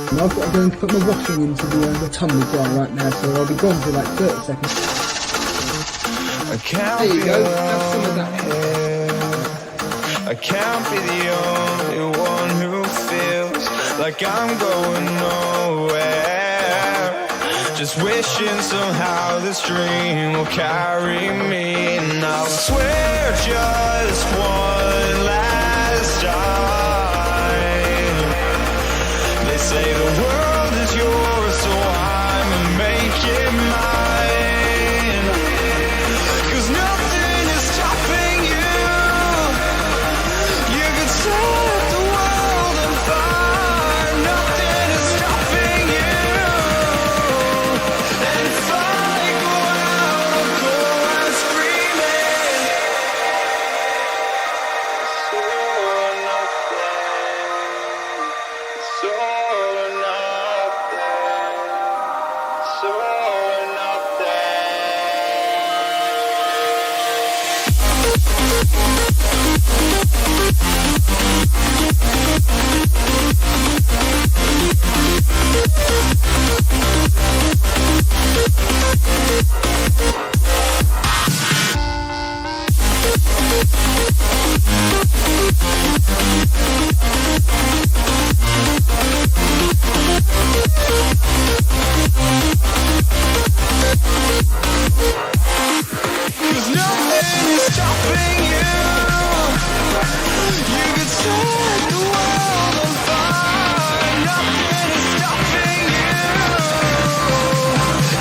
And I've got to go and put my washing into the tumble dryer right now, so I'll be gone for like 30 seconds. There you go, have some of that here. I can't be the only one who feels like I'm going nowhere. Just wishing somehow this dream will carry me. And I'll swear just one last time. They say the world is yours, so I'ma make it mine. 'Cause nothing is stopping you. You could set the world on fire. Nothing is stopping you. And if I go out, I'll go out screaming. It's all or nothing. It's all or nothing. It's all or nothing. Cause nothing is stopping you. You could set the world on fire. Nothing is stopping you.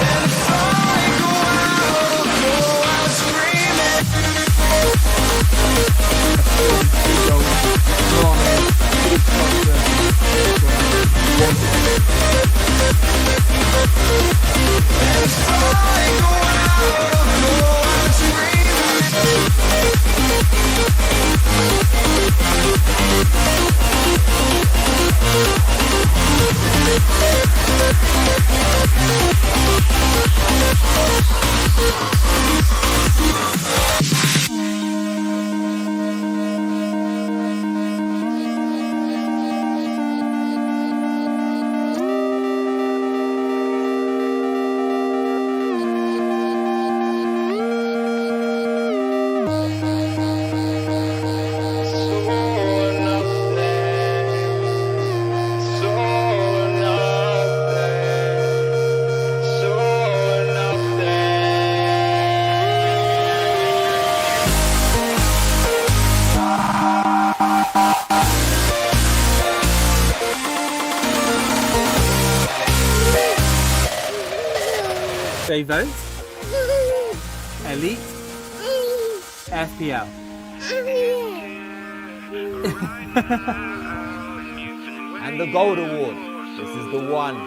And if I go out, I'll go out screaming. And if I go out, I'll go out screaming. They vote Elite FPL. And the gold award. This is the one.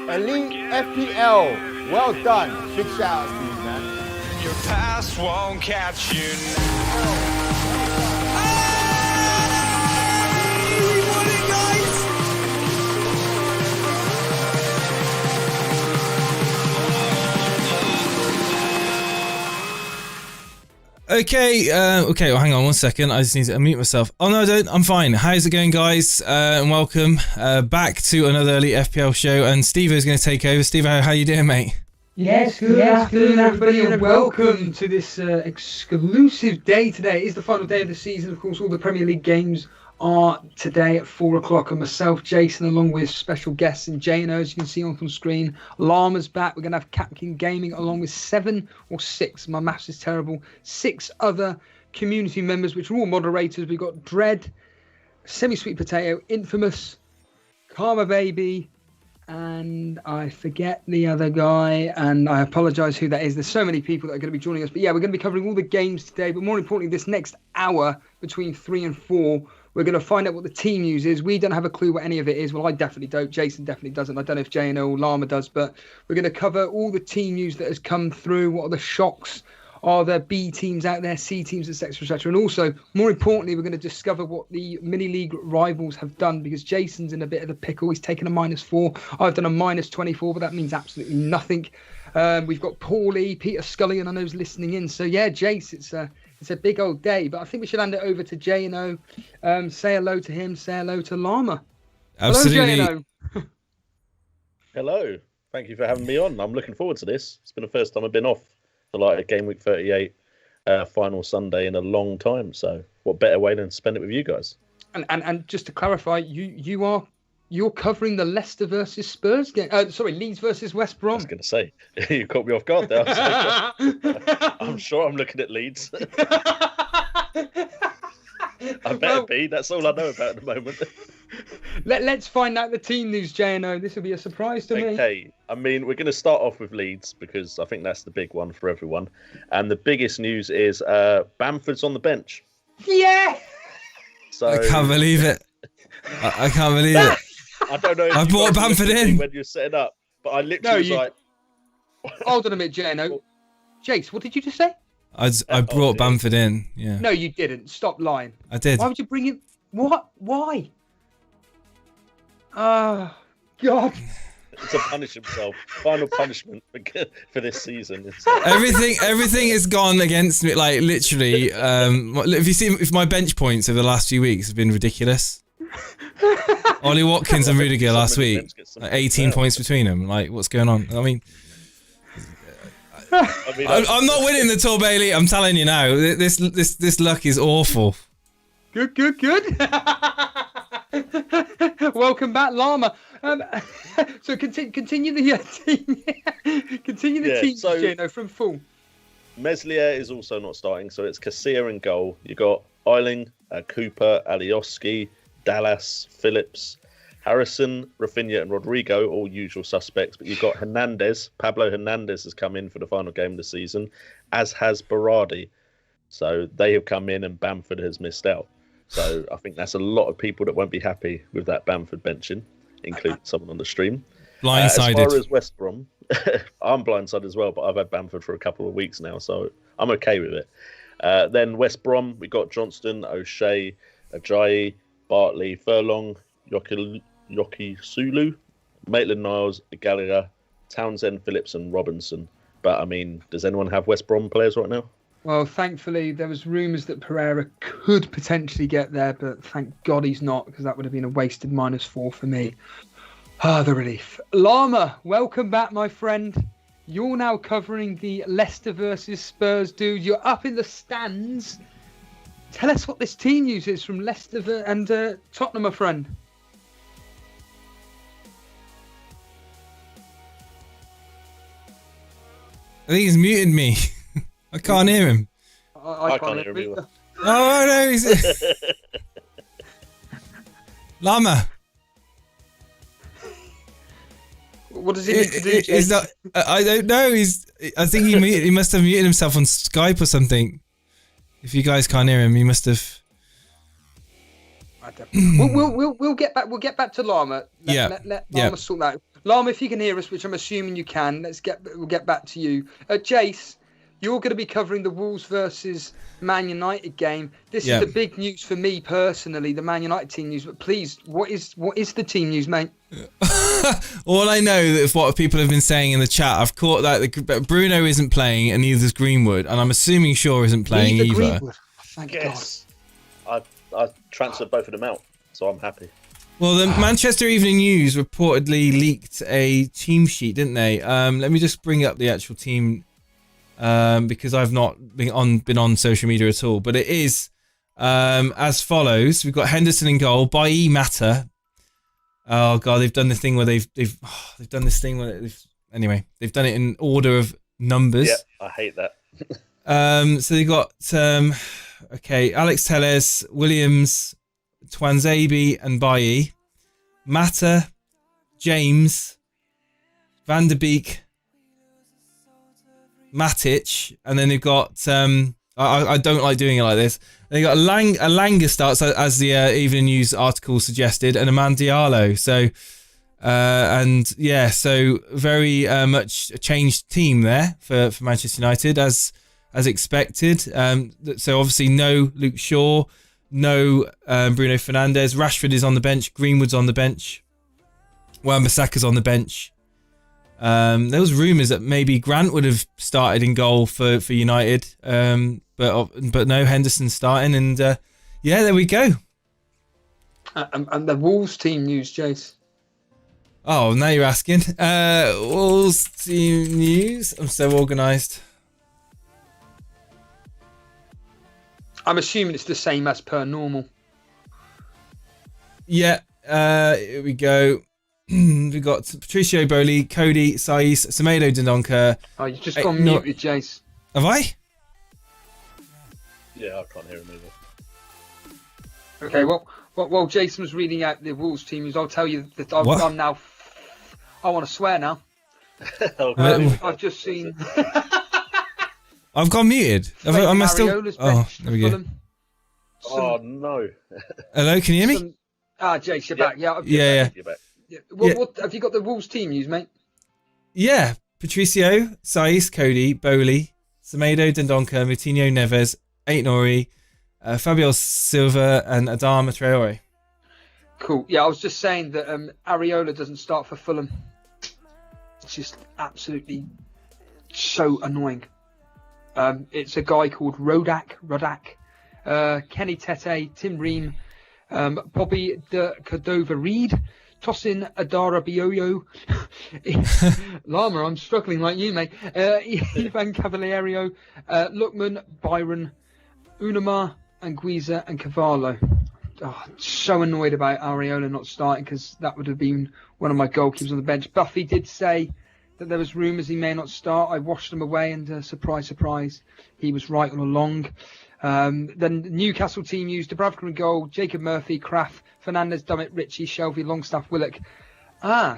Elite FPL. Well done. Big shout out to you, man. Your past won't catch you now. Okay, well, hang on 1 second. I just need to unmute myself. Oh, no, I don't. I'm fine. How's it going, guys? And welcome back to another Elite FPL show. And Steve-O's going to take over. Steve-O, how you doing, mate? Yes, good afternoon, everybody, and welcome to this exclusive day today. It is the final day of the season. Of course, all the Premier League games are today at 4 o'clock, and myself, Jason, along with special guests in J&O, as you can see on screen. Llama's back. We're going to have Captain Gaming along with 7 or 6, my maths is terrible, 6 other community members, which are all moderators. We've got Dread, Semi-Sweet Potato, Infamous, Karma Baby, and I forget the other guy, and I apologise who that is. There's so many people that are going to be joining us. But yeah, we're going to be covering all the games today, but more importantly, this next hour between 3 and 4, we're going to find out what the team news is. We don't have a clue what any of it is. Well, I definitely don't. Jason definitely doesn't. I don't know if J&O or Llama does, but we're going to cover all the team news that has come through. What are the shocks? Are there B teams out there, C teams, etc., etc.? And also, more importantly, we're going to discover what the mini-league rivals have done, because Jason's in a bit of a pickle. He's taken a -4. I've done a -24, but that means absolutely nothing. We've got Paulie, Peter Scully, and I know he's listening in. So, yeah, Jace, it's a big old day. But I think we should hand it over to J&O. Say hello to him. Say hello to Llama. Absolutely. Hello, J&O. Hello. Thank you for having me on. I'm looking forward to this. It's been the first time I've been off for like a Gameweek 38 final Sunday in a long time. So what better way than to spend it with you guys? And just to clarify, you're covering the Leicester versus Spurs game. Leeds versus West Brom. I was going to say, you caught me off guard there. I'm sure I'm looking at Leeds. I better be. That's all I know about at the moment. Let's find out the team news, JNO. This will be a surprise to me. Okay, I mean, we're going to start off with Leeds because I think that's the big one for everyone. And the biggest news is Bamford's on the bench. Yeah! So I can't believe it. I can't believe it. I don't know if I you brought guys were Bamford listening in. when you were setting up, but I literally was like... Hold on a minute, JNO. Jace, what did you just say? I brought Bamford in. Yeah. No, you didn't. Stop lying. I did. Why would you bring him? What? Why? God. To punish himself. Final punishment for this season. Everything has gone against me. Like literally, if my bench points over the last few weeks have been ridiculous. Ollie Watkins and Rudiger last week, like 18 points between them. Like, what's going on? I mean, I'm not winning the Tour Bailey. I'm telling you now. This luck is awful. Good. Welcome back, Llama. So continue the team. Continue the team, so Gino, from full. Meslier is also not starting, so it's Casilla in goal. You got Eiling, Cooper, Alioski, Dallas, Phillips, Harrison, Rafinha, and Rodrigo, all usual suspects. But you've got Hernandez. Pablo Hernandez has come in for the final game of the season, as has Berardi. So they have come in, and Bamford has missed out. So I think that's a lot of people that won't be happy with that Bamford benching, including someone on the stream. Blindsided. As far as West Brom, I'm blindsided as well, but I've had Bamford for a couple of weeks now, so I'm okay with it. Then West Brom, we got Johnston, O'Shea, Ajayi, Bartley, Furlong, Yoki Sulu, Maitland-Niles, Gallagher, Townsend, Phillips, and Robinson. But I mean, does anyone have West Brom players right now? Well, thankfully, there was rumours that Pereira could potentially get there, but thank God he's not, because that would have been a wasted -4 for me. The relief. Llama, welcome back, my friend. You're now covering the Leicester versus Spurs, dude. You're up in the stands. Tell us what this team news is from Leicester and Tottenham, my friend. I think he's muted me. I can't hear him. I can't hear him either. Oh no, he's Llama. What does he need to do? He's not. I don't know. I think he must have muted himself on Skype or something. If you guys can't hear him, he must have. We'll get back. We'll get back to Llama. Let Llama sort that out. Llama, if you can hear us, which I'm assuming you can, we'll get back to you. Jace, you're going to be covering the Wolves versus Man United game. This is the big news for me personally, the Man United team news. But please, what is the team news, mate? All I know is what people have been saying in the chat. I've caught that Bruno isn't playing, and neither is Greenwood, and I'm assuming Shaw isn't playing either. Greenwood. Thank God. I transferred both of them out, so I'm happy. Well, the Manchester Evening News reportedly leaked a team sheet, didn't they? Let me just bring up the actual team because I've not been on social media at all. But it is as follows: we've got Henderson in goal, Bailly, Mata. Oh god, they've done the thing where they've done this thing where they've done it in order of numbers. Yeah, I hate that. So they got Alex Telles, Williams, Twanzebe and Bailly, Mata, James, Van der Beek, Matic, and then they've got I don't like doing it like this. They got a Langer starts as the Evening News article suggested, and a Mandialo. So so very much a changed team there for Manchester United as expected. So obviously no Luke Shaw, no Bruno Fernandes. Rashford is on the bench. Greenwood's on the bench. Wan-Bissaka's on the bench. There was rumours that maybe Grant would have started in goal for United, but no, Henderson's starting, and there we go. And the Wolves team news, Jace. Oh, now you're asking. Wolves team news. I'm so organised. I'm assuming it's the same as per normal. Yeah. Here we go. We've got Patricio Bowley, Cody, Saiz, Semedo, Dendoncker. Oh, you've just gone muted, Jace. Have I? Yeah, I can't hear him either. Okay, well, while Jason was reading out the Wolves team news, I'll tell you that I'm now. I want to swear now. I've just seen. I've gone muted. Am I still? Oh, there we go. Oh no. Hello, can you hear me? Jace, you're back. Yeah. Yeah. You're back. Yeah. What have you got the Wolves team news, mate? Yeah. Patricio, Saiz, Cody, Bowley, Semedo, Dendoncker, Moutinho, Neves, Aït-Nouri, Fabio Silva, and Adama Traore. Cool. Yeah, I was just saying that Areola doesn't start for Fulham. It's just absolutely so annoying. It's a guy called Rodak, Kenny Tete, Tim Ream, Bobby de Cordova-Reid, Tosin Adara Bioyo, Lama, I'm struggling like you, mate. Ivan Cavaliero, Lookman, Byrne, Unama, Anguissa, and Cavallo. Oh, so annoyed about Areola not starting because that would have been one of my goalkeepers on the bench. Buffy did say that there was rumours he may not start. I washed them away, and surprise, surprise, he was right all along. Then Newcastle team used Dubravka in goal, Jacob Murphy, Kraft, Fernandez, Dummett, Ritchie, Shelby, Longstaff, Willock.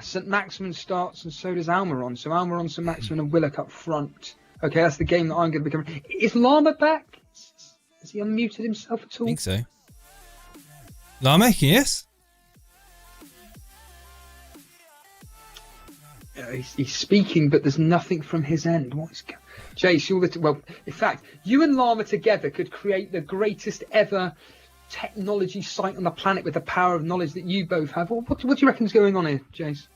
St Maximin starts, and so does Almiron. So Almiron, St Maximin, and Willock up front. Okay, that's the game that I'm going to be covering. Is Lama back? Has he unmuted himself at all? I think so. Lama, yes? He's speaking, but there's nothing from his end. Jace, well, in fact, you and Lama together could create the greatest ever technology site on the planet with the power of knowledge that you both have. What do you reckon's going on here, Jace?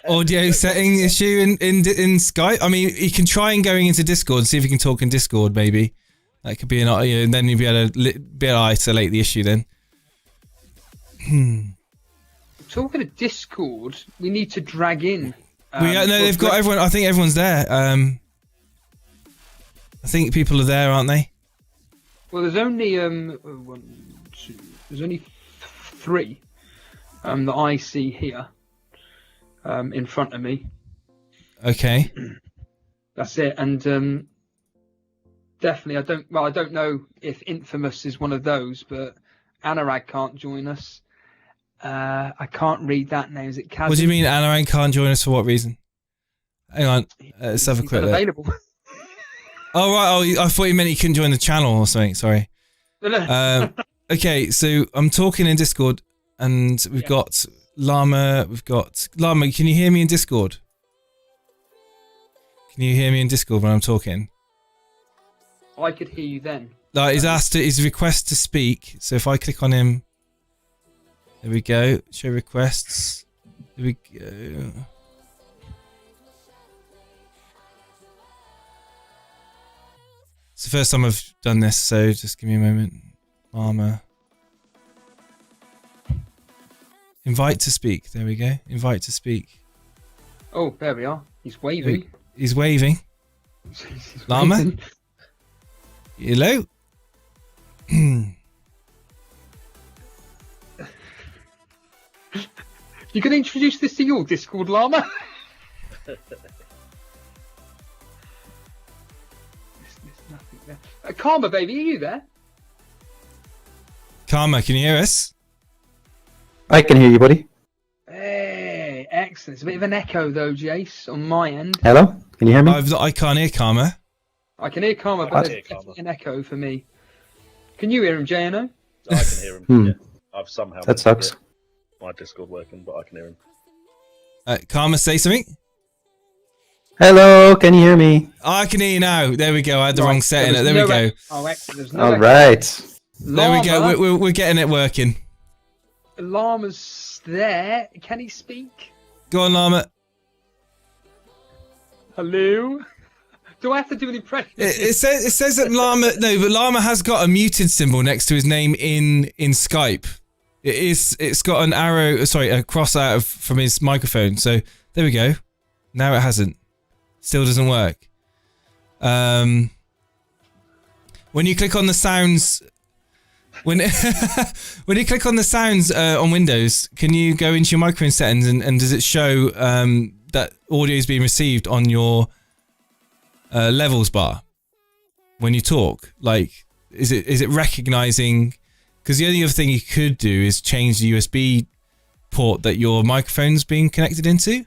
Audio setting issue in Skype. I mean, you can try and going into Discord, see if you can talk in Discord. Maybe that could be and then you'll be able to isolate the issue then. Talking of Discord, we need to drag in. They've got everyone. I think everyone's there. I think people are there, aren't they? Well, there's only there's only 3 that I see here in front of me. Okay. That's it, and definitely I don't know if Infamous is one of those, but Anurag can't join us. I can't read that name. Is it Kazim? What do you mean Anurag can't join us for what reason? Hang on, let's have a quick look. Available. Oh right, I thought you meant he couldn't join the channel or something. Sorry. Okay, so I'm talking in Discord, and we've got Lama. Lama. Can you hear me in Discord? Can you hear me in Discord when I'm talking? I could hear you then. He's asked his request to speak. So if I click on him, there we go. Show requests. There we go. It's the first time I've done this, so just give me a moment. Armor. Invite to speak. There we go. Invite to speak. Oh, there we are. He's waving. He's waving. He's Lama? waving. Hello? You going to introduce this to your Discord, Lama? There's nothing there. Karma, baby, are you there? Karma, can you hear us? I can hear you, buddy. Hey, excellent. It's a bit of an echo, though, Jace, on my end. Hello? Can you hear me? I can't hear Karma. I can hear Karma, but there's definitely an echo for me. Can you hear him, JNO? I can hear him. Yeah. I've somehow That sucks. my Discord working, but I can hear him. Karma, say something. Hello, can you hear me? I can hear you now. There we go. I had the wrong setting. There we go. Oh, excellent. There's no All echo. right. There we go. We're getting it working. Llama's there. Can he speak? Go on, Llama. Hello? Do I have to do an impression? It says that Llama. No, but Llama has got a muted symbol next to his name in Skype. It's got an arrow. Sorry, a cross out from his microphone. So there we go. Now it hasn't. Still doesn't work. When you click on the sounds, when you click on the sounds on Windows, can you go into your microphone settings and does it show that audio is being received on your levels bar when you talk? Like, is it recognizing? Because the only other thing you could do is change the USB port that your microphone's being connected into.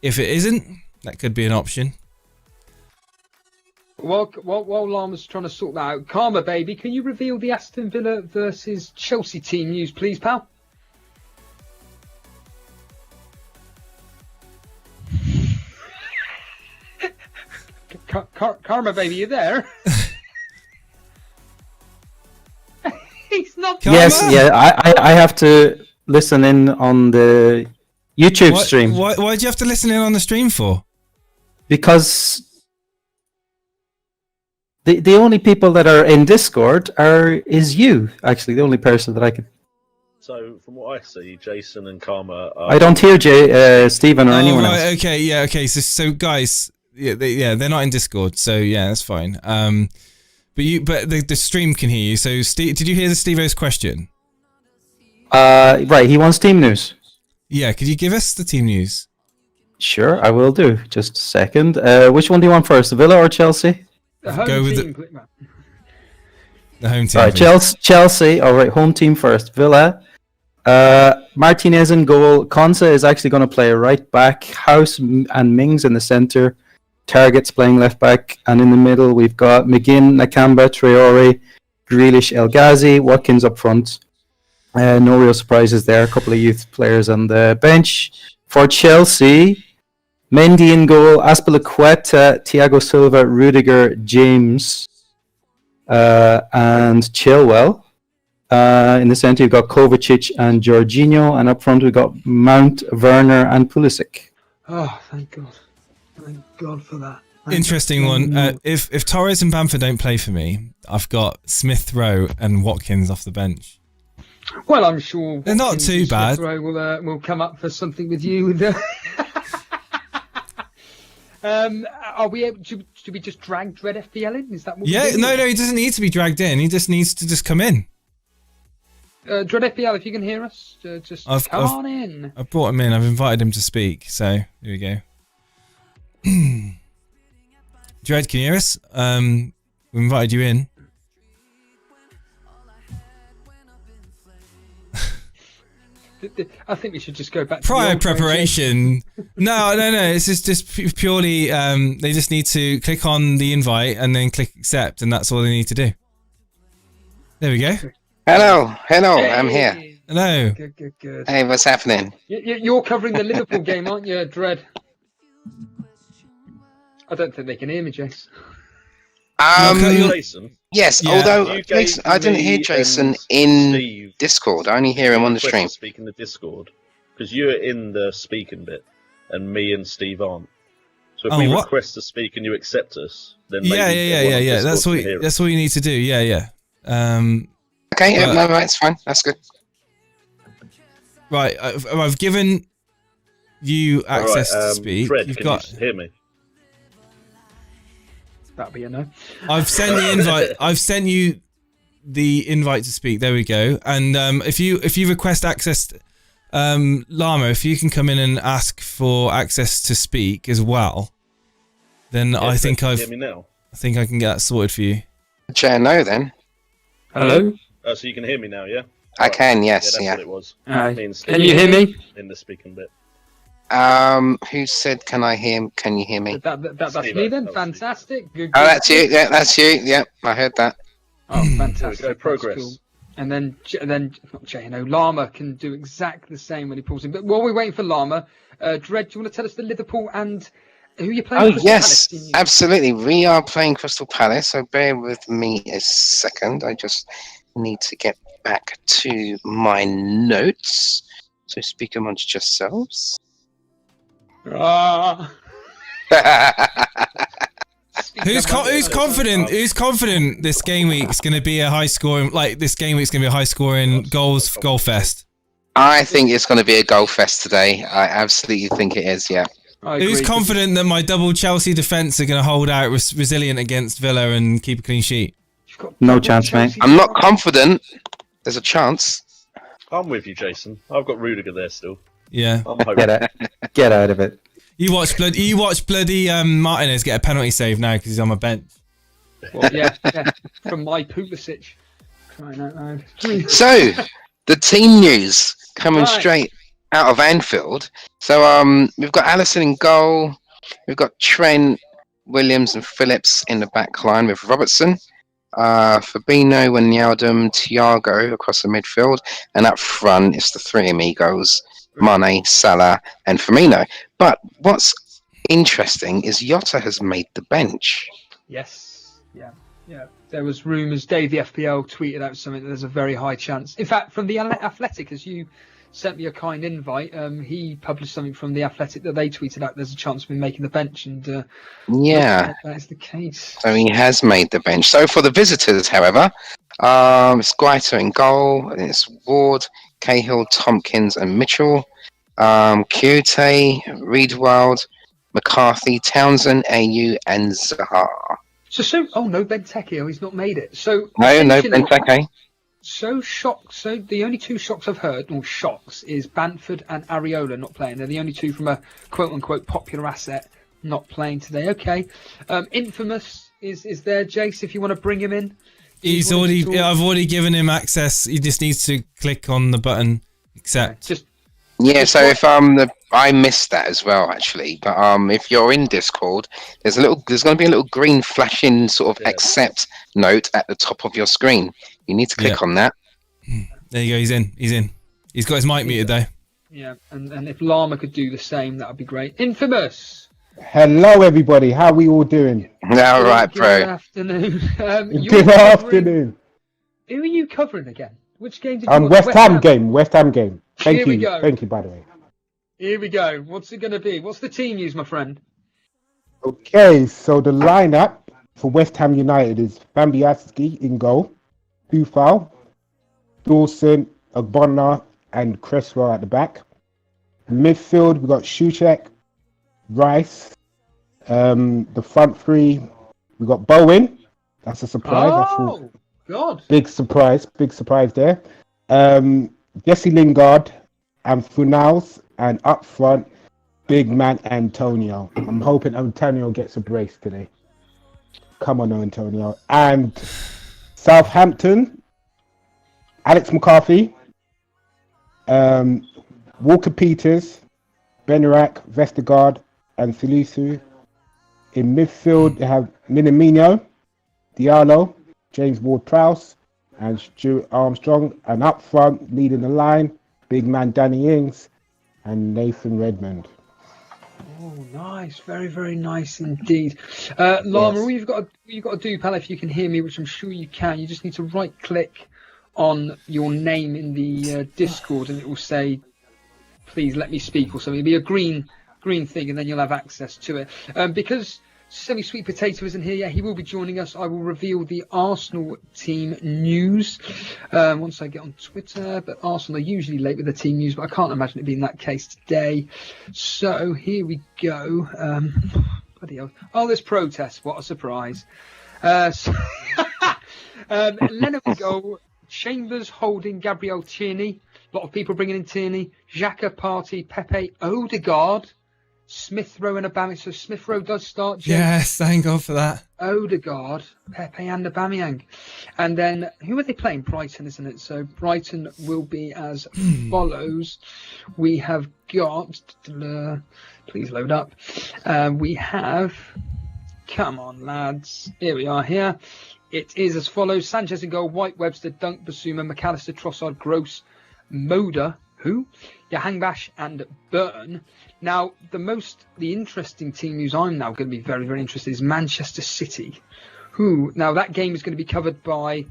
If it isn't, that could be an option. While Llama's trying to sort that out, Karma baby, can you reveal the Aston Villa versus Chelsea team news, please, pal? Karma baby, you there? He's not. Yes, yeah. I have to listen in on the YouTube stream. Why do you have to listen in on the stream for? Because the only people that are in Discord is you. Actually, the only person that I can. So from what I see, Jason and Karma are... I don't hear Stephen or anyone else. Okay, yeah, okay. So guys, they're not in Discord, so yeah, that's fine. But the stream can hear you. So Steve, did you hear the Steve-O's question? Right, he wants team news. Yeah, could you give us the team news? Sure, I will do. Just a second. Which one do you want first, Villa or Chelsea? Go with the home team. All right, Chelsea. All right, home team first. Villa. Martinez in goal. Konsa is actually going to play right back. House and Mings in the centre. Target's playing left back. And in the middle, we've got McGinn, Nakamba, Traore, Grealish, El Ghazi, Watkins up front. No real surprises there. A couple of youth players on the bench. For Chelsea, Mendy in goal, Azpilicueta, Thiago Silva, Rudiger, James, and Chilwell. In the centre, you've got Kovacic and Jorginho, and up front, we've got Mount, Werner, and Pulisic. Oh, thank God. Thank God for that. Interesting one. If Torres and Bamford don't play for me, I've got Smith Rowe and Watkins off the bench. Well, I'm sure they're not too bad. We'll come up for something with you. Are we able? Should we just drag Dread FPL in? Is that what? Yeah, no, he doesn't need to be dragged in. He just needs to come in. Dread FPL, if you can hear us, come on in. I've brought him in. I've invited him to speak. So here we go. Dread, can you hear us? We invited you in. I think we should just go back to prior preparation. No. It's just purely. They just need to click on the invite and then click accept, and that's all they need to do. There we go. Hello, hey. I'm here. Hello. Good. Hey, what's happening? You're covering the Liverpool game, aren't you, Dread? I don't think they can hear me, Jace. Jason? Yes, Yeah. although Jason, I didn't hear Jason in Steve, Discord. I only hear him on the stream. Speak in the Discord because you're in the speaking bit, and me and Steve aren't. So if we request to speak and you accept us, then maybe yeah. That's all you need to do. Yeah. Okay, no, it's fine. That's good. Right, I've given you access to speak. Fred, You've can got. you hear me? That'll be a no. I've sent the invite. I've sent you the invite to speak. There we go. And if you request access, Llama, if you can come in and ask for access to speak as well, then I think I think I can get that sorted for you. Chair, no, then. Hello. Oh, so you can hear me now, yeah? I can, yes, yeah. That's what it was. Can you hear me? In the speaking bit. Who said, can I hear? Can you hear me? That's me then. Fantastic. Good. Oh, that's you. Yeah, that's you. Yeah, I heard that. Oh, fantastic. There we go, progress. Cool. And then not Jano, Llama can do exactly the same when he pulls in. But while we're waiting for Llama, Dread, do you want to tell us the Liverpool and who you're playing? Oh, yes, absolutely. We are playing Crystal Palace, so bear with me a second. I just need to get back to my notes. So speak amongst yourselves. Who's confident? Who's confident this game week's going to be a high scoring? Like this game week's going to be a high scoring goal fest. I think it's going to be a goal fest today. I absolutely think it is. Yeah. Who's confident that my double Chelsea defence are going to hold out resilient against Villa and keep a clean sheet? No chance, mate. I'm not confident. There's a chance. I'm with you, Jason. I've got Rudiger there still. Yeah. I'm hoping. Get out of it. You watch bloody Martinez get a penalty save now because he's on my bench. Well, yeah, from my Pulisic. Crying out loud. So, the team news coming Right. straight out of Anfield. So, we've got Alisson in goal. We've got Trent, Williams, and Phillips in the back line with Robertson. Fabinho, Wijnaldum, Thiago across the midfield. And up front, it's the three amigos, Mane, Salah, and Firmino. But what's interesting is Jota has made the bench. Yes. Yeah. There was rumours. Dave the FPL tweeted out something that there's a very high chance. In fact, from the Athletic, as you sent me a kind invite, he published something from the Athletic that they tweeted out. There's a chance of him making the bench, and Yeah. that is the case. So he has made the bench. So for the visitors, however, it's Guaita in goal. And it's Ward, Cahill, Tompkins, and Mitchell. Kyote, Reedwald, McCarthy, Townsend, AU, and Zaha. Oh no, Benteke. Oh, he's not made it. So No, essentially, Benteke. So shocked. So the only two shocks I've heard, or shocks, is Bamford and Areola not playing. They're the only two from a quote-unquote popular asset not playing today. Okay. Infamous is there, Jace, if you want to bring him in. I've already given him access. He just needs to click on the button accept. Yeah, so if I missed that as well actually, but if you're in Discord, there's going to be a little green flashing sort of accept note at the top of your screen. You need to click on that. There you go. He's in. He's got his mic muted though. Yeah, and if Llama could do the same, that would be great. Infamous. Hello, everybody. How are we all doing? All right, bro. Good afternoon. Good afternoon. Who are you covering again? Which game did you watch? West Ham game. Thank Here we you. go. Thank you, by the way. Here we go. What's it going to be? What's the team news, my friend? Okay, so the lineup for West Ham United is Fabianski in goal, Bufal, Dawson, Ogbonna, and Cresswell at the back. Midfield, we've got Souček, Rice. The front three, we've got Bowen. That's a surprise. Oh, God. Big surprise there. Jesse Lingard and Funals, and up front, big man Antonio. I'm hoping Antonio gets a brace today. Come on, Antonio. And Southampton, Alex McCarthy, Walker Peters, Benirac, Vestergaard, and Salisu. In midfield, they have Minamino, Diallo, James Ward-Prowse, and Stuart Armstrong. And up front, leading the line, big man Danny Ings and Nathan Redmond. Oh, nice. Very, very nice indeed. Llama, all you've got to do, pal, if you can hear me, which I'm sure you can, you just need to right-click on your name in the Discord, and it will say, please let me speak or something. It'll be a green thing, and then you'll have access to it. Because Semi-Sweet Potato isn't here yet, he will be joining us. I will reveal the Arsenal team news once I get on Twitter. But Arsenal are usually late with the team news, but I can't imagine it being that case today. So here we go. Bloody hell. Oh, there's protest. What a surprise. Leonard goal. Chambers holding Gabriel Tierney. A lot of people bringing in Tierney. Xhaka, Partey, Pepe, Odegaard, Smith Rowe and Aubameyang. So Smith Rowe does start. James. Yes, thank God for that. Odegaard, Pepe and Aubameyang. And then who are they playing? Brighton, isn't it? So Brighton will be as follows. We have got, please load up. We have, come on lads, here we are here. It is as follows. Sanchez in goal, White, Webster, Dunk, Basuma, McAllister, Trossard, Gross, Moda, Yahangbash and Byrne. Now, the interesting team news I'm now going to be very, very interested is Manchester City, now that game is going to be covered by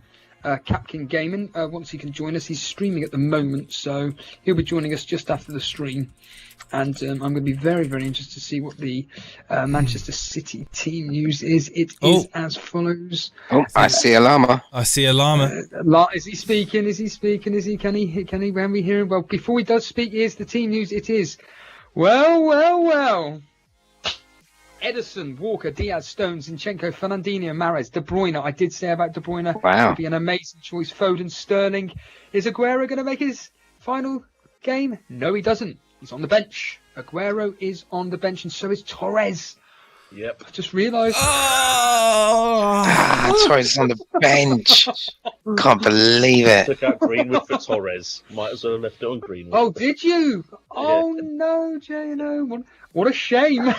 Capkin Gaming. Once he can join us, he's streaming at the moment, so he'll be joining us just after the stream. And I'm going to be very, very interested to see what the Manchester City team news is. It is as follows. Oh, I see a llama. I see a llama. Is he speaking? Is he speaking? Is he? Can he? When we hear him? Well, before he does speak, here's the team news. It is. Well. Edison, Walker, Diaz, Stones, Zinchenko, Fernandinho, Mahrez, De Bruyne. I did say about De Bruyne. Wow. Would be an amazing choice. Foden, Sterling. Is Aguero going to make his final game? No, he doesn't. He's on the bench. Aguero is on the bench, and so is Torres. Yep. I just realised. Torres is on the bench. Can't believe it. Took out Greenwood for Torres. Might as well have left it on Greenwood. Oh, did you? Oh no, JNO. What a shame.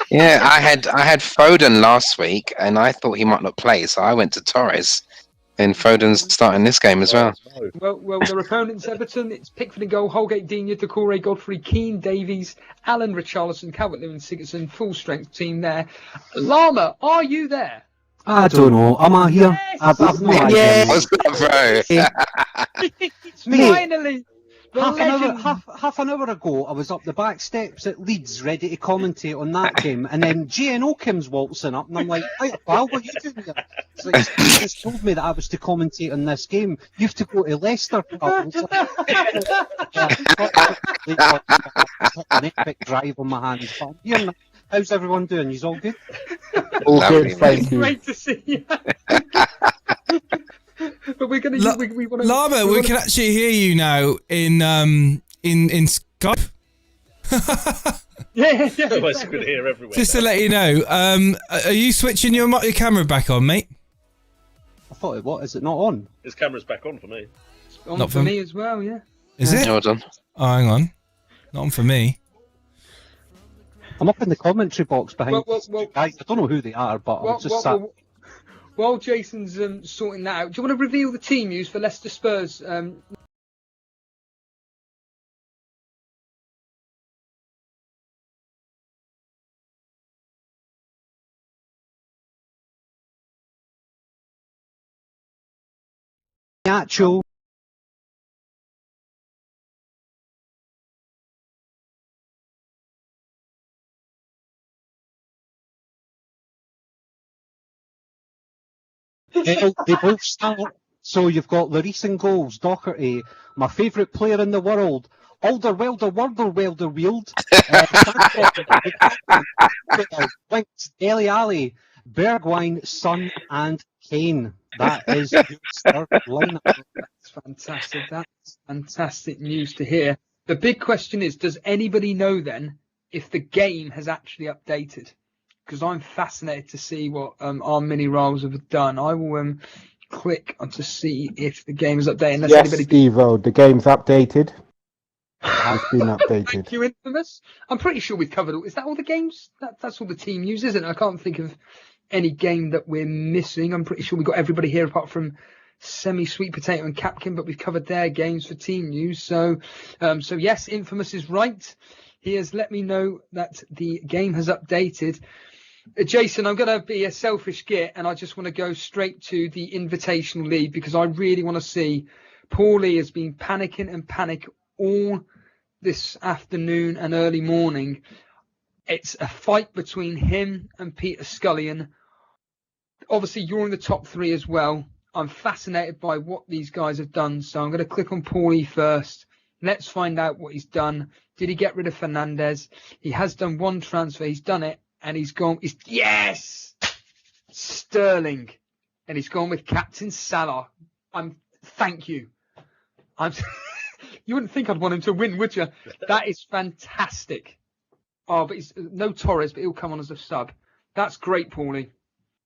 Yeah, I had Foden last week, and I thought he might not play, so I went to Torres. And Foden's starting this game as well. Well, their opponents, Everton, it's Pickford in goal, Holgate, Digne, Doucouré, Godfrey, Keane, Davies, Allen, Richarlison, Calvert-Lewin, Sigurdsson, full strength team there. Llama, are you there? I don't know. Am I here? Yes! I've no idea. What's that, bro? Finally! Half an hour ago, I was up the back steps at Leeds, ready to commentate on that game, and then GNO comes waltzing up, and I'm like, "Hey, pal, what are you doing here?" It's like, you just told me that I was to commentate on this game. You have to go to Leicester, pal. An epic drive on my hands. But I'm here now. How's everyone doing? You all good? All good, thank you. Great to see you. But we're going to... we want to... Llama, we can actually hear you now in Skype. Yeah. Otherwise, you could hear everywhere. Just to let you know, are you switching your camera back on, mate? I thought it was. Is it not on? His camera's back on for me. On Not for for me as well, yeah. Is it? Hold on. Oh, hang on. Not on for me. I'm up in the commentary box behind Well, guys. I don't know who they are, but I was just sat... While Jason's sorting that out, do you want to reveal the team news for Leicester Spurs? Nacho. They both start. So you've got Lloris in goals, Doherty, my favourite player in the world, Welder-Wield, Winks, Dele Alli, Bergwijn, Son, and Kane. That is your start lineup. That's fantastic. That's fantastic news to hear. The big question is, does anybody know then if the game has actually updated? Because I'm fascinated to see what our mini roles have done. I will click on to see if the game is updated. Yes, Steve-O, the game's updated. It's been updated. Thank you, Infamous. I'm pretty sure we've covered all. Is that all the games? That's all the team news, isn't it? I can't think of any game that we're missing. I'm pretty sure we've got everybody here apart from Sweet Potato and Capkin, but we've covered their games for team news. So yes, Infamous is right. He has let me know that the game has updated. Jason, I'm going to be a selfish git, and I just want to go straight to the Invitational League because I really want to see. Paulie has been panicking and panic all this afternoon and early morning. It's a fight between him and Peter Scullion. Obviously, you're in the top three as well. I'm fascinated by what these guys have done, so I'm going to click on Paulie first. Let's find out what he's done. Did he get rid of Fernandez? He has done one transfer. He's done it. And he's gone. Yes, Sterling, and he's gone with Captain Salah. Thank you. You wouldn't think I'd want him to win, would you? That is fantastic. Oh, but he's no Torres, but he'll come on as a sub. That's great, Paulie.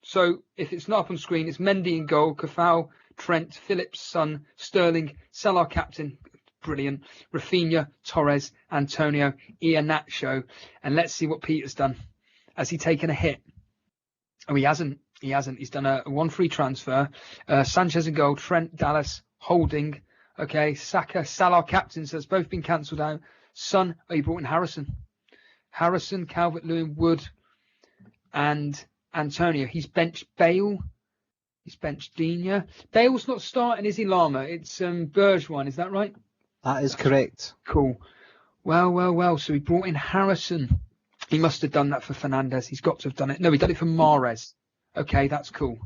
So if it's not up on screen, it's Mendy in goal, Cafal, Trent, Phillips, Son, Sterling, Salah captain. Brilliant. Rafinha, Torres, Antonio, Iheanacho, and let's see what Peter's done. Has he taken a hit? Oh, he hasn't. He's done a 1-free transfer. Sanchez in goal, Trent, Dallas, Holding. Okay, Saka, Salah captain, so it's both been cancelled out. Son, he brought in Harrison, Calvert-Lewin, Wood, and Antonio. He's benched Bale, He's benched Digne. Dale's not starting, is he, Lama? It's Bergwijn, is that right? That is correct. Cool. Well. So he brought in Harrison. He must have done that for Fernandez. He's got to have done it. No, he done it for Mahrez. Okay, that's cool.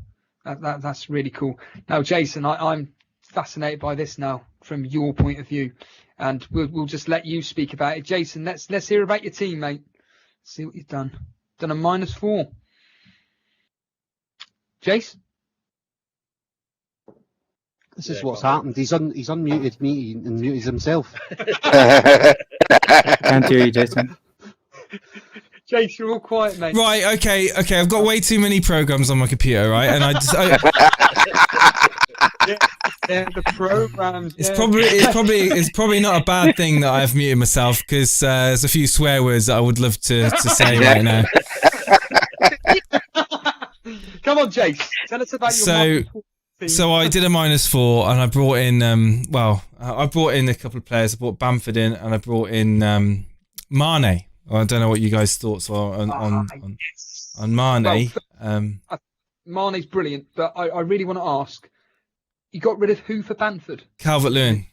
That's really cool. Now, Jason, I'm fascinated by this now from your point of view, and we'll just let you speak about it. Jason, let's hear about your team, mate. See what you've done. Done a -4. Jace? This is what's happened. He's unmuted me and muted himself. Can't hear you, Jason. Jace, you're all quiet, mate. Right, okay. I've got way too many programs on my computer, right? And I just... Yeah, the programs. It's probably not a bad thing that I've muted myself, because there's a few swear words that I would love to say right now. Come on, Jace. Tell us about your So I did a -4, and I brought in I brought in a couple of players. I brought Bamford in, and I brought in Mane. I don't know what you guys' thoughts are on Mane. Mane's brilliant, but I really want to ask, you got rid of who for Bamford? Calvert-Lewin.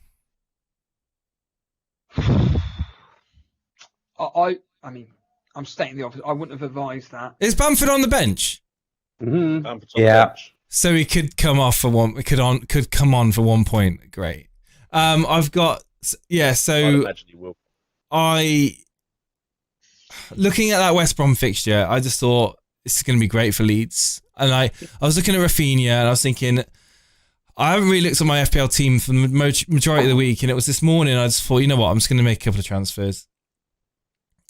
I mean, I'm stating the obvious. I wouldn't have advised that. Is Bamford on the bench? Mm-hmm. Bamford's on the bench. So he could come off for one. Could come on for 1 point. Great. I've got So I imagine you will. Looking at that West Brom fixture, I just thought this is going to be great for Leeds. And I was looking at Rafinha, and I was thinking, I haven't really looked at my FPL team for the majority of the week, and it was this morning I just thought, you know what, I'm just going to make a couple of transfers.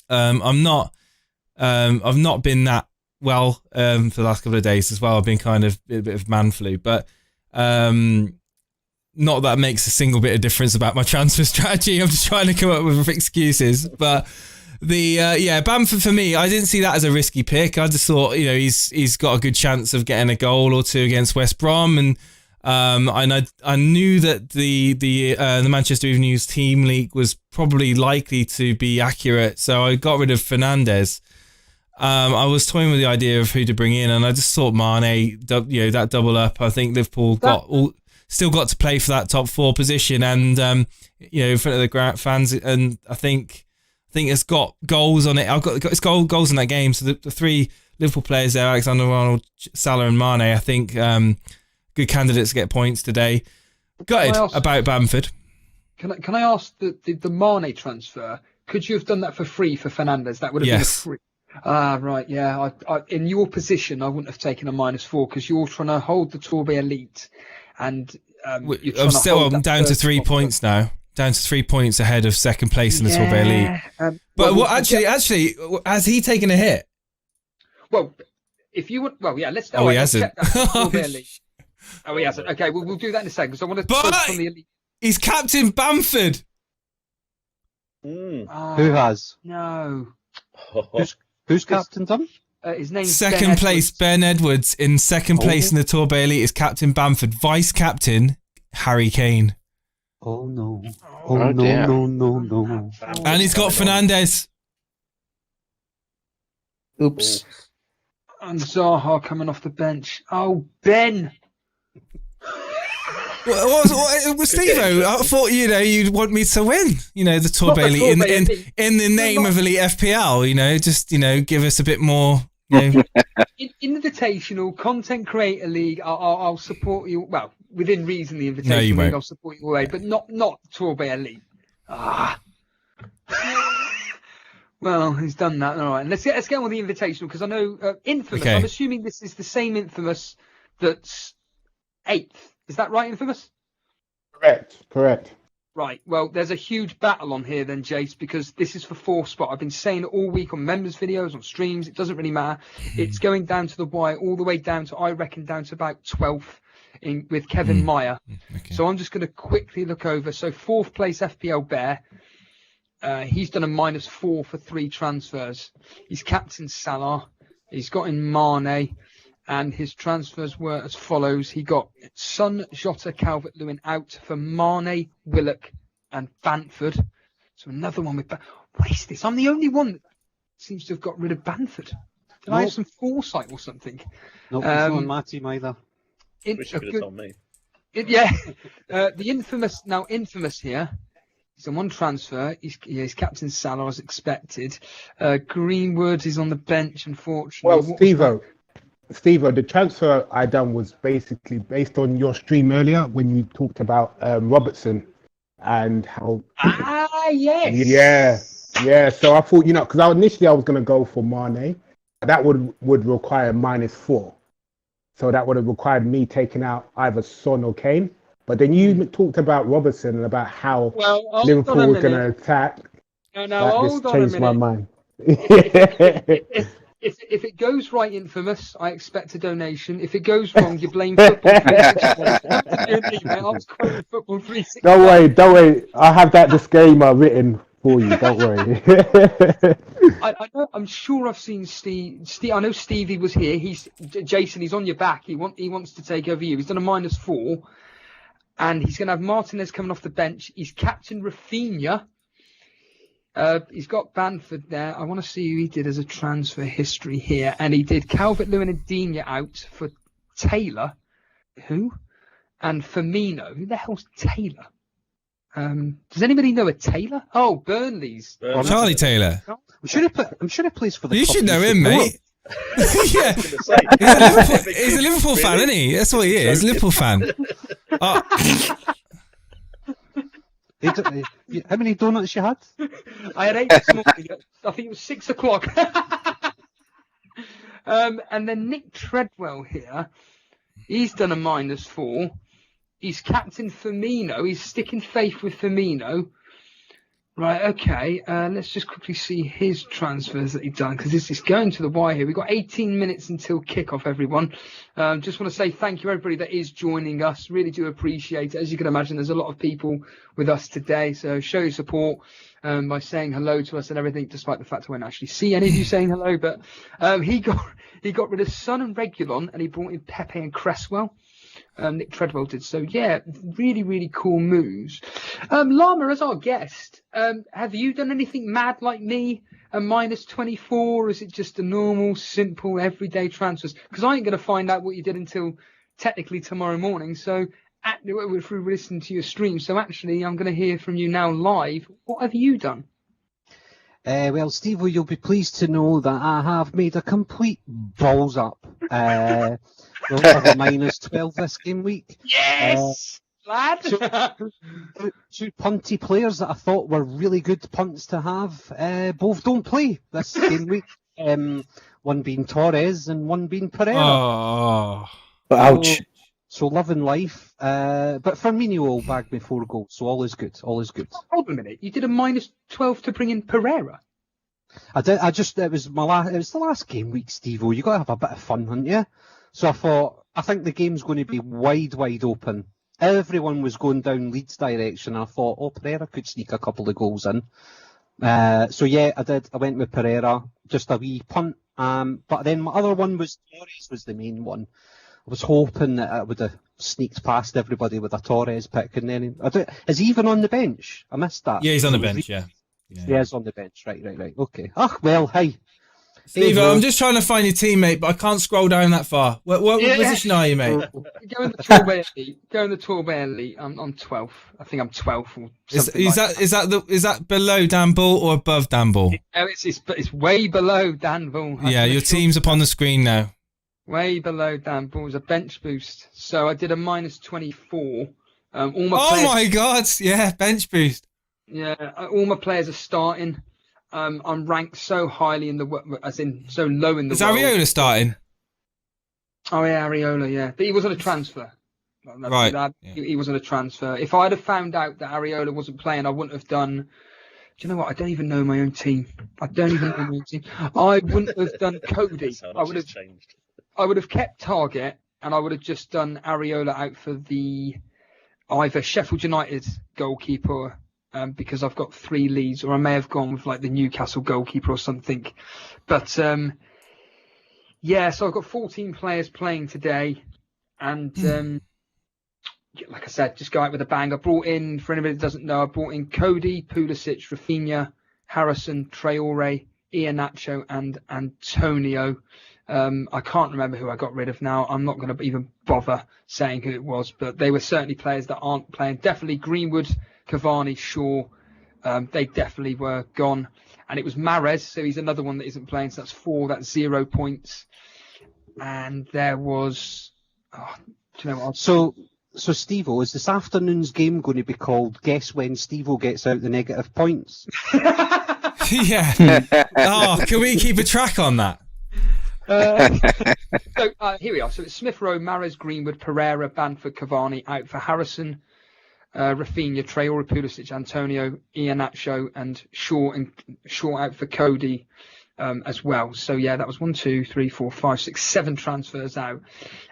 I've not been that well for the last couple of days as well. I've been kind of a bit of man flu, but not that makes a single bit of difference about my transfer strategy. I'm just trying to come up with excuses, but Bamford for me, I didn't see that as a risky pick. I just thought, he's got a good chance of getting a goal or two against West Brom, and I knew that the Manchester Evening News team leak was probably likely to be accurate, so I got rid of Fernandez. I was toying with the idea of who to bring in, and I just thought Mane, that double up. I think Liverpool still got to play for that top 4 position, and in front of the fans, and I think it's got goals on it. It's got goals in that game. So the 3 Liverpool players there, Alexander-Arnold, Salah, and Mane, I think good candidates to get points today. Gutted about Bamford. Can I ask the Mane transfer? Could you have done that for free for Fernandez? That would have been a free. Right, yeah. I in your position, I wouldn't have taken a -4 because you're trying to hold the Tourbe Elite, and I'm down to 3 points now. Down to 3 points ahead of second place in the Tourbe Elite. Actually, has he taken a hit? Well, if you would, let's. He hasn't. Oh, he hasn't. Okay, we'll do that in a second because I want to talk from the Elite. He's captain Bamford. Who has? No. Who's captain them? His name's second place, Ben Edwards. In second place in the Tourbe Elite is captain Bamford. Vice captain, Harry Kane. Oh no! No! And he's got Fernandez. Oops. And Zaha coming off the bench. Oh, Ben. What Steve-O, I thought you'd want me to win. The Tourbe Elite in the name of Elite FPL. Just give us a bit more. Invitational Content Creator League. I'll support you. Well, within reason, the Invitational League. Won't. I'll support you away, but not Tourbe Elite. Well, he's done that. All right, and let's get on with the Invitational because I know Infamous. Okay. I'm assuming this is the same Infamous that's 8th. Is that right, Infamous? Correct. Right. Well, there's a huge battle on here then, Jace, because this is for 4th spot. I've been saying it all week on members' videos, on streams. It doesn't really matter. It's going down to the wire, all the way down to, I reckon, down to about 12th with Kevin Meyer. Okay. So I'm just going to quickly look over. So 4th place, FPL Bear. He's done a -4 for 3 transfers. He's captain Salah. He's got in Mane. And his transfers were as follows. He got Son, Jota, Calvert-Lewin out for Mane, Willock, and Bamford. So another one with... What is this? I'm the only one that seems to have got rid of Bamford. Did I have some foresight or something? Nope, he's not on my team either. Wish you could have told me. The infamous here. He's on one transfer. He's captain Salah as expected. Greenwood is on the bench, unfortunately. Well, Steve-O, the transfer I done was basically based on your stream earlier when you talked about Robertson and how. Yes. Yeah. So I thought, because initially I was going to go for Mane. That would require -4. So that would have required me taking out either Son or Kane. But then you talked about Robertson and about how Liverpool was going to attack. No, that just changed my mind. If it goes right, infamous, I expect a donation. If it goes wrong, you blame football. 365. I was quoting football 365. Don't worry. I have that disclaimer written for you. Don't worry. I'm sure I've seen Steve. I know Stevie was here. Jason. He's on your back. He wants to take over you. He's done a -4. And he's going to have Martinez coming off the bench. He's captain Rafinha. He's got Bamford there. I want to see who he did as a transfer history here. And he did Calvert-Lewin and Digne out for Taylor. Who? And Firmino. Who the hell's Taylor? Does anybody know a Taylor? Oh, Burnley's. Charlie Taylor. I'm sure he plays for the. You should know him, mate. Yeah, he's a Liverpool fan, isn't he? That's what he is. Liverpool fan. How many donuts you had? I had 8 this morning. I think it was 6 o'clock. And then Nick Treadwell here. He's done a -4. He's captain Firmino. He's sticking faith with Firmino. Right, okay. Let's just quickly see his transfers that he's done, because this is going to the wire here. We've got 18 minutes until kickoff, everyone. Just want to say thank you, everybody that is joining us. Really do appreciate it. As you can imagine, there's a lot of people with us today. So show your support by saying hello to us and everything, despite the fact I won't actually see any of you saying hello. But he got rid of Son and Regulon, and he brought in Pepe and Cresswell. Nick Treadwell did. So, yeah, really, really cool moves. Llama, as our guest, have you done anything mad like me? A -24, or is it just a normal, simple, everyday transfers? Because I ain't going to find out what you did until technically tomorrow morning. So, through listening to your stream. So, actually, I'm going to hear from you now live. What have you done? Well, Steve, you'll be pleased to know that I have made a complete balls up. We'll have a -12 this game week. Yes, lad. Two punty players that I thought were really good punts to have. Both don't play this game week. One being Torres and one being Pereira. Oh, ouch. So loving life. But Firmino will bag me 4 goals, so all is good. All is good. Hold on a minute. You did a -12 to bring in Pereira. I did. It was the last game week, Steve-O. You got to have a bit of fun, haven't you? So I think the game's going to be wide open. Everyone was going down Leeds direction, and I thought, Pereira could sneak a couple of goals in. So yeah, I did. I went with Pereira, just a wee punt. But then my other one was Torres was the main one. I was hoping that I would have sneaked past everybody with a Torres pick, and then is he even on the bench? I missed that. yeah, he's on the bench. Yeah. Yeah, he's on the bench. Right. Okay. Well, hey. Steve, I'm just trying to find your teammate, but I can't scroll down that far. What position are you, mate? Go in the Torbay Elite. Go in the Torbay Elite. I'm 12th. I think I'm 12th or something. Is that below Dan Bull or above Dan Bull? It's way below Dan Bull. Yeah, your team's up on the screen now. Way below Dan Bull. It was a bench boost. So I did a -24. My God! Yeah, bench boost. Yeah, all my players are starting. I'm ranked so highly so low in the world. Is Areola starting? Oh yeah, Areola, yeah. But he wasn't a transfer. Right. He wasn't a transfer. If I'd have found out that Areola wasn't playing, I wouldn't have done... Do you know what? I don't even know my own team. I wouldn't have done Cody. I would have kept Target, and I would have just done Areola out for either Sheffield United goalkeeper, because I've got 3 leads, or I may have gone with like the Newcastle goalkeeper or something. But yeah, so I've got 14 players playing today, and like I said, just go out with a bang. I brought in, for anybody that doesn't know, I brought in Cody, Pulisic, Rafinha, Harrison, Traore, Iheanacho, and Antonio. I can't remember who I got rid of now. I'm not going to even bother saying who it was, but they were certainly players that aren't playing. Definitely Greenwood, Cavani, Shaw. They definitely were gone. And it was Mahrez, so he's another one that isn't playing. So that's 4. That's 0 points. And there was... Oh, do you know what? So Steve-O, is this afternoon's game going to be called Guess When Steve-O Gets Out the Negative Points? Yeah. Oh, can we keep a track on that? So here we are. So it's Smith Rowe, Mahrez, Greenwood, Pereira, Bamford, Cavani out for Harrison, Rafinha, Traore, Pulisic, Antonio, Iheanacho, and Shaw out for Cody as well. So yeah, that was 1, 2, 3, 4, 5, 6, 7 transfers out.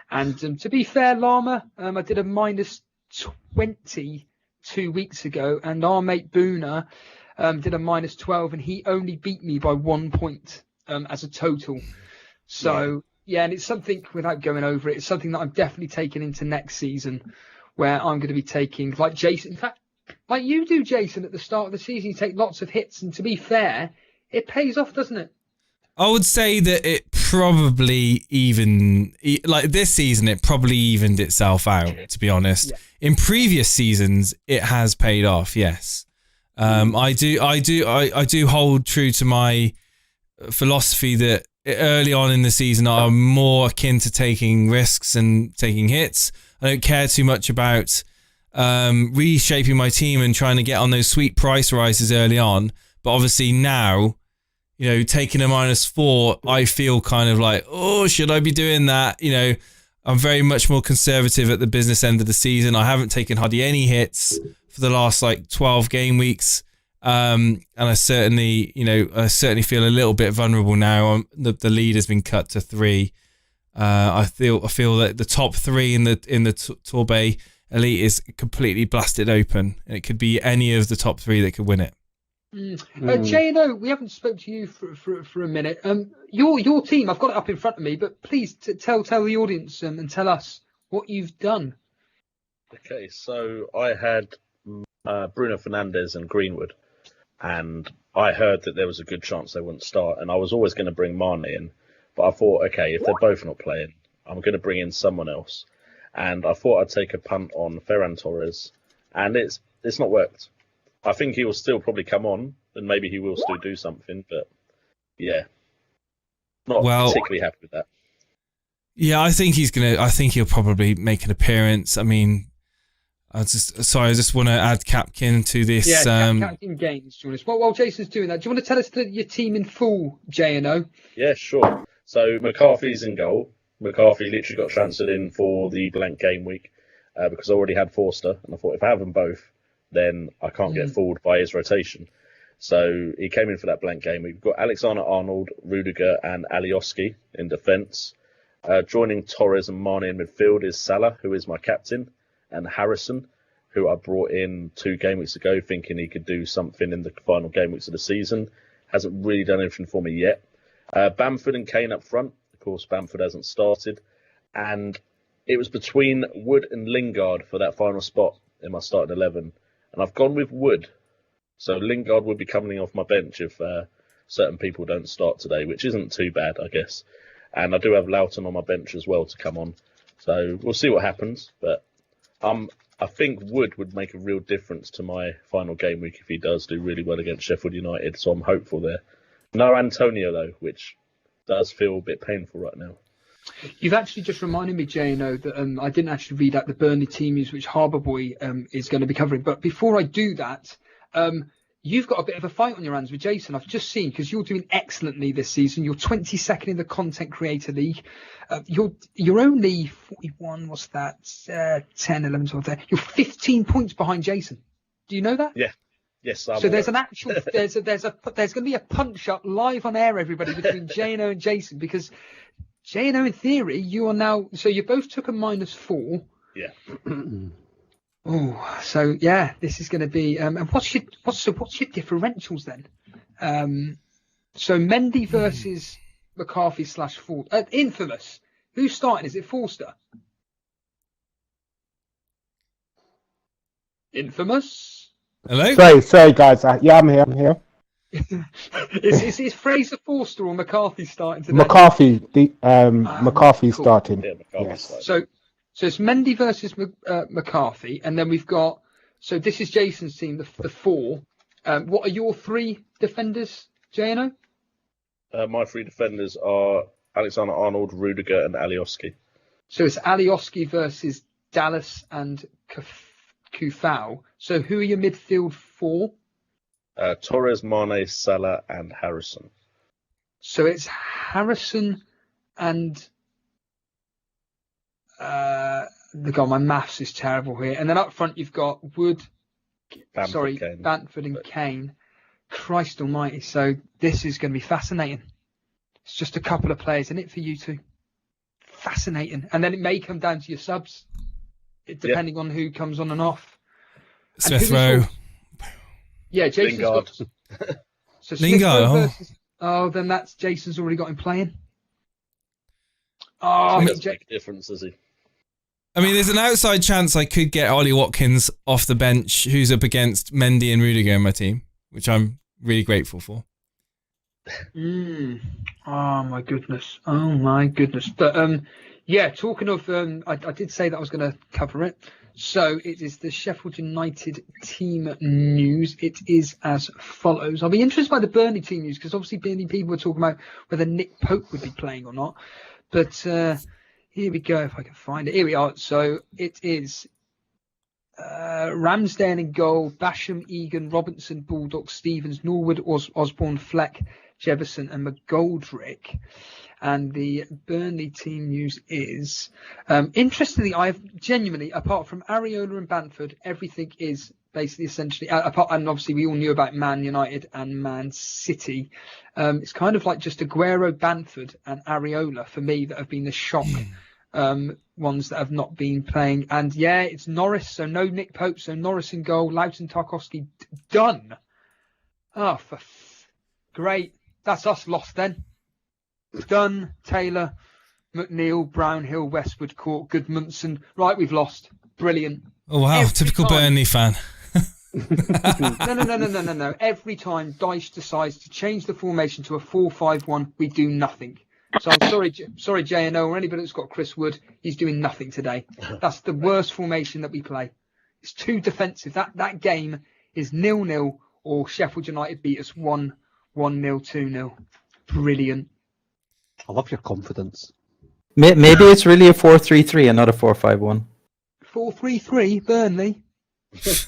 And to be fair, Llama, I did a minus 20 2 weeks ago, and our mate Booner did a minus 12, and he only beat me by 1 point as a total. So, yeah, and it's something, without going over it, it's something that I'm definitely taking into next season, where I'm going to be taking, like Jason, in fact, like you do, Jason, at the start of the season, you take lots of hits, and to be fair, it pays off, doesn't it? I would say that it probably like this season, it probably evened itself out, to be honest. Yeah. In previous seasons, it has paid off, yes. I do hold true to my philosophy that early on in the season I'm more akin to taking risks and taking hits. I don't care too much about reshaping my team and trying to get on those sweet price rises early on. But obviously now, you know, taking a -4, I feel kind of like, oh, should I be doing that? You know, I'm very much more conservative at the business end of the season. I haven't taken hardly any hits for the last 12 game weeks. And I certainly feel a little bit vulnerable now. The lead has been cut to 3. I feel that the top 3 in the Torbay Elite is completely blasted open, and it could be any of the top 3 that could win it. J&O, we haven't spoke to you for a minute. Your team, I've got it up in front of me, but please tell the audience and tell us what you've done. Okay, so I had Bruno Fernandes and Greenwood, and I heard that there was a good chance they wouldn't start, and I was always going to bring Mane in, but I thought, okay, if they're both not playing, I'm going to bring in someone else, and I thought I'd take a punt on Ferran Torres, and it's not worked. I think he will still probably come on, and maybe he will still do something, but yeah, not particularly happy with that. Yeah, I think he'll probably make an appearance. I mean, I just want to add Capkin to this. Yeah, Capkin Games. While Jason's doing that, do you want to tell us your team in full, J&O? Yeah, sure. So McCarthy's in goal. McCarthy literally got transferred in for the blank game week because I already had Forster, and I thought if I have them both, then I can't get fooled by his rotation. So he came in for that blank game. We've got Alexander-Arnold, Rudiger and Alioski in defence. Joining Torres and Mane in midfield is Salah, who is my captain, and Harrison, who I brought in 2 game weeks ago thinking he could do something in the final game weeks of the season. Hasn't really done anything for me yet. Bamford and Kane up front. Of course, Bamford hasn't started. And it was between Wood and Lingard for that final spot in my starting 11. And I've gone with Wood. So Lingard would be coming off my bench if certain people don't start today, which isn't too bad, I guess. And I do have Loughton on my bench as well to come on. So we'll see what happens. But I think Wood would make a real difference to my final game week if he does do really well against Sheffield United. So I'm hopeful there. No Antonio, though, which does feel a bit painful right now. You've actually just reminded me, J&O, that I didn't actually read out the Burnley team news, which Harbour Boy is going to be covering. But before I do that, you've got a bit of a fight on your hands with Jason. I've just seen, because you're doing excellently this season. You're 22nd in the Content Creator League. You're only 41. What's that? 10, 11, 12. There. You're 15 points behind Jason. Do you know that? Yeah. Yes. So there's an actual there's going to be a punch up live on air, everybody, between J&O and Jason, because J&O, in theory, you are now. So you both took a -4. Yeah. Oh, so yeah, this is going to be. And what's your differentials then? So Mendy versus McCarthy / Ford. Infamous. Who's starting? Is it Forster? Infamous. Hello. Sorry, guys. Yeah, I'm here. Is Fraser Forster or McCarthy starting today? McCarthy, McCarthy's cool. starting. Yeah, McCarthy's Yes. starting. So it's Mendy versus McCarthy, and then we've got. So this is Jason's team, the four. What are your three defenders, JNO? My three defenders are Alexander-Arnold, Rudiger, and Alioski. So it's Alioski versus Dallas and Kufau. So who are your midfield four? Torres, Mane, Salah, and Harrison. So it's Harrison and God, my maths is terrible here. And then up front you've got Bamford and Kane. Christ almighty. So this is going to be fascinating. It's just a couple of players in it for you two. Fascinating. And then it may come down to your subs, depending on who comes on and off. Smith Rowe. Yeah, Jason's Lingard. got. So Lingard. Then that's Jason's already got him playing. He doesn't make a difference, does he? I mean, there's an outside chance I could get Ollie Watkins off the bench, who's up against Mendy and Rudiger in my team, which I'm really grateful for. Oh my goodness. But yeah, talking of, I did say that I was going to cover it. So it is the Sheffield United team news. It is as follows. I'll be interested by the Burnley team news because obviously Burnley people were talking about whether Nick Pope would be playing or not. But here we go, if I can find it. Here we are. So it is Ramsdale in goal, Basham, Egan, Robinson, Baldock, Stevens, Norwood, Osborne, Fleck, Jefferson and McGoldrick. And the Burnley team news is, interestingly, I've genuinely, apart from Areola and Bamford, everything is basically essentially, apart, and obviously we all knew about Man United and Man City. It's kind of like just Aguero, Bamford and Areola for me that have been the shock ones that have not been playing. And yeah, it's Norris, so no Nick Pope, so Norris in goal, Loughton, Tarkowski, done. Oh, great. That's us lost then. Dunn, Taylor, McNeil, Brownhill, Westwood, Court, Goodmanson. Right, we've lost. Brilliant. Oh wow, typical Burnley fan. No. Every time Dyche decides to change the formation to a 4-5-1, we do nothing. So I'm sorry, JNO or anybody that's got Chris Wood, he's doing nothing today. That's the worst formation that we play. It's too defensive. That game is 0-0 or Sheffield United beat us 1-0, 2-0. Brilliant. I love your confidence. Maybe it's really a 4-3-3 and not a 4-5-1. 4-3-3, Burnley. Is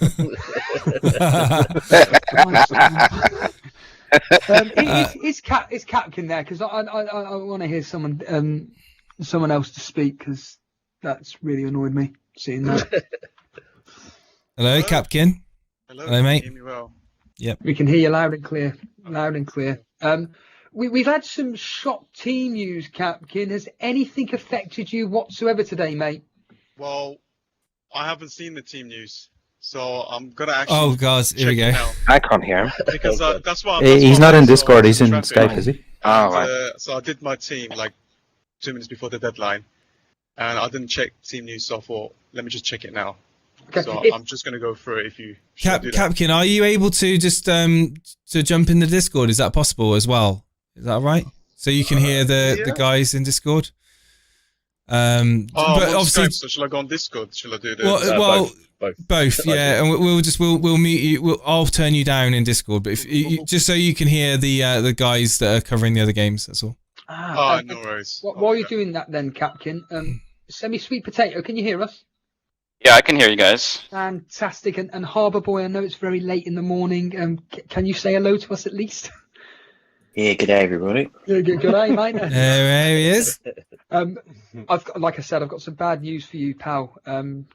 Capkin there? Because I want to hear someone else to speak because that's really annoyed me seeing that. Hello, Capkin. Hello, mate. Can you hear me well? Yep. We can hear you loud and clear. We've had some shock team news, Capkin. Has anything affected you whatsoever today, mate? Well, I haven't seen the team news, so I'm gonna actually. Oh God, here we go. I can't hear him. Because that's why. He's not in Discord. He's in Skype, is he? Oh, right. So I did my team like 2 minutes before the deadline, and I didn't check team news, so I thought, let me just check it now. Okay. So I'm just gonna go through it if you. Capkin, are you able to just to jump in the Discord? Is that possible as well? Is that right? So you can hear the guys in Discord. But obviously, Skype, so shall I go on Discord? Shall I do the? Both, yeah. And we'll meet you. I'll turn you down in Discord, but if you, just so you can hear the guys that are covering the other games. That's all. No worries. While you're doing that, then, Capkin, semi-sweet potato. Can you hear us? Yeah, I can hear you guys. Fantastic. And Harbour Boy, I know it's very late in the morning. Can you say hello to us at least? Yeah, good day, everybody. Good day, mate. There he is. Like I said, I've got some bad news for you, pal.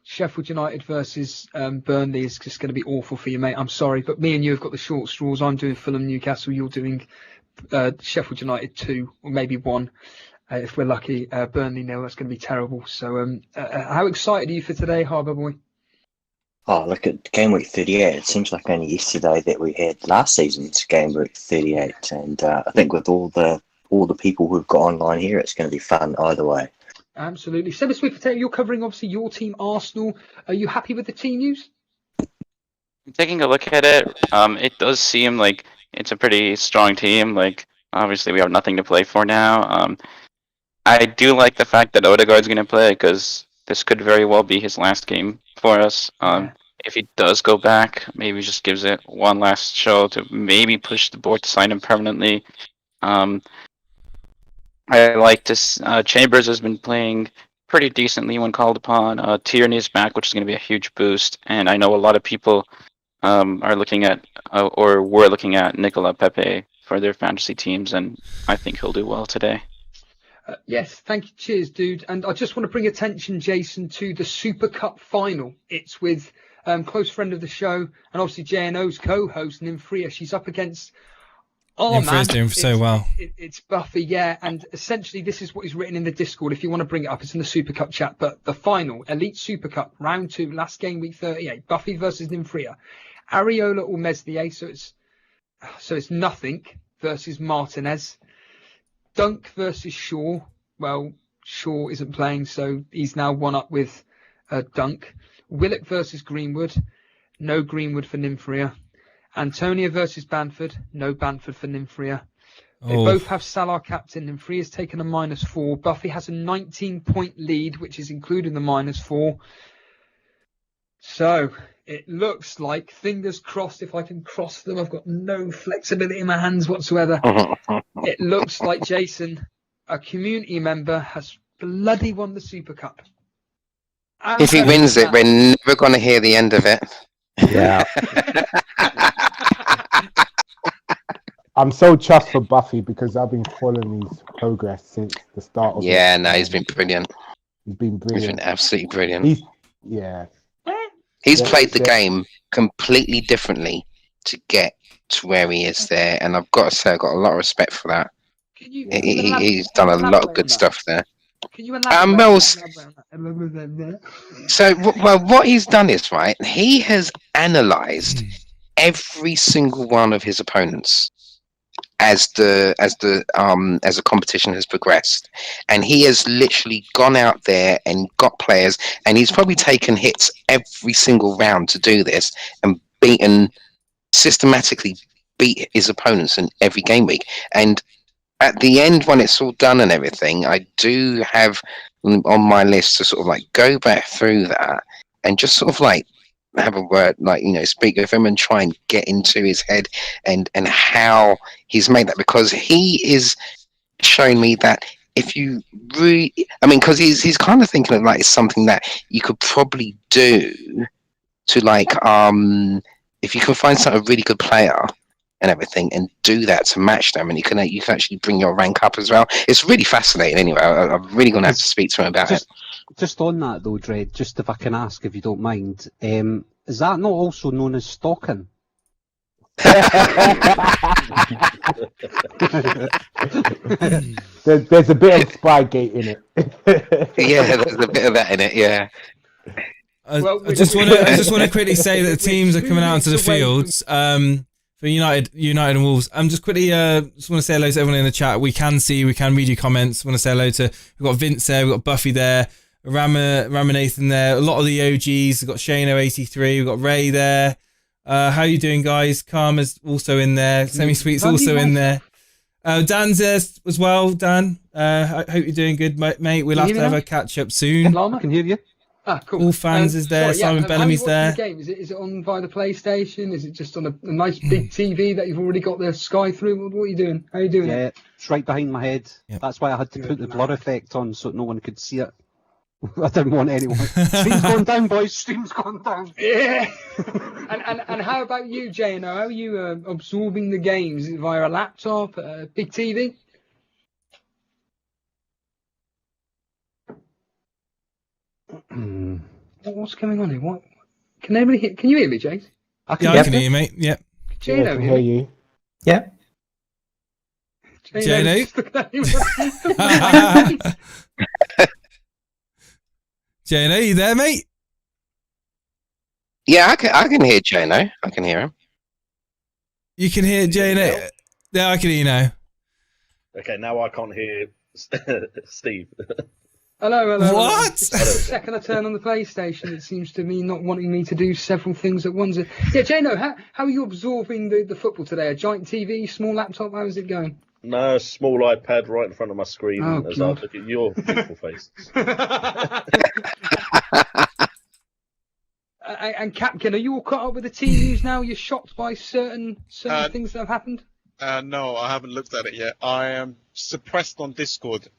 Sheffield United versus Burnley is just going to be awful for you, mate. I'm sorry, but me and you have got the short straws. I'm doing Fulham, Newcastle. You're doing Sheffield United 2 or maybe 1. If we're lucky, Burnley 0. That's going to be terrible. So, how excited are you for today, Harbour Boy? Oh, look at Gameweek 38. It seems like only yesterday that we had last season's Gameweek 38, and I think with all the people who've got online here, it's going to be fun either way. Absolutely. Semi-sweet potato, you're covering obviously your team, Arsenal. Are you happy with the team news? I'm taking a look at it. It does seem like it's a pretty strong team. Like, obviously, we have nothing to play for now. I do like the fact that Odegaard's going to play because this could very well be his last game for us. If he does go back, maybe just gives it one last show to maybe push the board to sign him permanently. I like this. Chambers has been playing pretty decently when called upon. Tierney is back, which is going to be a huge boost. And I know a lot of people are looking at or were looking at Nicola Pepe for their fantasy teams, and I think he'll do well today. Yes, thank you. Cheers, dude. And I just want to bring attention, Jason, to the Super Cup final. It's with close friend of the show and obviously JNO's co-host, Nymphria. She's up against Nymphria's doing so well. It's Buffy, yeah. And essentially, this is what is written in the Discord. If you want to bring it up, it's in the Super Cup chat. But the final, Elite Super Cup, round 2, last game, week 38, Buffy versus Nymphria. Areola or Meslier, so it's nothing versus Martinez. Dunk versus Shaw. Well, Shaw isn't playing, so he's now one up with Dunk. Willock versus Greenwood. No Greenwood for Nymphria. Antonia versus Bamford. No Bamford for Nymphria. They both have Salah captain. Nymphria's taken a -4. Buffy has a 19-point lead, which is including the -4. So it looks like, fingers crossed, if I can cross them, I've got no flexibility in my hands whatsoever. It looks like, Jason, a community member has bloody won the Super Cup. If he wins it, we're never going to hear the end of it. Yeah. I'm so chuffed for Buffy because I've been following his progress since the start of Yeah, no, he's been brilliant. He's been brilliant. He's been absolutely brilliant. He's played the game completely differently to get to where he is there, and I've got to say, I've got a lot of respect for that. He's done a lot of good stuff there. Can you what he's done is, right, he has analysed every single one of his opponents as the competition has progressed, and he has literally gone out there and got players, and he's probably taken hits every single round to do this and systematically beat his opponents in every game week. And at the end, when it's all done and everything, I do have on my list to sort of like go back through that and just sort of like have a word, like, you know, speak with him and try and get into his head and how he's made that, because he is showing me that if you really, I mean, because he's kind of thinking of like it's something that you could probably do to like if you can find a really good player and everything and do that to match them, and you can actually bring your rank up as well. It's really fascinating. Anyway, I'm really going to have to speak to him about it. Just on that though, Dredd, just if I can ask, if you don't mind, is that not also known as stalking? There's a bit of Spygate in it. Yeah, there's a bit of that in it. Yeah. I just want to quickly say that the teams are coming out into the fields. For United and Wolves. Just quickly, just want to say hello to everyone in the chat. We can read your comments. Want to say hello to, we've got Vince there, we've got Buffy there, Ramanathan there, a lot of the OGs. We've got Shano83, we've got Ray there. How you doing, guys? Karma's also in there. Semi-Sweet's also in there. Dan's there as well. Dan, I hope you're doing good, mate. We'll have to have a catch up soon. I can hear you. Ah, cool. All fans is there. Simon Bellamy's there. The game? Is it on via the PlayStation? Is it just on a nice big TV that you've already got the Sky through? What are you doing? How are you doing Yeah, it? it's right behind my head. Yep. That's why I had to put the blur effect on so no one could see it. I didn't want anyone. Stream's gone down, boys. Stream's gone down. Yeah. and how about you, JNO? How are you absorbing the games? Is it via a laptop, a big TV? What's going on here? What? Can anybody hear? Can you hear me, James? I can hear you, mate. Yeah. JNO, I can hear you. Yeah. JNO. JNO, you there, mate? Yeah, I can hear JNO. I can hear him. You can hear JNO. Yeah, I can hear you now. Okay, now I can't hear Steve. Hello. What? It's the second I turn on the PlayStation, it seems to me not wanting me to do several things at once. Yeah, Jano, how are you absorbing the football today? A giant TV, small laptop? How is it going? No, small iPad right in front of my screen as I look at your beautiful faces. And Capkin, are you all caught up with the team news now? You're shocked by certain things that have happened? No, I haven't looked at it yet. I am suppressed on Discord.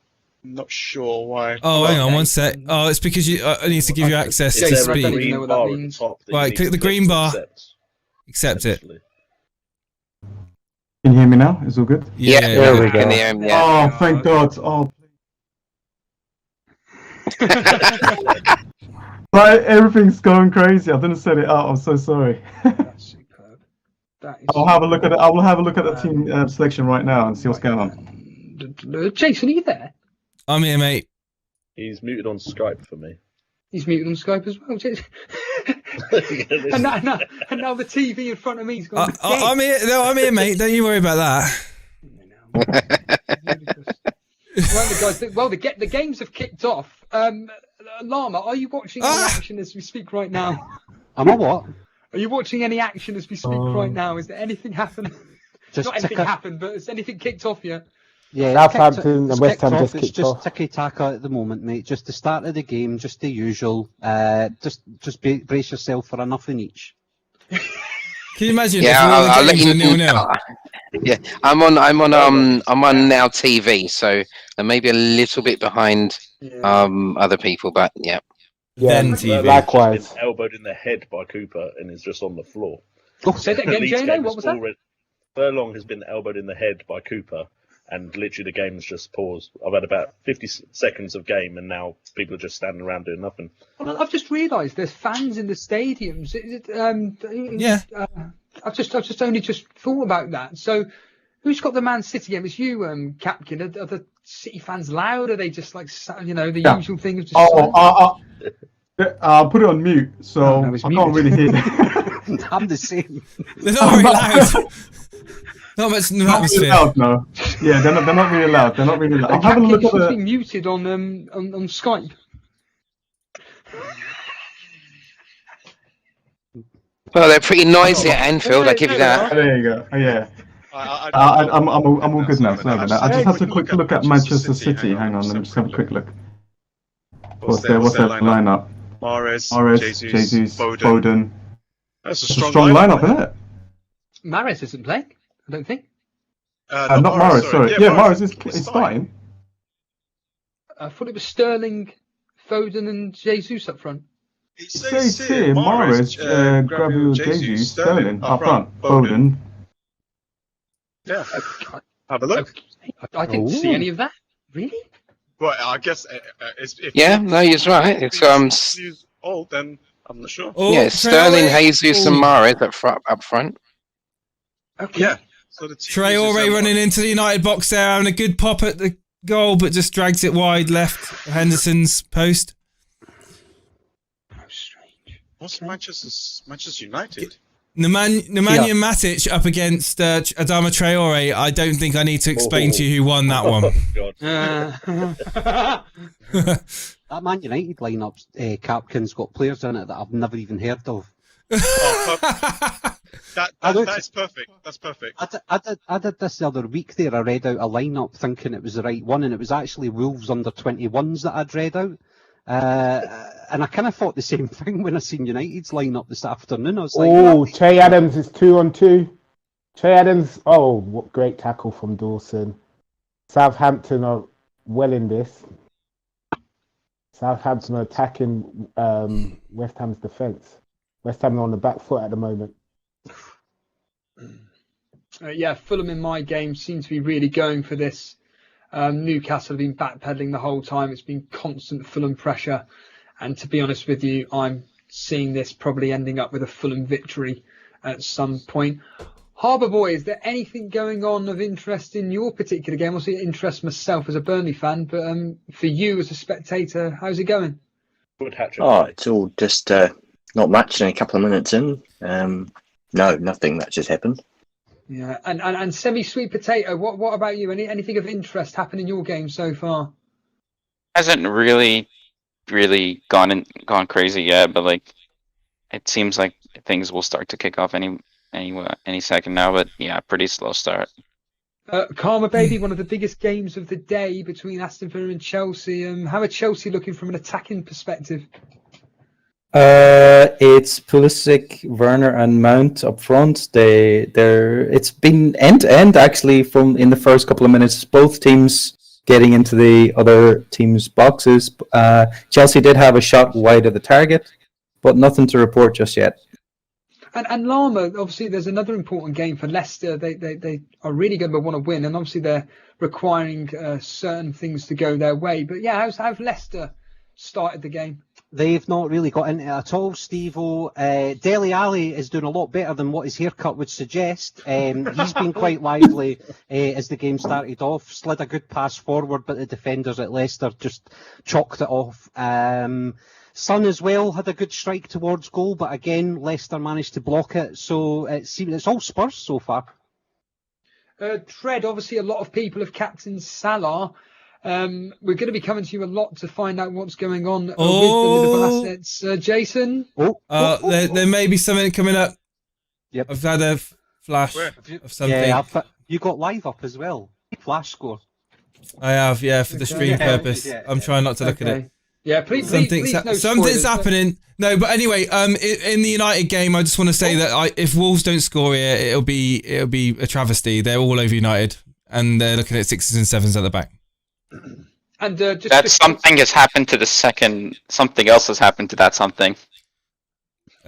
Not sure why. Oh, hang on 1 sec. Oh, it's because I need to give you access to It's speak. a green bar at the top. Right, click the green bar. Accept it. Can you hear me now? Is all good? Yeah, there we go. Oh, thank God. Oh. Right, everything's going crazy. I didn't set it out. I'm so sorry. That's superb. I'll have a look at it. I will have a look at the team selection right now and see what's going on. Jason, are you there? I'm here, mate. He's muted on Skype for me. He's muted on Skype as well. and now the TV in front of me's gone. I'm here. No, I'm here, mate. Don't you worry about that. Right, guys. The games have kicked off. Llama, are you watching any action as we speak right now? Am I what? Are you watching any action as we speak right now? Is there anything happening? Not anything happened, but has anything kicked off yet? Yeah, Southampton and West Ham just It's kicked just off. tiki-taka at the moment, mate. Just the start of the game, just the usual. Just brace yourself for a nothing each. Can you imagine? Yeah, I'll let you know. 0-0? Yeah, I'm on now TV, so I may be a little bit behind other people, but yeah. Yeah, Then TV. likewise. Been elbowed in the head by Cooper and is just on the floor. Oh, say that again, Leeds Jano. game What is was that? already- Furlong has been elbowed in the head by Cooper, and literally the game's just paused. I've had about 50 seconds of game, and now people are just standing around doing nothing. Well, I've just realised there's fans in the stadiums. Yeah. I've just only thought about that. So, who's got the Man City game? It's you, Capkin. Are the City fans loud? Are they just like the usual thing of just? I'll put it on mute, so I can't really hear them. I'm the same. They're not very loud. Not much They're not really atmosphere. loud, no. Yeah, they're not really loud. They're not really loud. I'm having a look at Capkin's the. being muted on Skype. Well, they're pretty noisy at Anfield. I give you that. There you go. Oh, yeah. I'm all good now. Sorry about that. I just have to quick look at Manchester City. Hang on, let me just have a quick look. What's their lineup? Mahrez, Jesus, Foden. That's a It's a strong strong lineup, isn't it? Mahrez isn't playing, I don't think. Not Mahrez, sorry. Yeah, Mahrez is starting. I thought it was Sterling, Foden, and Jesus up front. It says here, Mahrez, Gabriel Jesus, Sterling up front, Foden. Yeah. Have a look. I didn't see any of that. Really? Well, I guess if Yeah, no, you're right. It's he's old, then I'm not sure. Oh, yeah, Sterling, Traore. Jesus, and Mahrez up front. Okay. Yeah. So the team Traore running into the United box there, having a good pop at the goal, but just drags it wide left. Henderson's post. What's Manchester United? Nemanja Matic up against Adama Traore. I don't think I need to explain to you who won that one. That Man United lineup, Capkin's got players in it that I've never even heard of. That is perfect. That's perfect. I did this the other week there. I read out a lineup thinking it was the right one, and it was actually Wolves under 21s that I'd read out. And I kind of thought the same thing when I seen United's lineup this afternoon. I was like, Che Adams is 2-on-2. Che Adams, what great tackle from Dawson. Southampton are well in this. Southampton are attacking West Ham's defence. West Ham are on the back foot at the moment. Fulham in my game seem to be really going for this. Newcastle have been backpedaling the whole time. It's been constant Fulham pressure. And to be honest with you, I'm seeing this probably ending up with a Fulham victory at some point. Harbour Boy, is there anything going on of interest in your particular game? Obviously, it interests myself as a Burnley fan, but for you as a spectator, how's it going? It's all just not much. A couple of minutes in. No, nothing much has happened. Yeah, and semi-sweet potato. What about you? Anything of interest happen in your game so far? hasn't really gone crazy yet, but like it seems like things will start to kick off any second now. But yeah, pretty slow start. Karma Baby, one of the biggest games of the day between Aston Villa and Chelsea. How are Chelsea looking from an attacking perspective? It's Pulisic, Werner, and Mount up front. It's been end to end actually from in the first couple of minutes. Both teams getting into the other team's boxes. Chelsea did have a shot wide of the target, but nothing to report just yet. And Lama, obviously, there's another important game for Leicester. They are really going to want to win, and obviously they're requiring certain things to go their way. But yeah, how's Leicester started the game? They've not really got into it at all, Steve-O. Dele Alli is doing a lot better than what his haircut would suggest. He's been quite lively as the game started off. Slid a good pass forward, but the defenders at Leicester just chalked it off. Son as well had a good strike towards goal, but again, Leicester managed to block it. So it seems it's all Spurs so far. Tread, obviously, a lot of people have captained Salah. We're going to be coming to you a lot to find out what's going on with the Liverpool assets. Jason? There may be something coming up. Yep. I've had a flash of something. Yeah, you got live up as well. Flash score. I have, yeah, for the stream purpose. I'm trying not to look at it. Yeah, please something's happening. No, but anyway, in the United game, I just want to say that if Wolves don't score here, it'll be a travesty. They're all over United, and they're looking at 6s and 7s at the back. And something has happened to the second. Something else has happened to that something.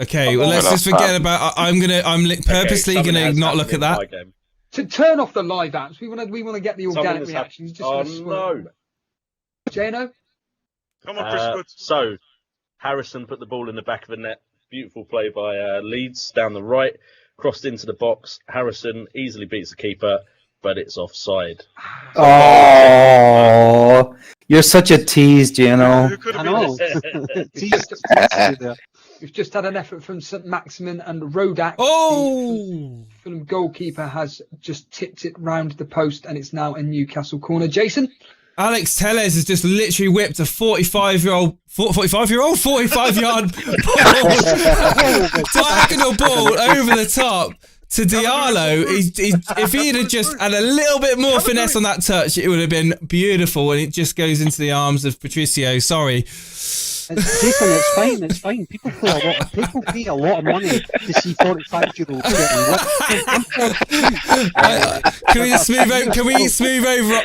Okay, well let's just forget about. I'm purposely gonna not look at that. To turn off the live apps, we want to get the organic reactions. No, Jano. Come on, Chris Wood. So, Harrison put the ball in the back of the net. Beautiful play by Leeds down the right, crossed into the box. Harrison easily beats the keeper, but it's offside. Oh, you're such a tease, Jano. I know. We've just had an effort from St. Maximin, and Rodak, the Fulham goalkeeper, has just tipped it round the post, and it's now a Newcastle corner. Jason? Alex Telles has just literally whipped a 45-yard diagonal ball over the top to Diallo. If he had just had a little bit more finesse on that touch, it would have been beautiful, and it just goes into the arms of Patricio. Sorry. Jason, it's fine. People pay a lot of money to see 45-year-olds getting whipped. Can we smooth over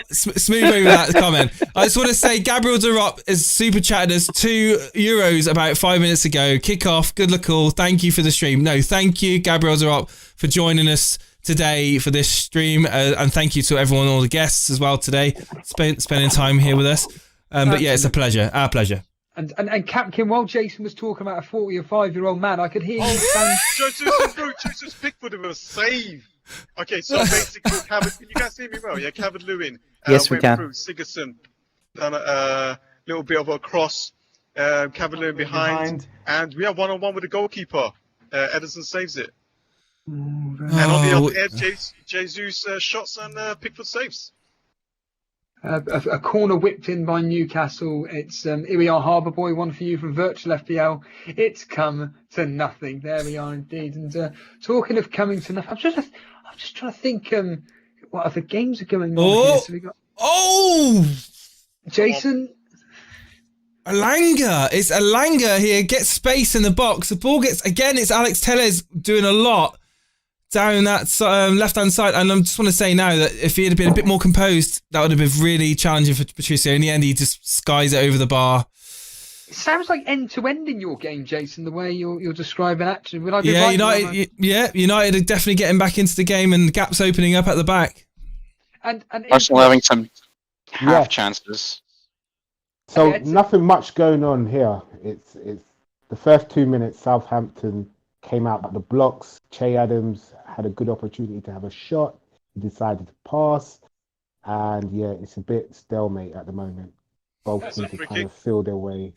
that comment? I just want to say Gabriel Derop is super chatted us €2 about 5 minutes ago. Kick off. Good luck all. Thank you for the stream. No, thank you, Gabriel Derop, for joining us today for this stream, and thank you to everyone, all the guests as well today, spending time here with us. But yeah, it's a pleasure. Our pleasure. And Captain, while Jason was talking about a 45-year-old man, I could hear you stand... Jesus Pickford with a save. Okay, so basically, can you guys hear me well? Yeah, Calvert-Lewin yes, we can. Through Sigurdsson, done a little bit of a cross, Calvert-Lewin behind, and we have one-on-one with the goalkeeper. Ederson saves it. And on the other edge, Jesus shots and Pickford saves. A corner whipped in by Newcastle. It's here we are, Harbour Boy, one for you from Virtual FPL. It's come to nothing. There we are indeed. And talking of coming to nothing, I'm just trying to think what other games are going on here. So we got Jason. Alanga. It's Alanga here. Gets space in the box. The ball gets again. It's Alex Telles doing a lot down that left-hand side, and I just want to say now that if he had been a bit more composed, that would have been really challenging for Patricio. In the end, he just skies it over the bar. It sounds like end-to-end in your game, Jason, the way you're describing action. Would I be right? United are definitely getting back into the game, and the gap's opening up at the back. And Arsenal having some half chances. So nothing much going on here. It's the first 2 minutes. Southampton came out at the blocks. Che Adams had a good opportunity to have a shot. He decided to pass. And yeah, it's a bit stalemate at the moment. Both teams to kind of feel their way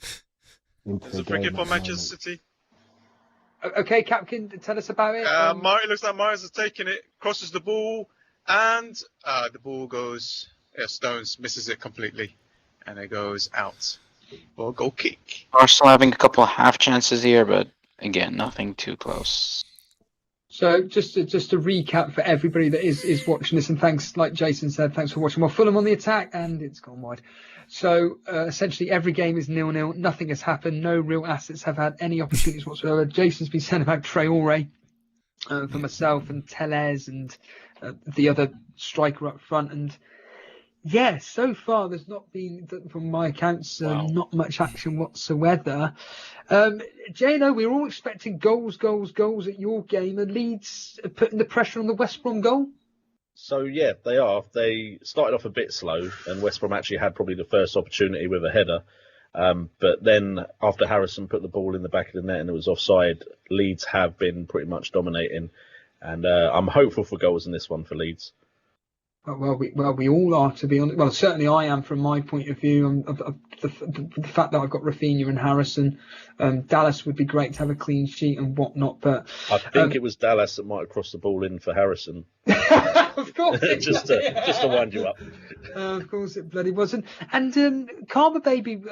into the game. It's a free kick for Manchester City. Okay, Captain, tell us about it. It looks like Myers has taken it, crosses the ball, and the ball goes... Stones misses it completely. and it goes out for a goal kick. Arsenal having a couple of half chances here, but again, nothing too close. So just to recap for everybody that is watching this, and thanks, like Jason said, thanks for watching. Well, Fulham on the attack, and it's gone wide. So essentially every game is 0-0. Nothing has happened. No real assets have had any opportunities whatsoever. Jason's been saying about Traore for myself, and Tellez, and the other striker up front. And yeah, so far there's not been, from my accounts, not much action whatsoever. JNO, we were all expecting goals at your game, and Leeds putting the pressure on the West Brom goal. So yeah, they are. They started off a bit slow, and West Brom actually had probably the first opportunity with a header. But then after Harrison put the ball in the back of the net and it was offside, Leeds have been pretty much dominating, and I'm hopeful for goals in this one for Leeds. Well, we all are, to be honest. Well, certainly I am from my point of view. The fact that I've got Rafinha and Harrison, Dallas would be great to have a clean sheet and whatnot. But I think it was Dallas that might have crossed the ball in for Harrison. Of course, just to wind you up. Of course, it bloody wasn't. And Karma Baby,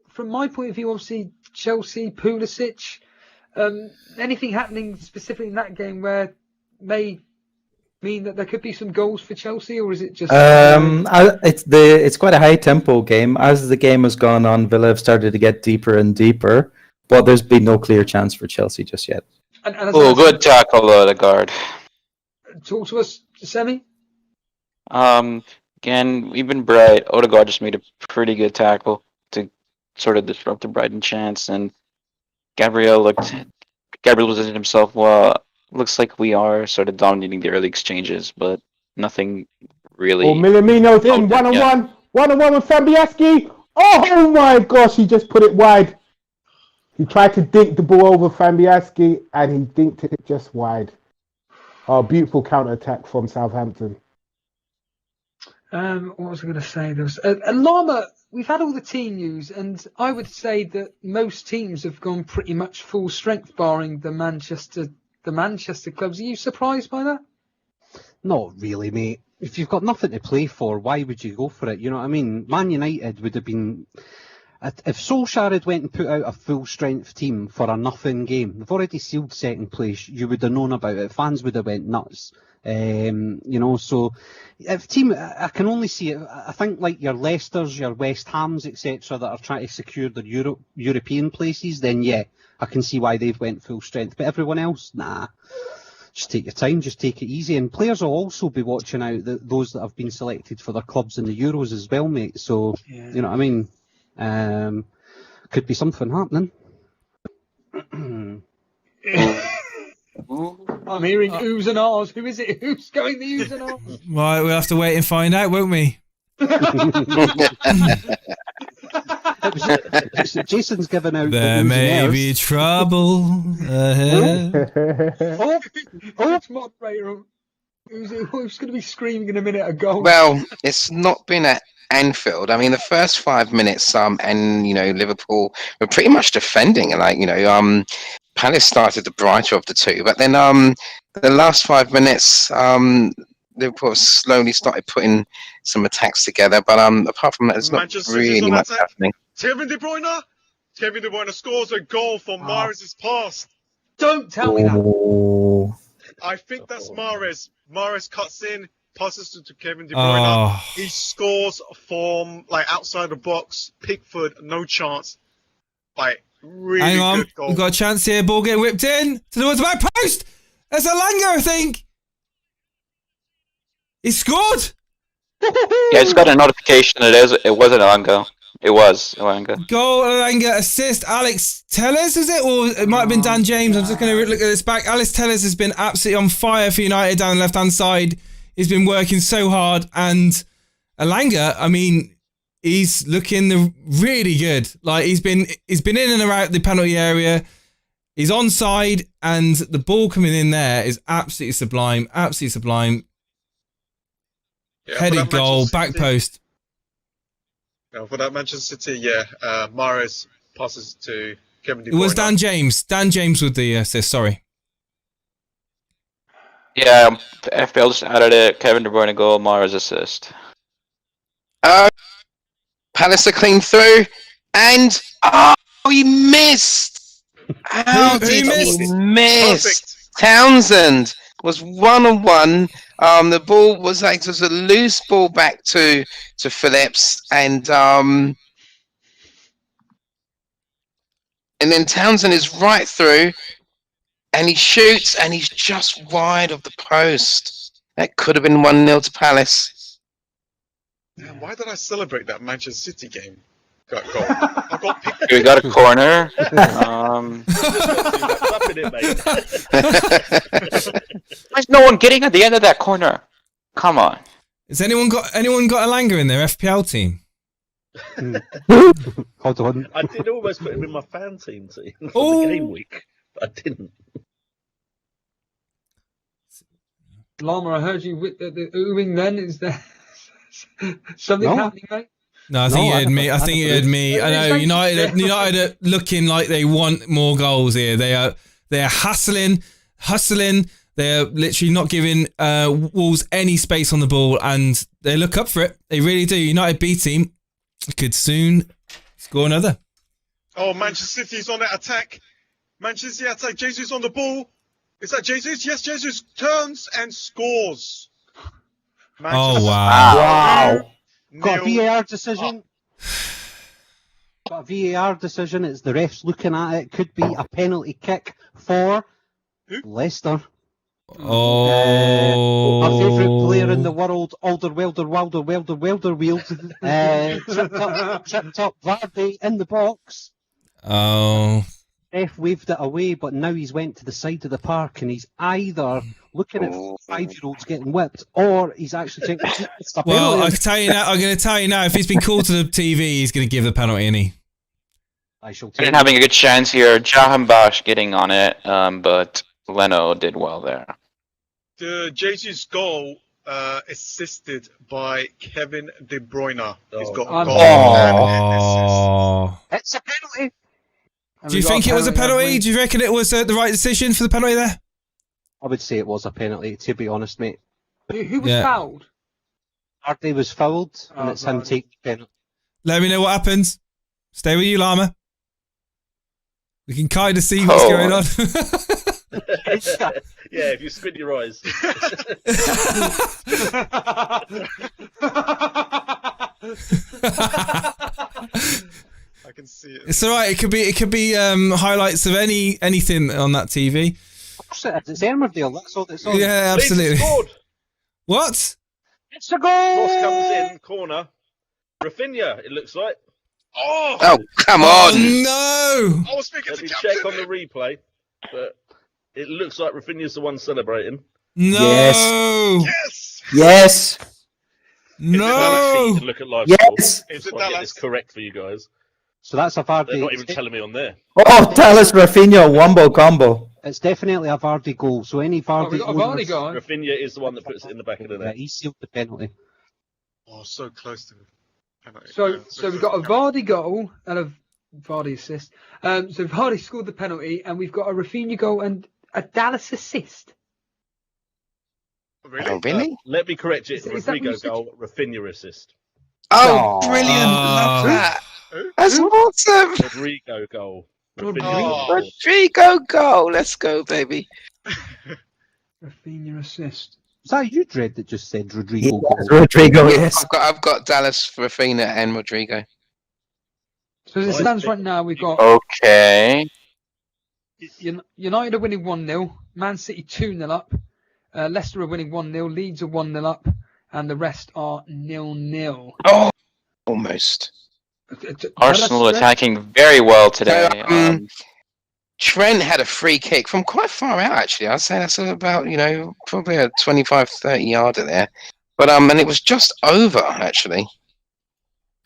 from my point of view, obviously Chelsea, Pulisic. Anything happening specifically in that game where may mean that there could be some goals for Chelsea, or is it just? It's quite a high tempo game. As the game has gone on, Villa have started to get deeper and deeper, but there's been no clear chance for Chelsea just yet. Good tackle, Odegaard. Talk to us, Semi. Again, we've been bright. Odegaard just made a pretty good tackle to sort of disrupt the Brighton chance, and Gabriel positioned himself well. Looks like we are sort of dominating the early exchanges, but nothing really. Oh, Milamino's in one-on-one with Fabianski. Oh my gosh, he just put it wide. He tried to dink the ball over Fabianski, and he dinked it just wide. Oh, beautiful counter-attack from Southampton. What was I going to say? There was Lama. We've had all the team news, and I would say that most teams have gone pretty much full strength, barring the Manchester clubs. Are you surprised by that? Not really, mate. If you've got nothing to play for, why would you go for it? You know what I mean? Man United would have been... If Solskjaer had went and put out a full-strength team for a nothing game, they've already sealed second place, you would have known about it. Fans would have went nuts. So if team, I can only see it. I think like your Leicesters, your West Hams, etc., that are trying to secure their European places, then yeah, I can see why they've went full strength. But everyone else, nah. Just take your time, just take it easy. And players will also be watching out those that have been selected for their clubs in the Euros as well, mate. So, yeah. You know what I mean? Could be something happening. I'm hearing oohs and ahs. Who is it? Who's going the oohs and ahs? Right, we'll have to wait and find out, won't we? Jason's given out. There may be trouble ahead. Moderator. Who's going to be screaming in a minute? A goal. Well, it's not been at Anfield. I mean, the first 5 minutes, and Liverpool were pretty much defending, and Palace started the brighter of the two, but then the last 5 minutes, Liverpool slowly started putting some attacks together. But apart from that, there's not really much happening. Kevin De Bruyne scores a goal from Mahrez's pass. Don't tell me that. I think that's Mahrez. Mahrez cuts in, passes to Kevin De Bruyne. He scores from outside the box. Pickford, no chance. Really Hang on, good goal. we've got a chance here. Ball getting whipped in towards the back post. That's Elanga, I think. He scored. Yeah, I just got a notification. It wasn't Elanga. It was Elanga. Goal, Elanga, assist, Alex Tellez, is it? Or it might have been Dan James. I'm just going to look at this back. Alex Tellez has been absolutely on fire for United down the left-hand side. He's been working so hard. And Elanga, I mean, he's looking really good. He's been in and around the penalty area. He's onside, and the ball coming in there is absolutely sublime. Absolutely sublime. Yeah, headed goal, back post. For that Manchester City, Mahrez passes to Kevin De Bruyne. It was Dan James. Dan James with the assist, sorry. Yeah, FPL just added it. Kevin De Bruyne goal, Mahrez assist. Palace are clean through, and he missed. How Who did missed? he miss? Townsend was 1-on-1. The ball was like, it was a loose ball back to Phillips, and then Townsend is right through, and he shoots, and he's just wide of the post. That could have been 1-0 to Palace. Damn, why did I celebrate that Manchester City game? Goal. I got picked. We got a corner. Why's no one getting at the end of that corner? Come on. Has anyone got a Langer in their FPL team? Hold on. I did almost put him in my fan team for Oh. the game week, but I didn't. Llama, I heard you with the oohing then. Is there something happening, mate? No, I think you heard me. I think you heard me. I know United are looking like they want more goals here. They are hustling. They are literally not giving Wolves any space on the ball, and they look up for it. They really do. United B team could soon score another. Oh, Manchester City's on that attack. Manchester City attack. Jesus on the ball. Is that Jesus? Yes, Jesus turns and scores. Oh wow! Got a VAR decision. Got a VAR decision. It's the refs looking at it. Could be a penalty kick for Leicester. Oh, our favourite player in the world, Welder, tripped up Vardy in the box. Oh. Ref waved it away, but now he's went to the side of the park and he's either looking at 5-year-olds getting whipped, or he's actually checking. Well, I can tell you now. I'm going to tell you now. If he's been called to the TV, he's going to give the penalty, isn't he? I shall. Been having a good chance here. Jahanbash getting on it, but Leno did well there. The Jesus goal assisted by Kevin De Bruyne. He's got a goal and an assist. It's a penalty. Do you think it was a penalty? Do you reckon it was the right decision for the penalty there? I would say it was a penalty, to be honest, mate. Who was fouled? Vardy was fouled, and it's him taking the penalty. Let me know what happens. Stay with you, Llama. We can kind of see what's going on. Yeah, if you squint your eyes. I can see it. It's all right. It could be highlights of anything on that TV. It's Emmerdale. That's all. That's all. Yeah, absolutely. Scored. What? It's a goal. Cross comes in corner. Rafinha, it looks like. Oh, come on! No! I was speaking Let to me Captain. check on the replay, but it looks like Rafinha's the one celebrating. No! Yes. Yes. No! To look at live Yes. score. Just so I get this correct for you guys. So that's a Vardy. They're not even telling me on there. Oh, Dallas Rafinha wombo combo. It's definitely a Vardy goal. So any Vardy. we got a Vardy goal. Rafinha is the one that puts it in the back of the Yeah, net. he sealed the penalty. Oh, so close to penalty. So we've got a Vardy goal and a Vardy assist. So Vardy scored the penalty, and we've got a Rafinha goal and a Dallas assist. Really? Oh, really? Let me correct it. Is that what Rodrigo you said? goal, Rafinha assist. Oh, brilliant! Love that. That's awesome. Rodrigo goal. Rodrigo goal. Let's go, baby. Rafinha assist. Was that you, Dredd, that just said Rodrigo? Yes, Rodrigo, yes. I've got Dallas, Rafinha, and Rodrigo. So as it stands right now, we've got Okay. United are winning 1-0, Man City 2-0 up, Leicester are winning 1-0, Leeds are 1-0 up, and the rest are 0-0. Oh, almost. Arsenal attacking very well today. Trent had a free kick from quite far out, actually. I'd say that's about, probably a 25, 30 yarder there. But, and it was just over, actually.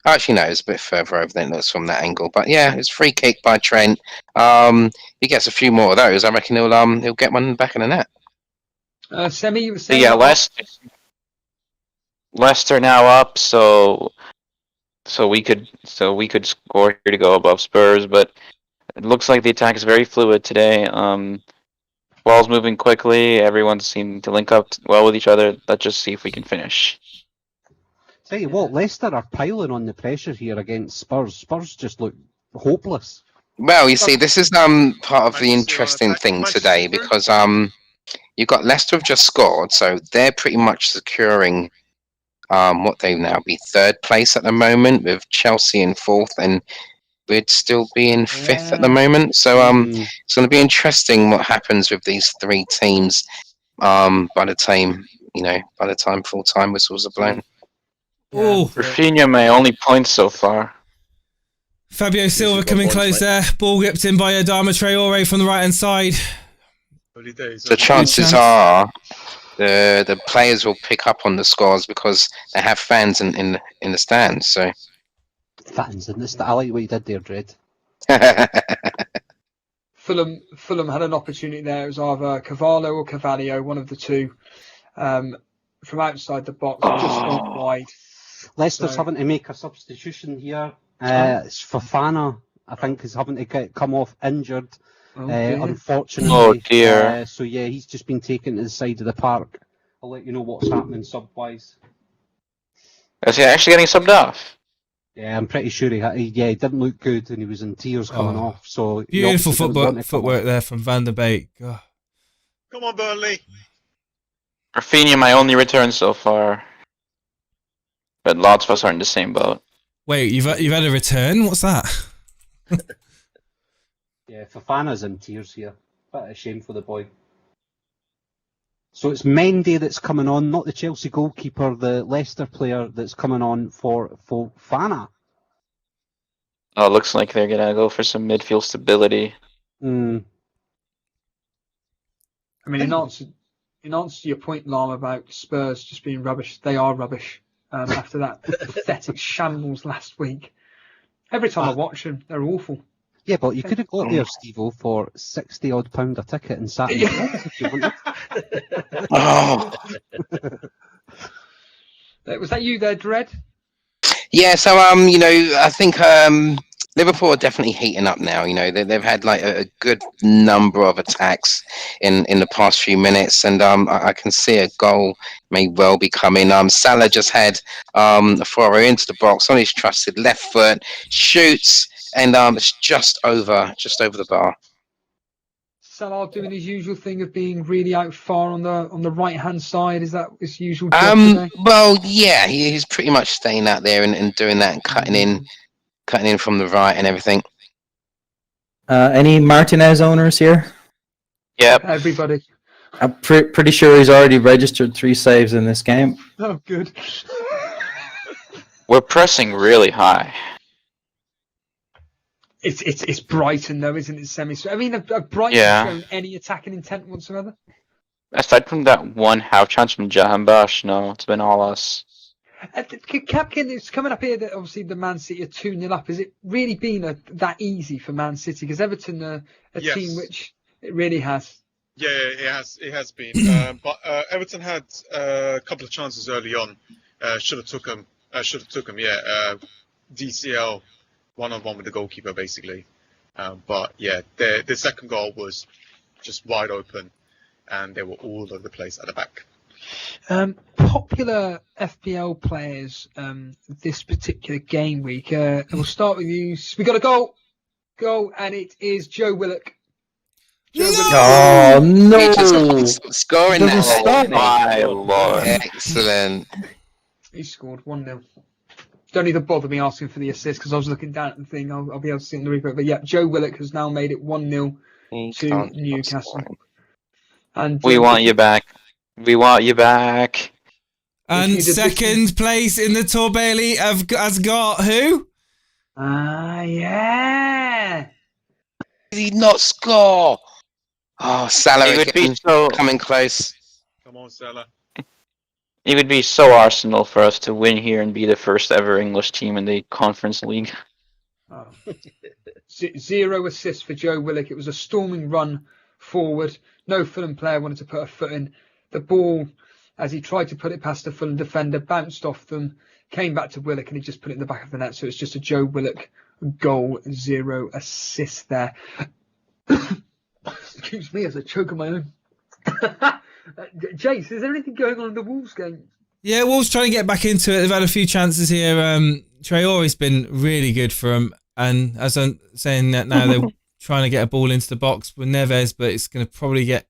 Actually, no, it's a bit further over than it looks from that angle. But yeah, it's free kick by Trent. He gets a few more of those. I reckon he'll get one back in the net. Semi, you were So saying yeah, Leicester now up, so we could score here to go above Spurs, but it looks like the attack is very fluid today. Ball's moving quickly. Everyone seemed to link up well with each other. Let's just see if we can finish. tell you what, Leicester are piling on the pressure here against Spurs. Spurs just look hopeless. Well, you see, this is part of the interesting thing today because you've got Leicester have just scored, so they're pretty much securing what they now be third place at the moment, with Chelsea in fourth, and we'd still be in fifth at the moment. So it's going to be interesting what happens with these three teams by the time full time whistles are blown. Oh, Rafinha, my only point so far. Fabio Silva coming close there. Ball whipped in by Adama Traore from the right hand side. So chances are the players will pick up on the scores because they have fans in the stands. So fans in the stands. I like what you did there, Dredd. Fulham had an opportunity there. It was either Cavallo or Cavallio, one of the two, from outside the box, just gone wide. Leicester's having to make a substitution here. It's Fofana, I think, is having to come off injured. Unfortunately. Oh dear. So yeah, he's just been taken to the side of the park. I'll let you know what's happening sub-wise. Is he actually getting subbed off? Yeah, I'm pretty sure he didn't look good and he was in tears coming off. So beautiful footwork there from Van der Beek. Oh. Come on, Burnley. Rafinha, my only return so far. But lots of us are in the same boat. Wait, you've had a return? What's that? Yeah, Fofana's in tears here. Bit of a shame for the boy. So it's Mendy that's coming on, not the Chelsea goalkeeper, the Leicester player that's coming on for Fofana. Oh, it looks like they're gonna go for some midfield stability. I mean, in answer to your point, Lama, about Spurs just being rubbish, they are rubbish. After that pathetic shambles last week, every time I watch them, they're awful. Yeah, but you could have got there, Steve-O, for £60 a ticket and sat in the Was that you there, Dredd? Yeah, so I think Liverpool are definitely heating up now. They've had like a good number of attacks in the past few minutes, and I can see a goal may well be coming. Salah just had a foray into the box on his trusted left foot, shoots, and it's just over the bar. Salah doing his usual thing of being really out far on the right hand side. Is that his usual job today? Well, yeah, he's pretty much staying out there and doing that and cutting in from the right and everything. Any Martinez owners here? Yep. Everybody. I'm pretty sure he's already registered 3 saves in this game. Oh, good. We're pressing really high. It's Brighton though, isn't it? I mean, have Brighton shown any attacking intent whatsoever? Aside from that one half chance from Jahanbash, no, it's been all us. Capkin, it's coming up here that obviously the Man City are 2-0 up. Has it really been that easy for Man City? Because Everton are a team which it really has. Yeah, it has been. But Everton had a couple of chances early on. Should have took them. Yeah. DCL 1-on-1 with the goalkeeper basically. But yeah, the second goal was just wide open, and they were all over the place at the back. Popular FPL players this particular game week. We'll start with you. We got a goal, and it is Joe Willock. Oh no! He just scoring that. My lord! Excellent. He scored 1-0. Don't even bother me asking for the assist because I was looking down at the thing. I'll be able to see on the replay. But yeah, Joe Willock has now made it 1-0 to Newcastle. And we want you back. We want you back. And second place in the Tour Bailey has got who? Yeah. Did he not score? Oh, Salah would be coming close. Come on, Salah. It would be so Arsenal for us to win here and be the first ever English team in the Conference League. Oh. 0 assists for Joe Willock. It was a storming run forward. No Fulham player wanted to put a foot in. The ball, as he tried to put it past the Fulham defender, bounced off them, came back to Willock, and he just put it in the back of the net. So it's just a Joe Willock goal, 0 assists there. Excuse me as I choke on my own. Jace, is there anything going on in the Wolves game? Yeah, Wolves trying to get back into it. They've had a few chances here. Traore's been really good for them, and as I'm saying that now, they're trying to get a ball into the box with Neves, but it's going to probably get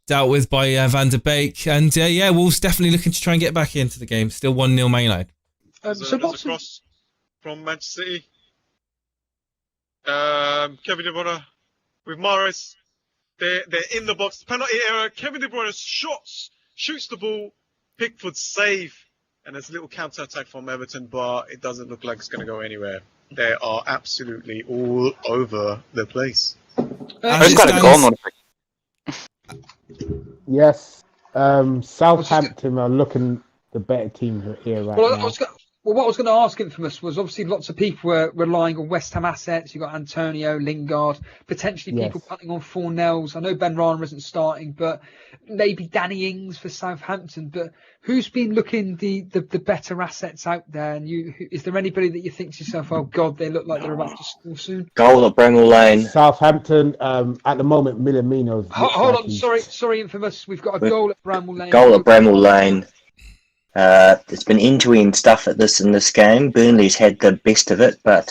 dealt with by Van der Beek. And yeah, Wolves definitely looking to try and get back into the game. Still 1-0 Man United. So there's a cross from Manchester City. Kevin De Bruyne with Mahrez. They're in the box. Penalty area. Kevin De Bruyne shoots the ball. Pickford save. And there's a little counter-attack from Everton, but it doesn't look like it's going to go anywhere. They are absolutely all over the place. Who's got a goal notification? Yes, Southampton are looking the better team here right now. What I was going to ask Infamous was obviously lots of people were relying on West Ham assets. You've got Antonio, Lingard, potentially people putting on Fornells. I know Ben Rana isn't starting, but maybe Danny Ings for Southampton. But who's been looking the better assets out there? And is there anybody that you think to yourself, oh God, they look like they're about to score soon? Goal at Bramall Lane. Southampton, at the moment, Minamino's. Hold on, sorry, Infamous. We've got a goal at Bramall Lane. Goal at Bramall Lane. There's been end-to-end stuff in this game. Burnley's had the best of it, but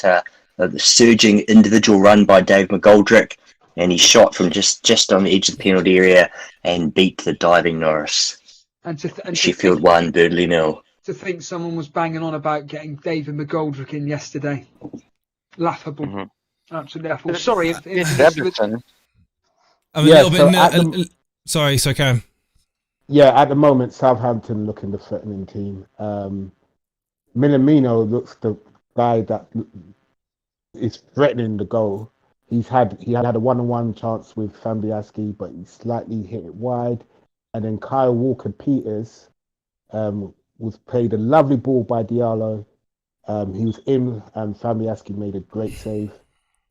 the surging individual run by Dave McGoldrick, and he shot from just on the edge of the penalty area and beat the diving Norris. Sheffield 1, Burnley 0. To think someone was banging on about getting David McGoldrick in yesterday. Laughable. Mm-hmm. Absolutely laughable. Sorry. Everton. I'm a little bit... Sorry, Cam. Yeah, at the moment, Southampton looking the threatening team. Minamino looks the guy that is threatening the goal. He had a one-on-one chance with Fabianski, but he slightly hit it wide. And then Kyle Walker-Peters was played a lovely ball by Diallo. He was in, and Fabianski made a great save.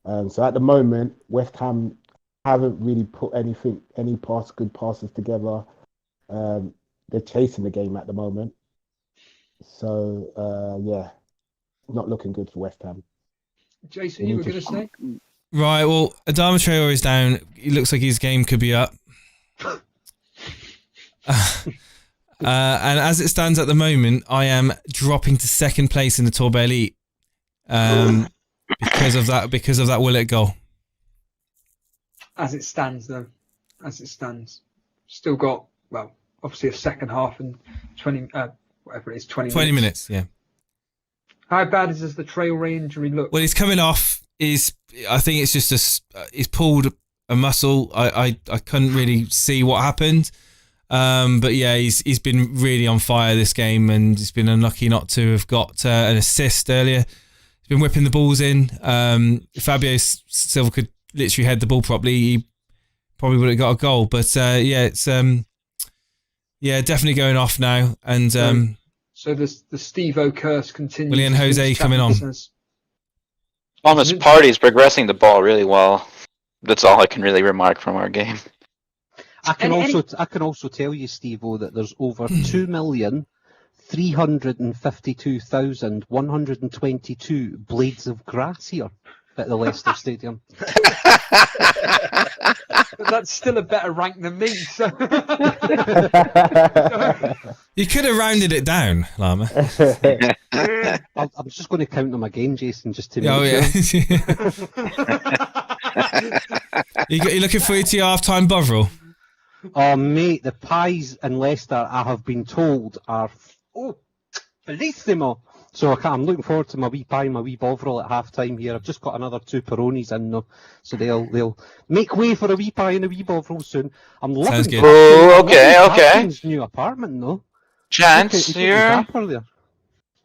So at the moment, West Ham haven't really put any good passes together. They're chasing the game at the moment. So, yeah, not looking good for West Ham. Jason, you were going to say? Right, well, Adama Traore is down. It looks like his game could be up. And as it stands at the moment, I am dropping to second place in the Tour Elite because of that Willock goal. As it stands, though. As it stands. Still got, well, obviously a second half and 20 minutes, yeah. How bad is the Traore injury look? Well, he's coming off. I think it's just he's pulled a muscle. I couldn't really see what happened. But yeah, he's been really on fire this game, and he's been unlucky not to have got an assist earlier. He's been whipping the balls in. If Fabio Silva could literally head the ball properly, he probably would have got a goal. But yeah, it's definitely going off now. And so the Steve-O curse continues. Willian Jose coming on. Thomas Partey's progressing the ball really well. That's all I can really remark from our game. I can also tell you, Steve-O, that there's over 2,352,122 blades of grass here at the Leicester Stadium. But that's still a better rank than me. So. You could have rounded it down, Lama. I'm just going to count them again, Jason, just to make sure. You looking forward to your half-time Bovril? Oh, mate, the pies in Leicester, I have been told, are bellissimo. So I'm looking forward to my wee pie, my wee bovril at half-time here. I've just got another 2 Peronis in though, so they'll make way for a wee pie and a wee bovril soon. I'm loving good. Oh, okay. New apartment though. Chance here.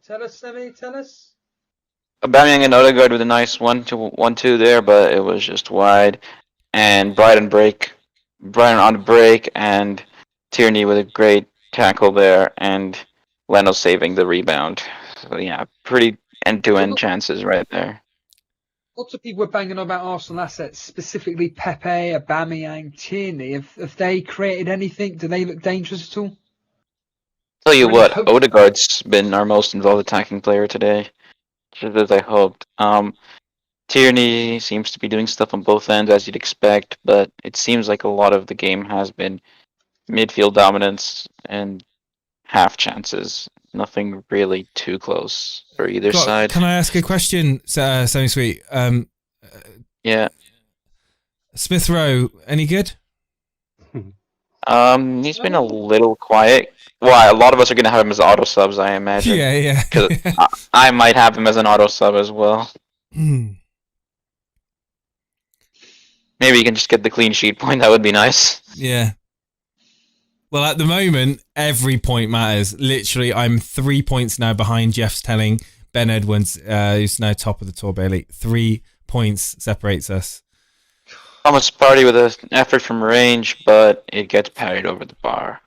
Tell us, Sammy, tell us. Aubameyang and Odegaard with a nice 1-2 there, but it was just wide. And Brighton on the break, and Tierney with a great tackle there, and Leno saving the rebound. So yeah, pretty end-to-end chances right there. Lots of people were banging on about Arsenal assets, specifically Pepe, Aubameyang, Tierney. Have they created anything? Do they look dangerous at all? Tell you what, Odegaard's been our most involved attacking player today, just as I hoped. Tierney seems to be doing stuff on both ends, as you'd expect, but it seems like a lot of the game has been midfield dominance, and half chances. Nothing really too close for either side. Can I ask a question, Semi Sweet? Yeah. Smith Rowe, any good? He's been a little quiet. Well, a lot of us are going to have him as auto subs, I imagine. Yeah. Because I might have him as an auto sub as well. Maybe you can just get the clean sheet point. That would be nice. Yeah. Well, at the moment, every point matters. Literally, I'm 3 points now behind Jeff's telling Ben Edwards, who's now top of the Tour Elite. 3 points separates us. Thomas Party with an effort from range, but it gets parried over the bar.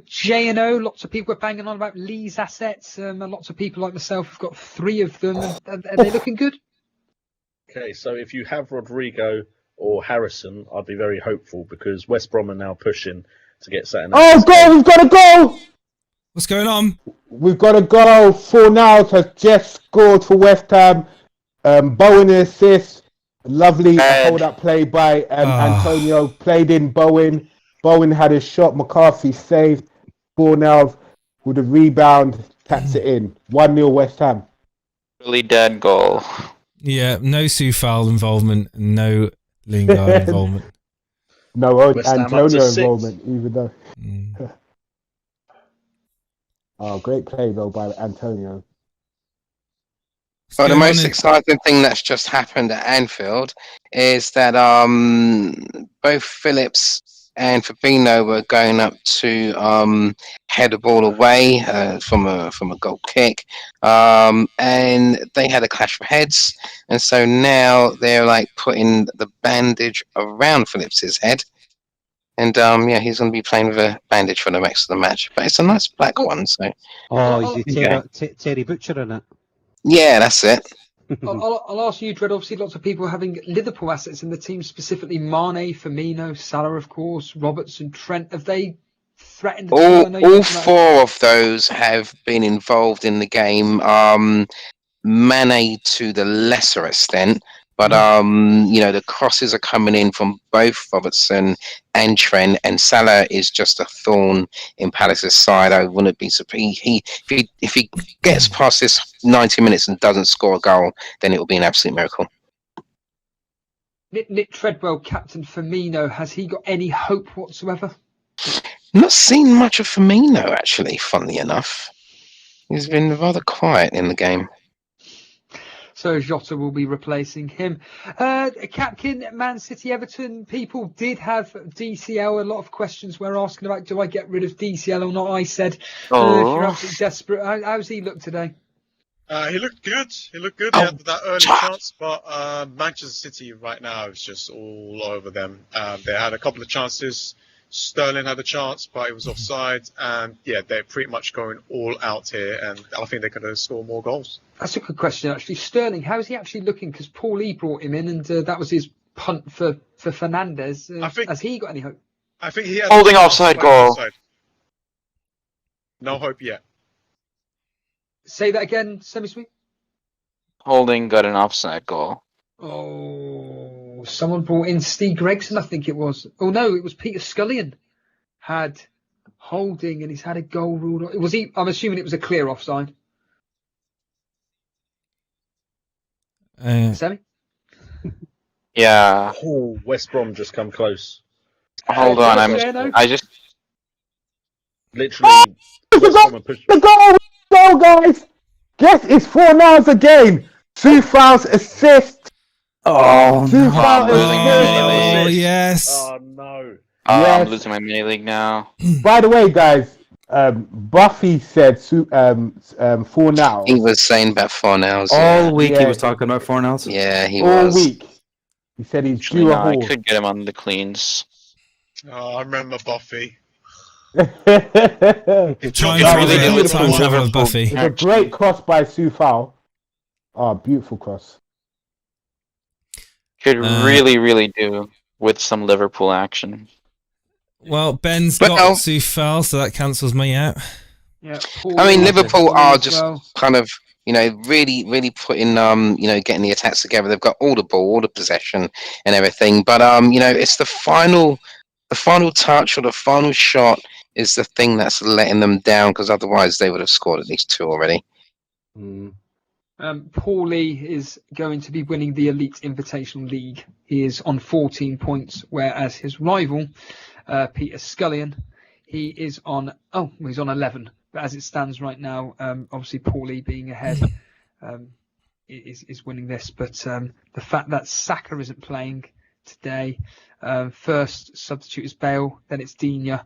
J&O, lots of people are banging on about Lee's assets. Lots of people like myself have got 3 of them. Are they looking good? Okay, so if you have Rodrigo or Harrison, I'd be very hopeful because West Brom are now pushing to get Saturday. Oh, goal! We've got a goal! What's going on? We've got a goal. Fornals has just scored for West Ham. Bowen assist. Lovely hold-up play by Antonio. Played in Bowen. Bowen had a shot. McCarthy saved. Fornals with a rebound. Taps it in. 1-0 West Ham. Really dead goal. Yeah, no Soufal involvement, no Lingard involvement. No Antonio involvement, even though. Oh, great play though by Antonio. Well, the most exciting thing that's just happened at Anfield is that both Phillips and Fabinho were going up to head the ball away from a goal kick, and they had a clash of heads, and so now they're like putting the bandage around Phillips's head, and he's going to be playing with a bandage for the rest of the match, but it's a nice black one. So is it Terry Butcher in it? Yeah, that's it. I'll ask you, Dread. Obviously, lots of people are having Liverpool assets in the team, specifically Mane, Firmino, Salah, of course, Robertson, Trent. Have they threatened? All 4 of those have been involved in the game. Mane to the lesser extent, but the crosses are coming in from both Robertson and Trent, and Salah is just a thorn in Palace's side. I wouldn't be surprised if he gets past this 90 minutes and doesn't score a goal, then it will be an absolute miracle. Nick Treadwell, captain Firmino, has he got any hope whatsoever? Not seen much of Firmino actually. Funnily enough, he's been rather quiet in the game. So Jota will be replacing him. Captain, Man City, Everton, people did have DCL. A lot of questions were asking about, do I get rid of DCL or not? I said, if you're absolutely desperate. How's he look today? He looked good. He had that early chance, but Manchester City right now is just all over them. They had a couple of chances. Sterling had a chance, but it was offside. And they're pretty much going all out here, and I think they're going to score more goals. That's a good question, actually. Sterling, how's he actually looking? Because Paul E brought him in, and that was his punt for Fernandes. Has he got any hope? I think he has holding offside goal. No hope yet. Say that again, Semi-Sweet. Holding got an offside goal. Oh, someone brought in Steve Gregson, I think it was. Oh no, it was Peter Scullion. Had Holding, and he's had a goal ruled. Was he? I'm assuming it was a clear offside. Semi? Yeah. Oh, West Brom just come close. Hold on, I just literally. The goal, guys! Guess it's Fornals again. Soufal's assist. Oh, no. Yes. Oh no. I'm losing my mini league now. By the way, guys, Buffy said Fornals. He was saying about Fornals. All week he was talking about Fornals. Yeah, he all was. All week. He said he's due a I haul. could get him on the cleans. Oh, I remember Buffy. Time travel of Buffy. It's a great cross by Soufal. Oh, beautiful cross. Could really do with some Liverpool action. Well, Ben's got Soufal, so that cancels me out. Yeah. I mean, Liverpool are just kind of, really putting, getting the attacks together. They've got all the ball, all the possession, and everything. But it's the final touch or the final shot is the thing that's letting them down, because otherwise they would have scored at least 2 already. Paulie is going to be winning the Elite Invitational League. He is on 14 points, whereas his rival, Peter Scullion, he's on 11. But as it stands right now, obviously Paulie being ahead is winning this. But the fact that Saka isn't playing today, first substitute is Bale, then it's Digne.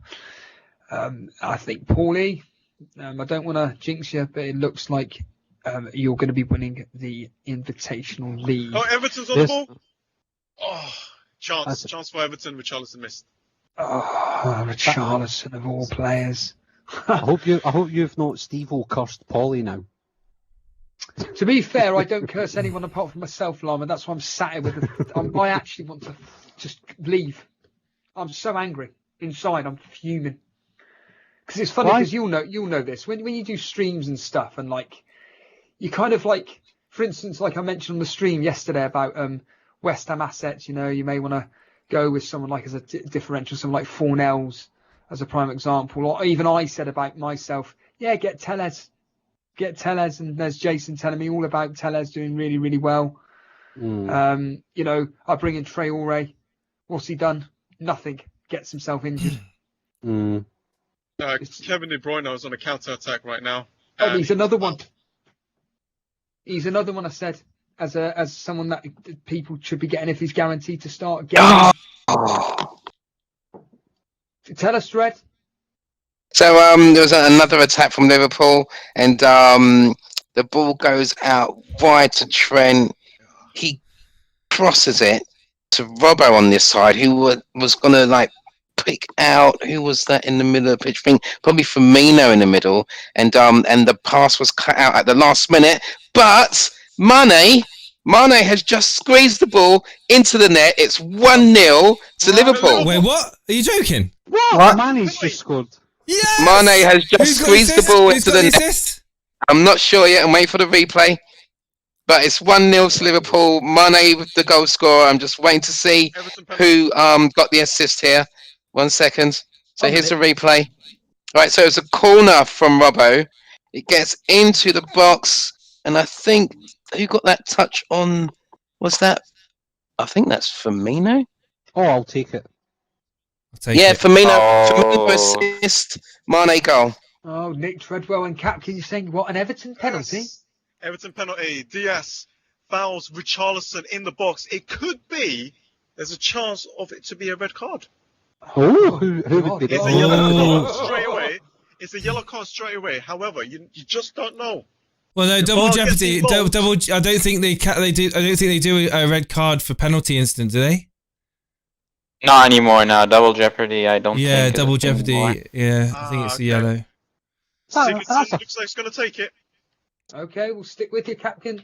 I think Paulie, I don't want to jinx you, but it looks like you're going to be winning the Invitational League. Oh, Everton's on the ball. Oh, chance for Everton. Richarlison missed. Oh, Richarlison of all players. I hope you've not Steve-O cursed Paulie now. To be fair, I don't curse anyone apart from myself, Lama. That's why I'm sat here with. I actually want to just leave. I'm so angry inside. I'm fuming. Because it's funny, because you'll know this when you do streams and stuff, and like you kind of like, for instance, like I mentioned on the stream yesterday about West Ham assets. You know, you may want to go with someone like as a differential, someone like Fornells as a prime example, or even I said about myself, get Tellez, and there's Jason telling me all about Tellez doing really, really well. You know, I bring in Traore. What's he done? Nothing. Gets himself injured. Kevin De Bruyne is on a counter-attack right now. Oh, he's another one. He's another one I said as someone that people should be getting if he's guaranteed to start. Tell us, Red. So there was another attack from Liverpool, and the ball goes out wide to Trent. He crosses it to Robbo on this side, who was going to like pick out, who was that in the middle of the pitch? Probably Firmino in the middle, and the pass was cut out at the last minute. But Mane has just squeezed the ball into the net. It's 1-0 to Liverpool. Wait, what? Are you joking? What? Mane's just scored. Yes! Mane has just squeezed the ball into the net. I'm not sure yet. I'm waiting for the replay. But it's 1-0 to Liverpool. Mane with the goal scorer. I'm just waiting to see who got the assist here. 1 second. So here's the replay. Right, so it's a corner from Robbo. It gets into the box. And I think, who got that touch on? What's that? I think that's Firmino. Oh, I'll take it. Firmino assist. Mane goal. Oh, Nick Treadwell and Capkin, you're saying what, an Everton penalty? Yes. Everton penalty. Diaz fouls Richarlison in the box. It could be. There's a chance of it to be a red card. Oh, who would be It's a yellow card straight away. It's a yellow card straight away. However, you just don't know. Well, no, double jeopardy. Double. I don't think they do. I don't think they do a red card for penalty instant, do they? Not anymore. Now double jeopardy. I don't. Yeah, think double jeopardy. anymore. Yeah, I think it's the yellow. Sigurdsson looks like he's going to take it. Okay, we'll stick with you, Captain.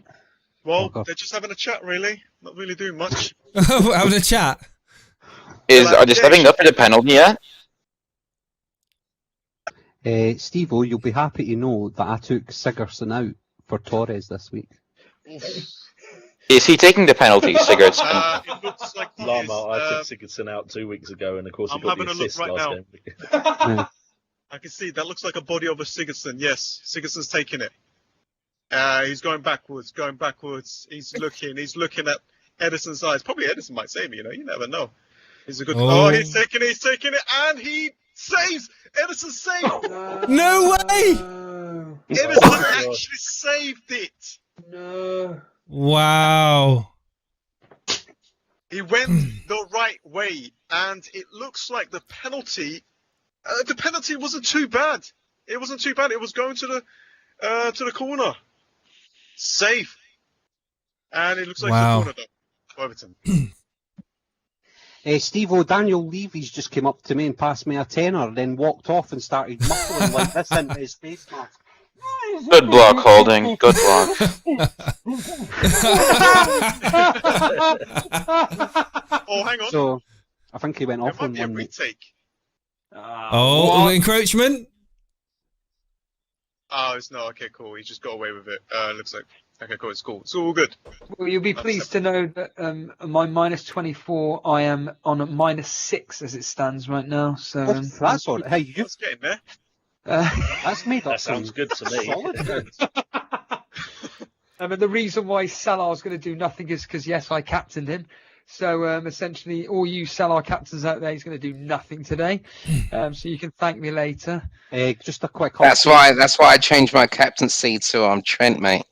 Well, they're just having a chat, really. Not really doing much. Having a chat. Are they stepping up for the penalty yet? Steve-O, you'll be happy to know that I took Sigurdsson out for Torres this week. Is he taking the penalty, Sigurdsson? It looks like he Lama, is, I took Sigurdsson out 2 weeks ago, and of course he I'm got the having a look assist right last now. game. I can see that looks like a body of a Sigurdsson. Yes, Sigurdsson's taking it. He's going backwards. He's looking at Edison's eyes. Probably Edison might save me, you never know. He's a good. Oh, he's taking it, and he saves. Edison saved. No way! Edison actually saved it. No. Wow. He went the right way, and it looks like the penalty. The penalty wasn't too bad. It wasn't too bad. It was going to the corner. Safe. And it looks like the corner though. For Everton. Steve-O, Daniel Levy's just came up to me and passed me a tenner, then walked off and started muffling like this into his face mask. Good block, Holding. Good block. Oh, hang on. So, I think he went off There on might be a one. retake. Encroachment? Oh, it's not. Okay, cool. He just got away with it. Looks like. Okay, cool. It's cool. It's all good. Well, you'll be pleased to know that my minus 24, I am on a minus 6 as it stands right now. So that's all right. Hey, you Just getting there. that's made up. That sounds good to me. Solid. And the reason why Salah's going to do nothing is because, yes, I captained him. So essentially, all you Salah captains out there, he's going to do nothing today. So you can thank me later. Just a quick. That's why I changed my captaincy to Trent, mate.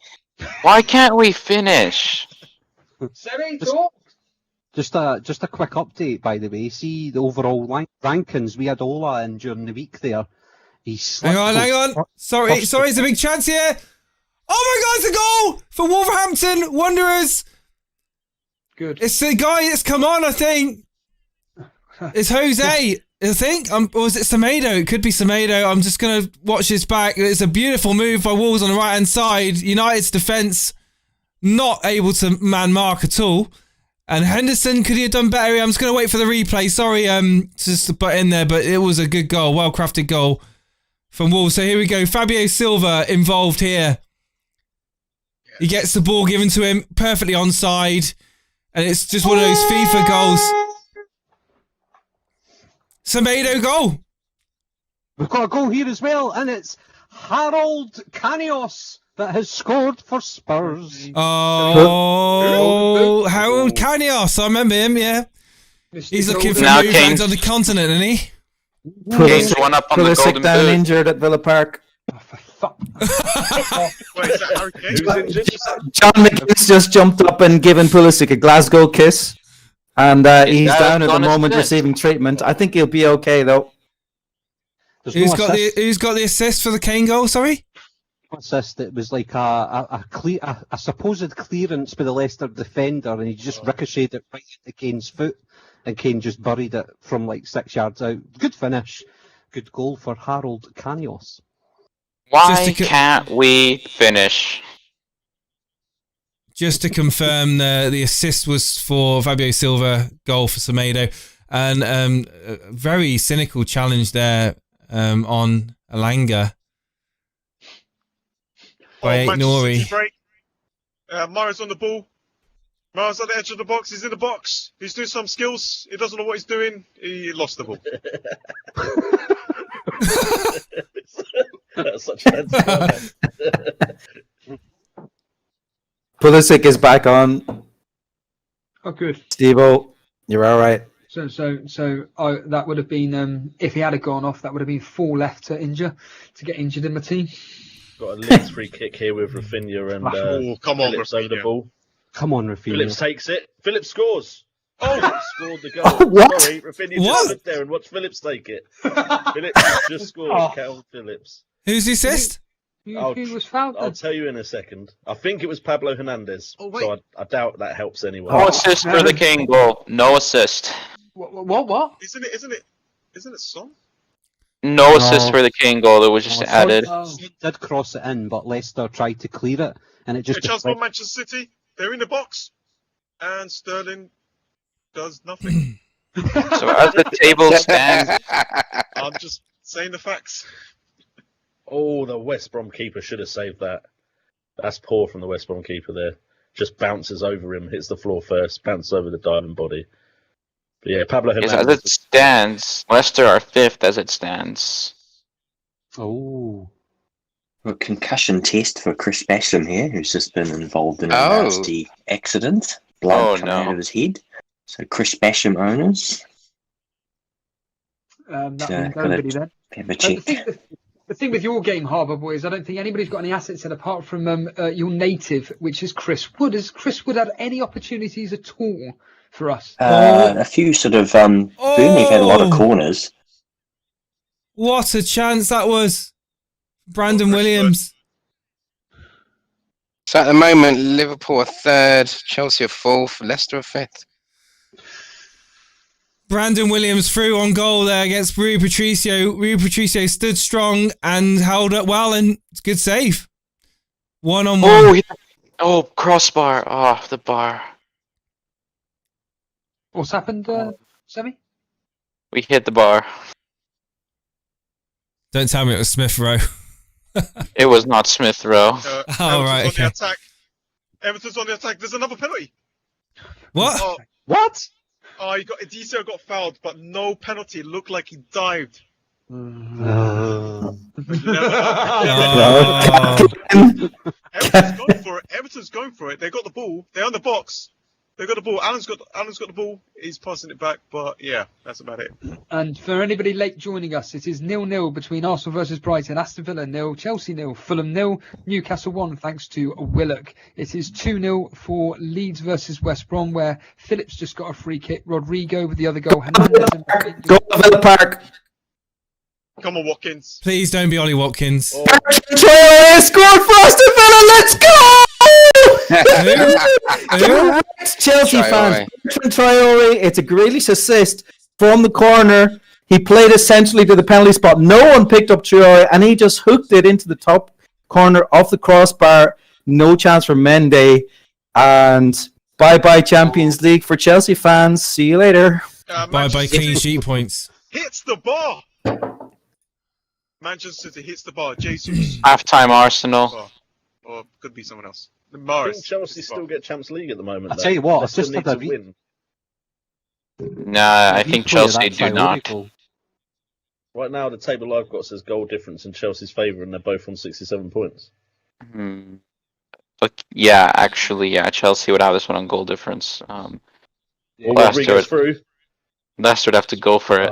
Why can't we finish? Just a quick update, by the way. See the overall rankings. We had Ola in during the week there. Hang on. Sorry, it's a big chance here. Oh my God, it's a goal for Wolverhampton Wanderers. Good. It's the guy that's come on, I think. It's Jose, I think. Or is it Semedo? It could be Semedo. I'm just going to watch his back. It's a beautiful move by Wolves on the right-hand side. United's defence not able to man mark at all. And Henderson, could he have done better? I'm just going to wait for the replay. Sorry just to butt in there, but it was a good goal, well-crafted goal from Wolves. So here we go. Fabio Silva involved here. He gets the ball given to him, perfectly onside. And it's just one of those FIFA goals. Semedo goal. We've got a goal here as well, and it's Harold Kanios that has scored for Spurs. Oh, Harold Kanios. I remember him, yeah. He's looking for a move back on the continent, isn't he? Kane's one up on the Golden down Boot. injured at Villa Park. John McGinnis just jumped up and given Pulisic a Glasgow kiss, and he's down at the moment receiving treatment. I think he'll be okay though. Who's got the assist for the Kane goal? Sorry, assist. It was like a supposed clearance by the Leicester defender, and he just ricocheted it right into Kane's foot, and Kane just buried it from like 6 yards out. Good finish, good goal for Harold Kanios. Why can't we finish? Just to confirm, the assist was for Fabio Silva, goal for Semedo, and a very cynical challenge there on Alanga by Nori. Mara's on the ball. Mara's at the edge of the box. He's in the box. He's doing some skills. He doesn't know what he's doing. He lost the ball. That's such a Pulisic is back on. Oh, good. Steve-O, you're all right. So that would have been if he had gone off, that would have been 4 left to get injured in my team. Got a Leeds free kick here with Rafinha and come on, Phillips over the ball. Come on, Rafinha. Phillips takes it. Phillips scores. Oh, scored the goal. Oh, what? Sorry, Rafinha just stood there and watched Phillips take it. Phillips just scored. Cal Phillips. Who's the assist? Who was fouled? I'll tell you in a second. I think it was Pablo Hernandez. So I doubt that helps anyone. No assist for the King goal. No assist. What? Isn't it Son? No assist for the King goal. It was just added. He did cross it in, but Leicester tried to clear it, and it just. Chance for Manchester City. They're in the box, and Sterling does nothing. So as the table stands, I'm just saying the facts. Oh, the West Brom keeper should have saved that. That's poor from the West Brom keeper there. Just bounces over him, hits the floor first, bounces over the diamond body. But yeah, Pablo as Hernandez. it stands, Leicester are 5th as it stands. Oh. A concussion test for Chris Basham here, who's just been involved in a nasty accident. Blood coming out of his head. So Chris Basham owners. That means everybody then. Have a check. The thing with your game, Harbour Boys, I don't think anybody's got any assets in apart from your native, which is Chris Wood. Has Chris Wood had any opportunities at all for us? A few sort of Burnley have had a lot of corners. What a chance that was. Brandon Williams. So at the moment, Liverpool are 3rd, Chelsea are 4th, Leicester are 5th. Brandon Williams through on goal there against Rui Patricio. Rui Patricio stood strong and held up well, and it's a good save. 1-on-1. Oh, crossbar. Oh, the bar. What's happened, Sammy? We hit the bar. Don't tell me it was Smith Rowe. It was not Smith Rowe. Oh, right. Okay. Attack. Everton's on the attack. There's another penalty. What? Oh, What? oh, Adesio got fouled, but no penalty. It looked like he dived. Oh. Everton's going for it. Everton's going for it. They got the ball. They're on the box. They got the ball. Alan's got the ball. He's passing it back, but yeah, that's about it. And for anybody late joining us, it is 0-0 between Arsenal versus Brighton, Aston Villa 0, Chelsea 0, Fulham 0, Newcastle 1 thanks to Willock. It is 2-0 for Leeds versus West Brom, where Phillips just got a free kick. Rodrigo with the other goal. Hernandez and Go to Villa Park. Come on, Watkins. Please don't be Ollie Watkins. Oh. Traore scored for Aston Villa. Let's go! Chelsea fans, Bertrand Traore, it's a Grealish assist from the corner. He played essentially to the penalty spot. No one picked up Traore, and he just hooked it into the top corner of the crossbar. No chance for Mendy. And bye-bye Champions League for Chelsea fans. See you later. Bye-bye clean sheet points. Hits the bar. Manchester City hits the bar. Jesus. Half-time Arsenal. Or could be someone else. I think Chelsea still get Champions League at the moment. I tell you what, they it's just still need to win. Nah, I think Chelsea do not. Right now, the table I've got says goal difference in Chelsea's favour, and they're both on 67 points. But yeah, actually, yeah, Chelsea would have this one on goal difference. Rodrigo's through. Leicester would have to go for it.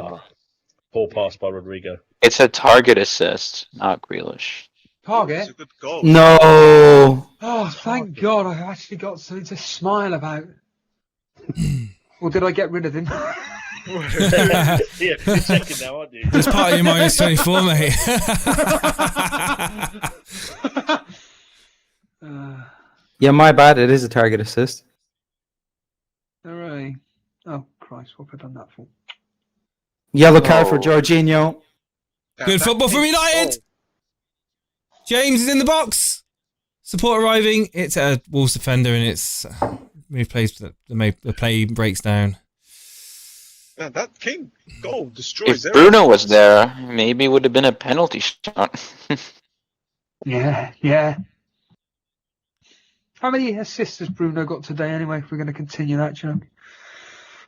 Poor pass by Rodrigo. It's a target assist, not Grealish. Target? No. Oh, thank God I actually got something to smile about. Or did I get rid of him? Yeah, you're checking now, aren't you? It's part of your minus 24, mate. Yeah, my bad. It is a target assist. Alright. Oh, Christ, what have I done that for? Yellow card for Jorginho. Good football from United. James is in the box. Support arriving. It's a Wolves defender, and it's the play breaks down. Yeah, that King goal destroys If Bruno was there, maybe it would have been a penalty shot. Yeah. How many assists has Bruno got today anyway, if we're going to continue that, you know?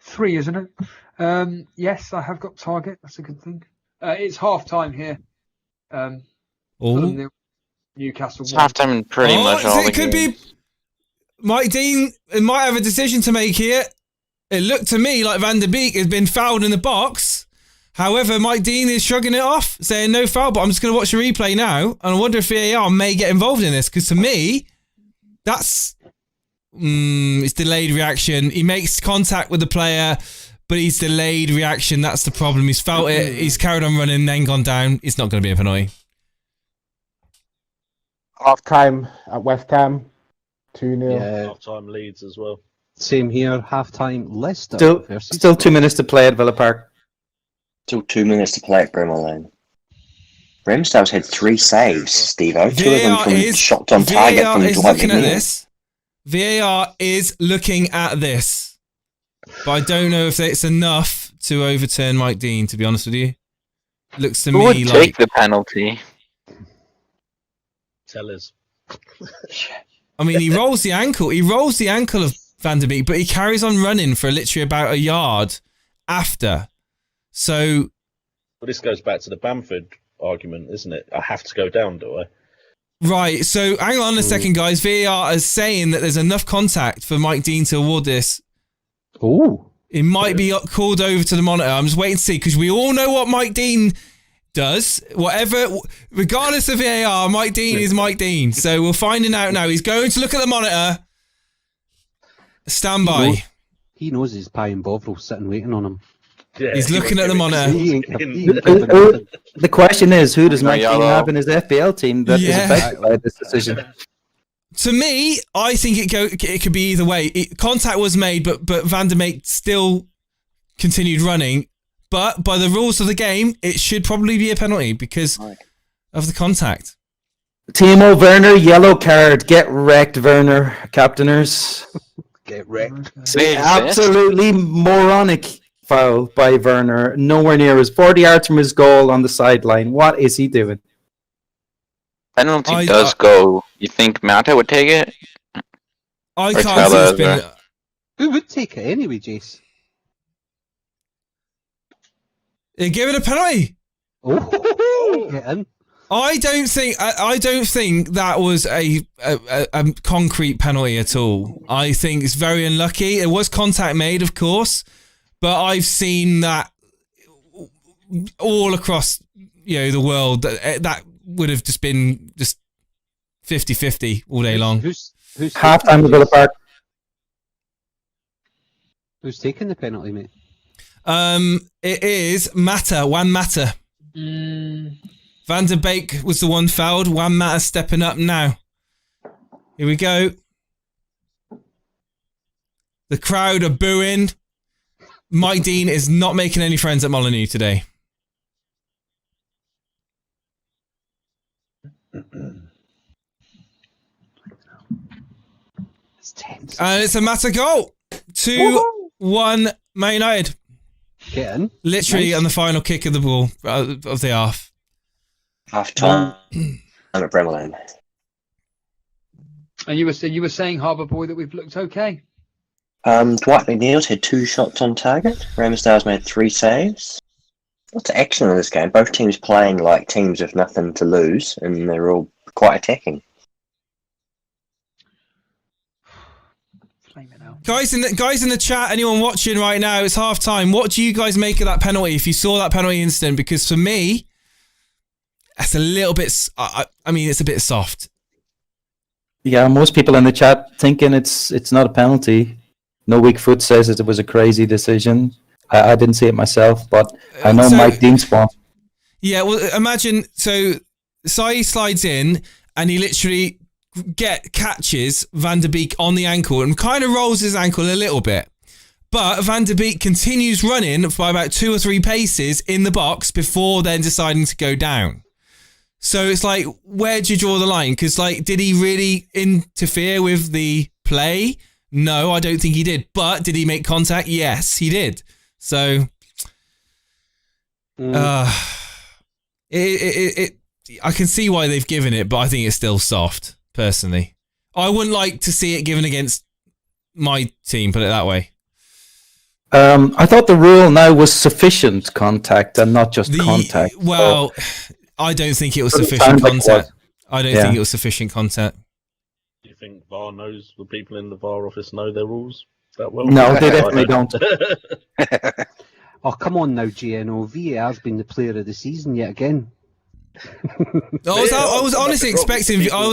3, isn't it? Yes, I have got target. That's a good thing. It's half-time here. Newcastle. It's half-time in pretty much all the It could be Mike Dean might have a decision to make here. It looked to me like Van der Beek has been fouled in the box. However, Mike Dean is shrugging it off, saying no foul, but I'm just going to watch the replay now, and I wonder if VAR may get involved in this, because to me, that's... it's delayed reaction. He makes contact with the player, but he's delayed reaction. That's the problem. He's felt it. He's carried on running, then gone down. It's not going to be a penalty. Half time at West Ham, 2-0. Yeah. Half-time Leeds as well. Same here, half-time Leicester. Still 2 minutes to play at Villa Park. Still 2 minutes to play at Brimmer Lane. Ramsdale's had 3 saves, Steve-O. 2 of them from shots on target from Dwight McNeil. VAR is looking at this. But I don't know if it's enough to overturn Mike Dean, to be honest with you. Looks to Who me would like... take the penalty? Tell us. I mean, he rolls the ankle. He rolls the ankle of Van der Beek, but he carries on running for literally about a yard after. So... Well, this goes back to the Bamford argument, isn't it? I have to go down, do I? Right, so hang on a second, guys. VAR is saying that there's enough contact for Mike Dean to award this. Ooh. It might be called over to the monitor. I'm just waiting to see, because we all know what Mike Dean does. Whatever, regardless of VAR, Mike Dean is Mike Dean. So we're finding out now. He's going to look at the monitor. Stand by. He knows his pie and Bovril sitting waiting on him. Yeah, he's looking at the monitor. The question is, who does Mike Dean have in his FPL team that is affected by this decision? To me, I think it could be either way. Contact was made, but Van der Beek still continued running. But by the rules of the game, it should probably be a penalty because of the contact. Timo Werner, yellow card. Get wrecked, Werner, captainers. Get wrecked. Absolutely moronic foul by Werner. Nowhere near his 40 yards from his goal on the sideline. What is he doing? Penalty does go. You think Mata would take it? I can't see it's been. Who would take it anyway, Jace? Give it a penalty. Oh, get in. I don't think that was a concrete penalty at all. I think it's very unlucky. It was contact made, of course, but I've seen that all across the world. That would have just been 50-50 all day long. Who's halftime at Villa Park? Who's taking the penalty, mate? It is Juan Mata. Van der Beek was the one fouled. Juan Mata stepping up now. Here we go. The crowd are booing. Mike Dean is not making any friends at Molineux today. It's tense. And it's a Mata goal. 2-1 Man United. Getting. Literally on the final kick of the ball of the half. Half time. I'm at Bremerland. And you were saying, Harbour Boy, that we've looked okay. Dwight McNeil's had 2 shots on target. Ramsdale's made 3 saves. Lots of action in this game. Both teams playing like teams with nothing to lose, and they're all quite attacking. Guys in the chat, anyone watching right now, it's half time. What do you guys make of that penalty? If you saw that penalty incident, because for me, that's a little bit. I mean, it's a bit soft. Yeah, most people in the chat thinking it's not a penalty. No Weak Foot says it was a crazy decision. I didn't see it myself, but I know Mike Dean's fault. Yeah, well, imagine Sai slides in and he literally catches Van der Beek on the ankle and kind of rolls his ankle a little bit. But Van der Beek continues running by about 2 or 3 paces in the box before then deciding to go down. So it's like, where do you draw the line? Because, did he really interfere with the play? No, I don't think he did. But did he make contact? Yes, he did. So, I can see why they've given it, but I think it's still soft, personally. I wouldn't like to see it given against my team, put it that way. I thought the rule now was sufficient contact and not just contact. Well, I don't think it was sufficient contact. I don't think it was sufficient contact. Do you think VAR knows, the people in the VAR office know their rules that well? No, they definitely don't. Oh, come on now, GNO. VAR's been the player of the season yet again. I was honestly expecting. I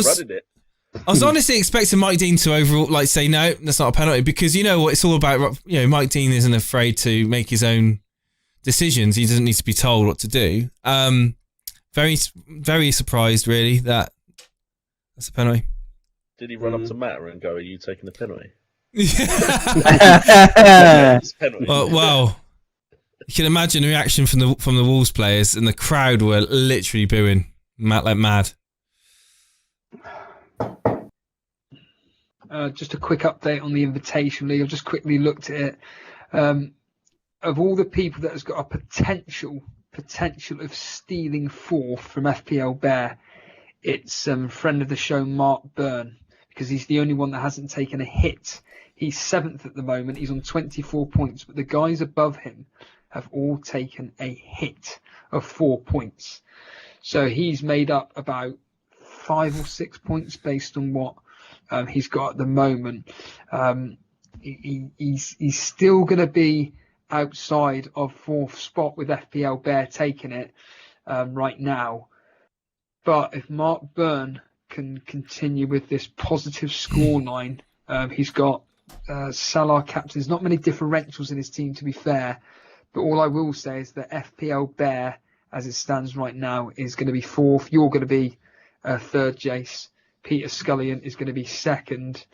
was honestly expecting Mike Dean to overall say no, that's not a penalty, because you know what it's all about. Mike Dean isn't afraid to make his own decisions. He doesn't need to be told what to do. Very, very surprised, really, that that's a penalty. Did he run up to Matt and go, "Are you taking the penalty?" Well, you can imagine the reaction from the Wolves players, and the crowd were literally booing Matt like mad. Just a quick update on the Invitation League. I've just quickly looked at it. Of all the people that has got a potential of stealing 4th from FPL Bear, it's friend of the show Mark Byrne, because he's the only one that hasn't taken a hit. He's 7th at the moment. He's on 24 points, but the guys above him have all taken a hit of 4 points. So he's made up about 5 or 6 points based on what he's got at the moment. He's still going to be outside of 4th spot with FPL Bear taking it right now. But if Mark Byrne can continue with this positive scoreline, he's got Salah captains, not many differentials in his team, to be fair. But all I will say is that FPL Bear, as it stands right now, is going to be 4th. You're going to be 3rd, Jace. Peter Scullion is going to be 2nd.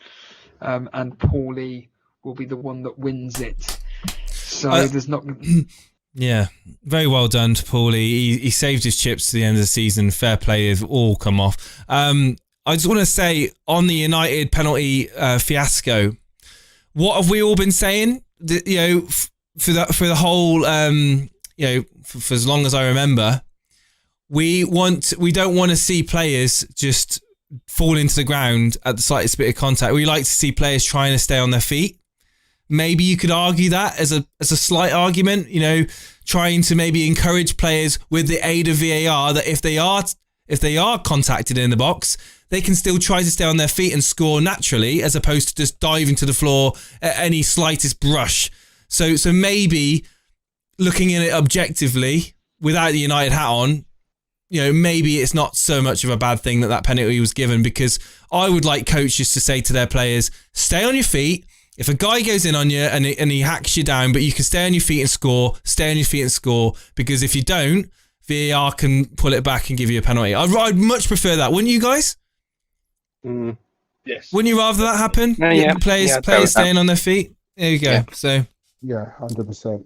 And Paulie will be the one that wins it. So there's not... Yeah, very well done to Paulie. He saved his chips to the end of the season. Fair play has all come off. I just want to say, on the United penalty fiasco, what have we all been saying? For the whole, for as long as I remember, we don't want to see players just fall into the ground at the slightest bit of contact. We like to see players trying to stay on their feet. Maybe you could argue that as a slight argument, you know, trying to maybe encourage players with the aid of VAR that if they are contacted in the box, they can still try to stay on their feet and score naturally, as opposed to just diving to the floor at any slightest brush. So maybe looking at it objectively without the United hat on, you know, maybe it's not so much of a bad thing that penalty was given, because I would like coaches to say to their players, stay on your feet. If a guy goes in on you and he hacks you down, but you can stay on your feet and score, stay on your feet and score, because if you don't, VAR can pull it back and give you a penalty. I'd much prefer that, wouldn't you guys? Yes. Wouldn't you rather that happen? Yeah. Players staying on their feet. There you go. Yeah. So 100%.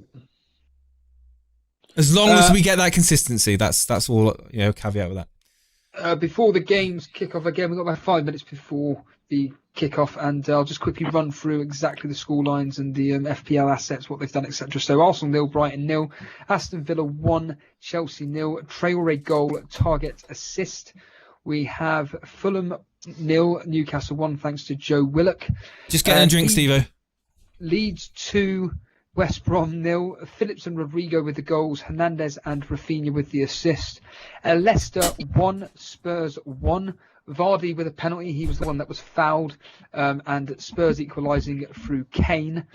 as long as we get that consistency, that's all. You know, caveat with that. Before the games kick off again, we've got about 5 minutes before the kick-off, and I'll just quickly run through exactly the score lines and the FPL assets, what they've done, etc. So Arsenal 0, Brighton 0, Aston Villa 1, Chelsea 0, Traore goal, target assist. We have Fulham 0, Newcastle 1, thanks to Joe Willock. Just get a drink, Steve-O. Leeds 2, West Brom 0, Phillips and Rodrigo with the goals, Hernandez and Rafinha with the assist. Leicester 1, Spurs 1. Vardy with a penalty, he was the one that was fouled, and Spurs equalising through Kane.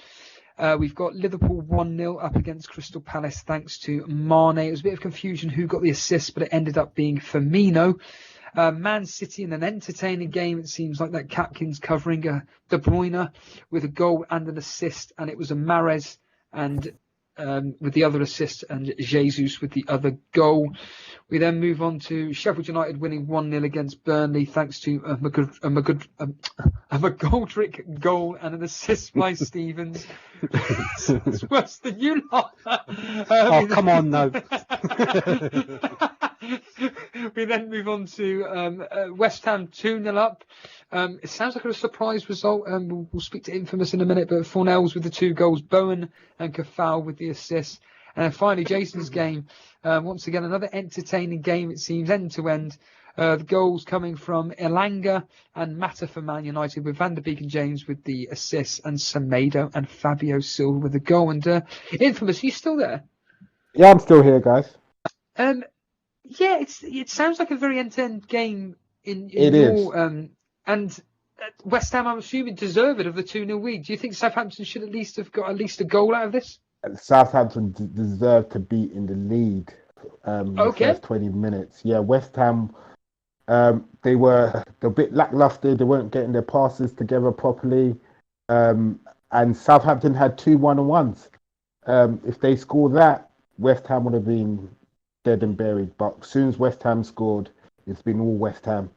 We've got Liverpool 1-0 up against Crystal Palace thanks to Mane. It was a bit of confusion who got the assist, but it ended up being Firmino. Man City in an entertaining game, it seems like that captain's covering De Bruyne with a goal and an assist, and it was a Mahrez and with the other assist, and Jesus with the other goal. We then move on to Sheffield United winning 1-0 against Burnley thanks to a McGoldrick goal and an assist by Stevens. It's worse than you lot. Come on now. We then move on to West Ham 2-0 up. It sounds like a surprise result. We'll speak to Infamous in a minute, but Fornells with the 2 goals, Bowen and Kafal with the assist. And then finally, Jason's game. Once again, another entertaining game, it seems, end to end. The goals coming from Elanga and Mata for Man United, with Van der Beek and James with the assists, and Semedo and Fabio Silva with the goal. And Infamous, are you still there? Yeah, I'm still here, guys. Yeah, it sounds like a very end-to-end game in It your is. and West Ham, I'm assuming, deserved of the 2-0 lead. Do you think Southampton should at least have got at least a goal out of this? Southampton deserved to be in the lead the first 20 minutes. Yeah, West Ham, they were a bit lackluster. They weren't getting their passes together properly. And Southampton had 2 1-on-1s. If they scored that, West Ham would have been dead and buried. But as soon as West Ham scored, it's been all West Ham.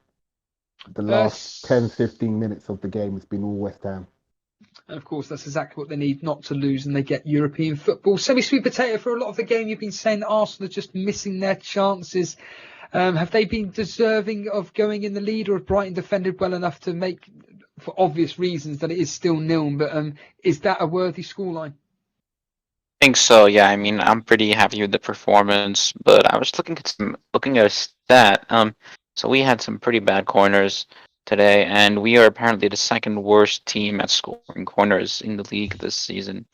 The last 10-15 minutes of the game has been all West Ham. And of course, that's exactly what they need not to lose, and they get European football. Semi-sweet potato for a lot of the game. You've been saying that Arsenal are just missing their chances. Have they been deserving of going in the lead, or have Brighton defended well enough to make, for obvious reasons, that it is still 0? But is that a worthy scoreline? I think so. Yeah, I mean, I'm pretty happy with the performance, but I was looking at a stat. So we had some pretty bad corners today, and we are apparently the second worst team at scoring corners in the league this season.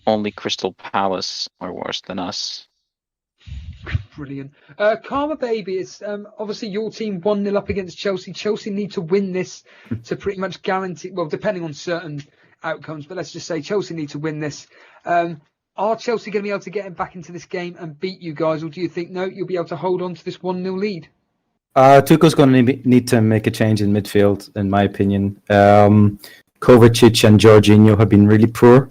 Only Crystal Palace are worse than us. Brilliant. Karma Baby, it's obviously your team 1-0 up against Chelsea. Chelsea need to win this to pretty much guarantee, well, depending on certain outcomes, but let's just say Chelsea need to win this. Are Chelsea going to be able to get back into this game and beat you guys, or do you think, no, you'll be able to hold on to this 1-0 lead? Tuchel's going to need to make a change in midfield, in my opinion. Kovacic and Jorginho have been really poor.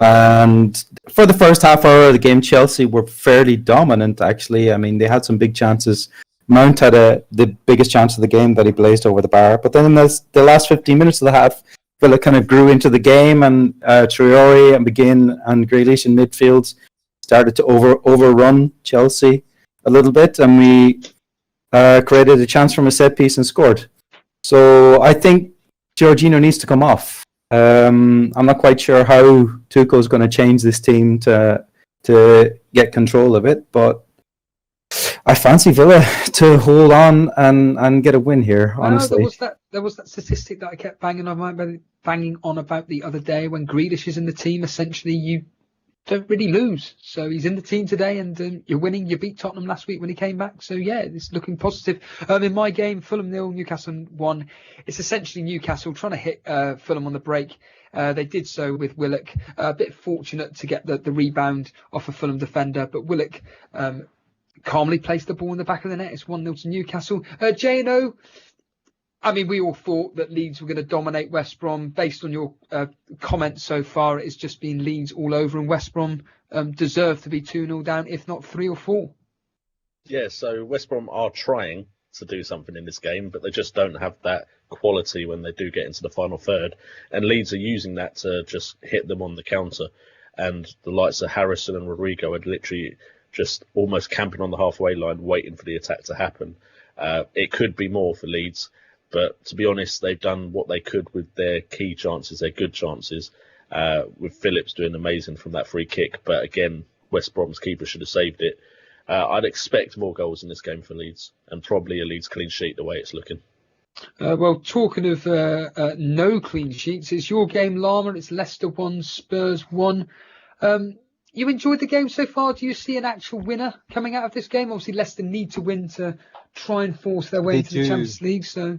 And for the first half hour of the game, Chelsea were fairly dominant, actually. I mean, they had some big chances. Mount had the biggest chance of the game that he blazed over the bar. But then in the last 15 minutes of the half, Villa kind of grew into the game, and Traore and McGinn and Grealish in midfield started to overrun Chelsea a little bit, and we created a chance from a set piece and scored. So I think Jorginho needs to come off. I'm not quite sure how Tuchel's going to change this team to get control of it, but I fancy Villa to hold on and get a win here. Honestly, there was that statistic that I kept banging on about the other day. When Grealish is in the team, essentially you don't really lose. So he's in the team today, and you're winning. You beat Tottenham last week when he came back. So yeah, it's looking positive. In my game, Fulham 0, Newcastle 1. It's essentially Newcastle trying to hit Fulham on the break. They did so with Willock. A bit fortunate to get the rebound off a Fulham defender, but Willock calmly placed the ball in the back of the net. It's 1-0 to Newcastle. J&O, I mean, we all thought that Leeds were going to dominate West Brom. Based on your comments so far, it's just been Leeds all over, and West Brom deserve to be 2-0 down, if not 3 or 4. Yeah, so West Brom are trying to do something in this game, but they just don't have that quality when they do get into the final third. And Leeds are using that to just hit them on the counter. And the likes of Harrison and Rodrigo had literally just almost camping on the halfway line, waiting for the attack to happen. It could be more for Leeds, but to be honest, they've done what they could with their key chances, their good chances, with Phillips doing amazing from that free kick. But again, West Brom's keeper should have saved it. I'd expect more goals in this game for Leeds, and probably a Leeds clean sheet the way it's looking. Well, talking of no clean sheets, it's your game, Llama. It's Leicester 1, Spurs 1. You enjoyed the game so far? Do you see an actual winner coming out of this game? Obviously, Leicester need to win to try and force their way into the Champions League. So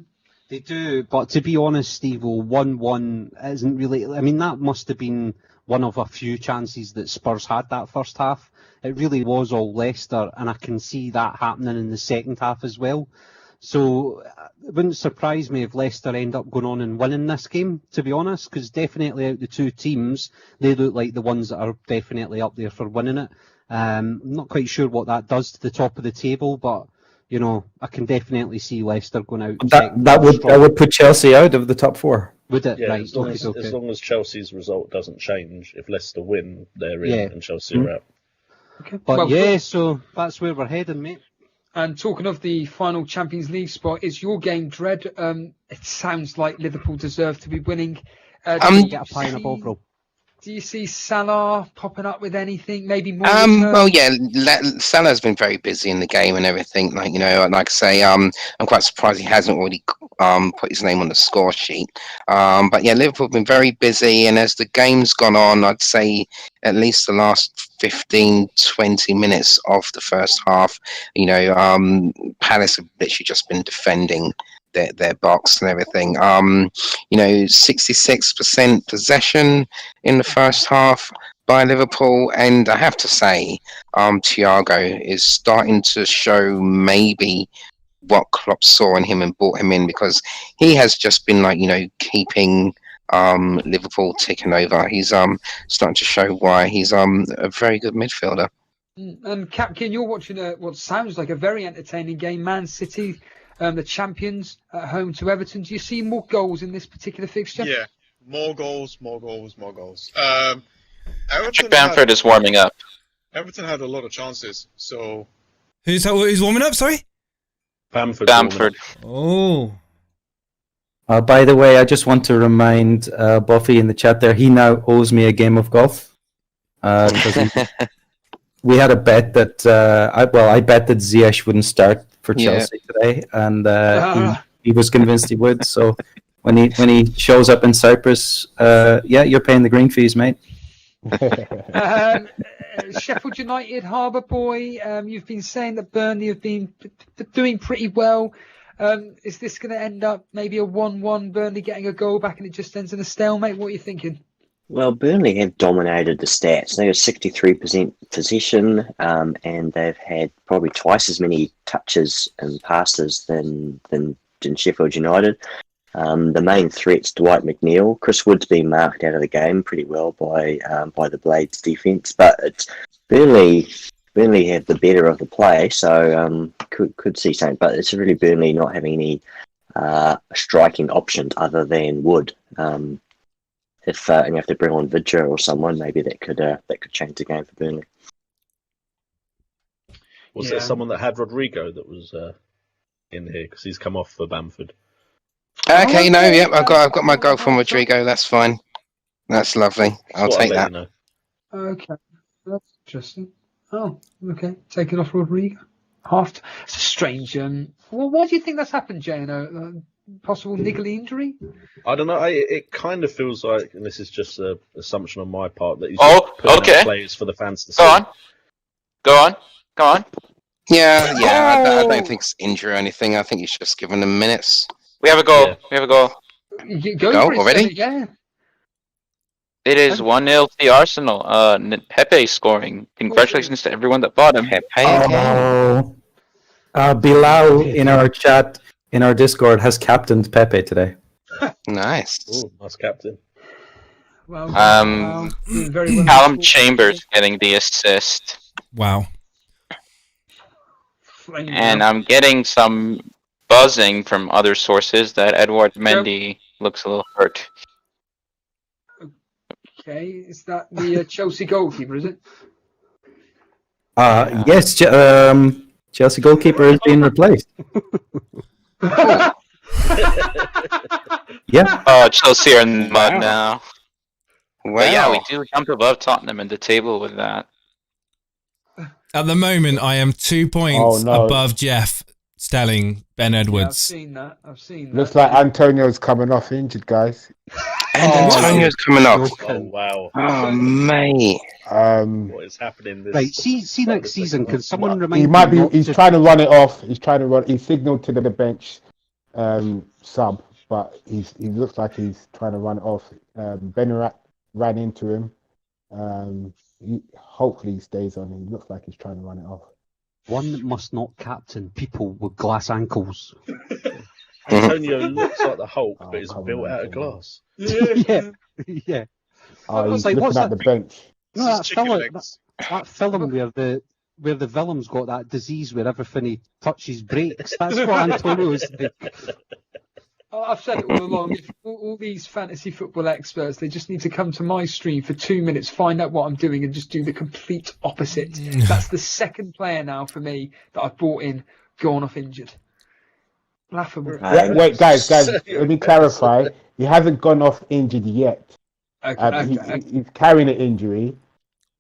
they do, but to be honest, Steve, 1-1 isn't really. I mean, that must have been one of a few chances that Spurs had that first half. It really was all Leicester, and I can see that happening in the second half as well. So it wouldn't surprise me if Leicester end up going on and winning this game, to be honest, because definitely out the two teams, they look like the ones that are definitely up there for winning it. I'm not quite sure what that does to the top of the table, but you know, I can definitely see Leicester going out. That would put Chelsea out of the top 4. Would it? Yeah, right. as long as Chelsea's result doesn't change, if Leicester win, they're in and Chelsea are out. Okay. But so that's where we're heading, mate. And talking of the final Champions League spot, is your game, Dread. It sounds like Liverpool deserve to be winning. Get a pie and a ball, bro. Do you see Salah popping up with anything? Maybe more? Well, yeah, Salah's been very busy in the game and everything. Like, you know, like I say, I'm quite surprised he hasn't already put his name on the score sheet. But yeah, Liverpool have been very busy, and as the game's gone on, I'd say at least the last 15, 20 minutes of the first half, you know, Palace have literally just been defending their box and everything. You know, 66% possession in the first half by Liverpool, and I have to say, Thiago is starting to show maybe what Klopp saw in him and brought him in, because he has just been like, you know, keeping Liverpool ticking over. He's starting to show why he's a very good midfielder. And Capkin, you're watching what sounds like a very entertaining game. Man City, the champions, at home to Everton. Do you see more goals in this particular fixture? Yeah, more goals. Bamford is warming up. Everton had a lot of chances, so... Who's warming up, sorry? Bamford. Oh. By the way, I just want to remind Buffy in the chat there, he now owes me a game of golf. Because we had a bet that, I bet that Ziyech wouldn't start for Chelsea today, and he was convinced he would. So when he shows up in Cyprus, you're paying the green fees, mate. Sheffield United, Harbour Boy, you've been saying that Burnley have been doing pretty well. Is this going to end up maybe a 1-1, Burnley getting a goal back and it just ends in a stalemate? What are you thinking? Well, Burnley have dominated the stats. They got 63% possession, and they've had probably twice as many touches and passes than Sheffield United. The main threat's Dwight McNeil. Chris Wood's been marked out of the game pretty well by the Blades defence, but it's Burnley have the better of the play, so could see something. But it's really Burnley not having any striking options other than Wood. If you have to bring on Vidger or someone, maybe that could change the game for Burnley. Was there someone that had Rodrigo that was in here, because he's come off for Bamford? Okay, I've got my goal from Rodrigo. That's fine. That's lovely. I'll take that. Okay, that's interesting. Oh, okay, taking off Rodrigo. It's a strange. Well, why do you think that's happened, Jano? Possible niggly injury? I don't know. It kind of feels like, and this is just an assumption on my part, that he's Oh, just putting okay. out players for the fans to see. Go on. Yeah. I don't think it's injury or anything. I think he's just giving them minutes. We have a goal. Yeah. Goal for it, already? Yeah. It is 1-0 to the Arsenal. Pepe scoring. Congratulations to everyone that bought him. Pepe again. Bilal in our chat, in our Discord, has captained Pepe today. Nice. Ooh, nice captain. Well, Callum Chambers getting the assist. Wow. And I'm getting some buzzing from other sources that Edouard Mendy looks a little hurt. Okay, is that the Chelsea goalkeeper, is it? Yes, Chelsea goalkeeper has been replaced. Yeah. Oh, Chelsea are in the mud now. Wow. But yeah, we do jump above Tottenham in the table with that. At the moment, I am 2 points above Jeff Stelling, Ben Edwards. Yeah, I've seen that. Looks like Antonio's coming off injured, guys. Antonio's coming off. Oh, wow. Oh, mate. What is happening this Right, see next season, can someone remind He me might be. not He's to- trying to run it off. He signaled to the bench sub, but he looks like he's trying to run it off. Benarat ran into him. Hopefully he stays on. He looks like he's trying to run it off. One that must not captain people with glass ankles. Antonio looks like the Hulk, but is built out of glass. Yeah. Oh, was he's like, looking what's at that? the bench. No, that film where the villain's got that disease where everything he touches breaks. That's what Antonio is doing. I've said it all along. If all these fantasy football experts, they just need to come to my stream for 2 minutes, find out what I'm doing, and just do the complete opposite. That's the second player now for me that I've brought in, gone off injured. Laughable. Wait, guys, let me clarify. He hasn't gone off injured yet. He's carrying an injury.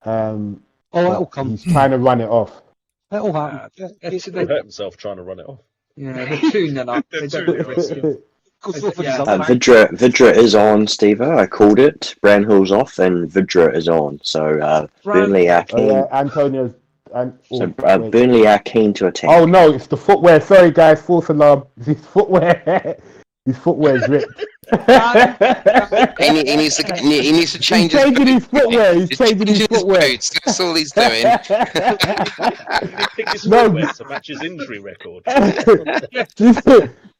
It'll come. He's trying to run it off. It'll happen. He hurt himself trying to run it off. Yeah, they're tuning up. They don't Vidra is on, Stevo. I called it. Brownhill's off, and Vidra is on. So Burnley are keen. Antonio's. Burnley are keen to attack. Oh no, it's the footwear. Sorry, guys. False alarm. His footwear. His footwear is ripped. He needs to change. He's changing his footwear. He's changing his footwear. Boots. That's all he's doing. He picked his footwear to match his injury record.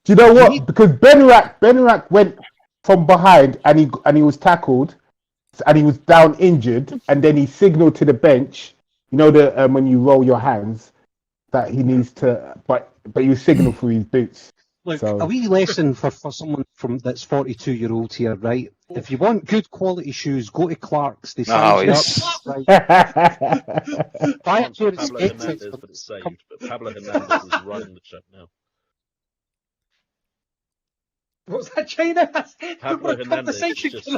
Do you know what? Because Benarak went from behind and he was tackled and he was down injured, and then he signaled to the bench. You know the when you roll your hands that he needs to, but you signal through his boots. Look, So- a wee lesson for someone that's 42-year-old here, right? If you want good quality shoes, go to Clark's. They size you up. Right? Buy a pair of Pablo Skechers. Hernandez, but it's saved. But Pablo Hernandez is running the show now. What's that, Jada? Pablo Hernandez is just...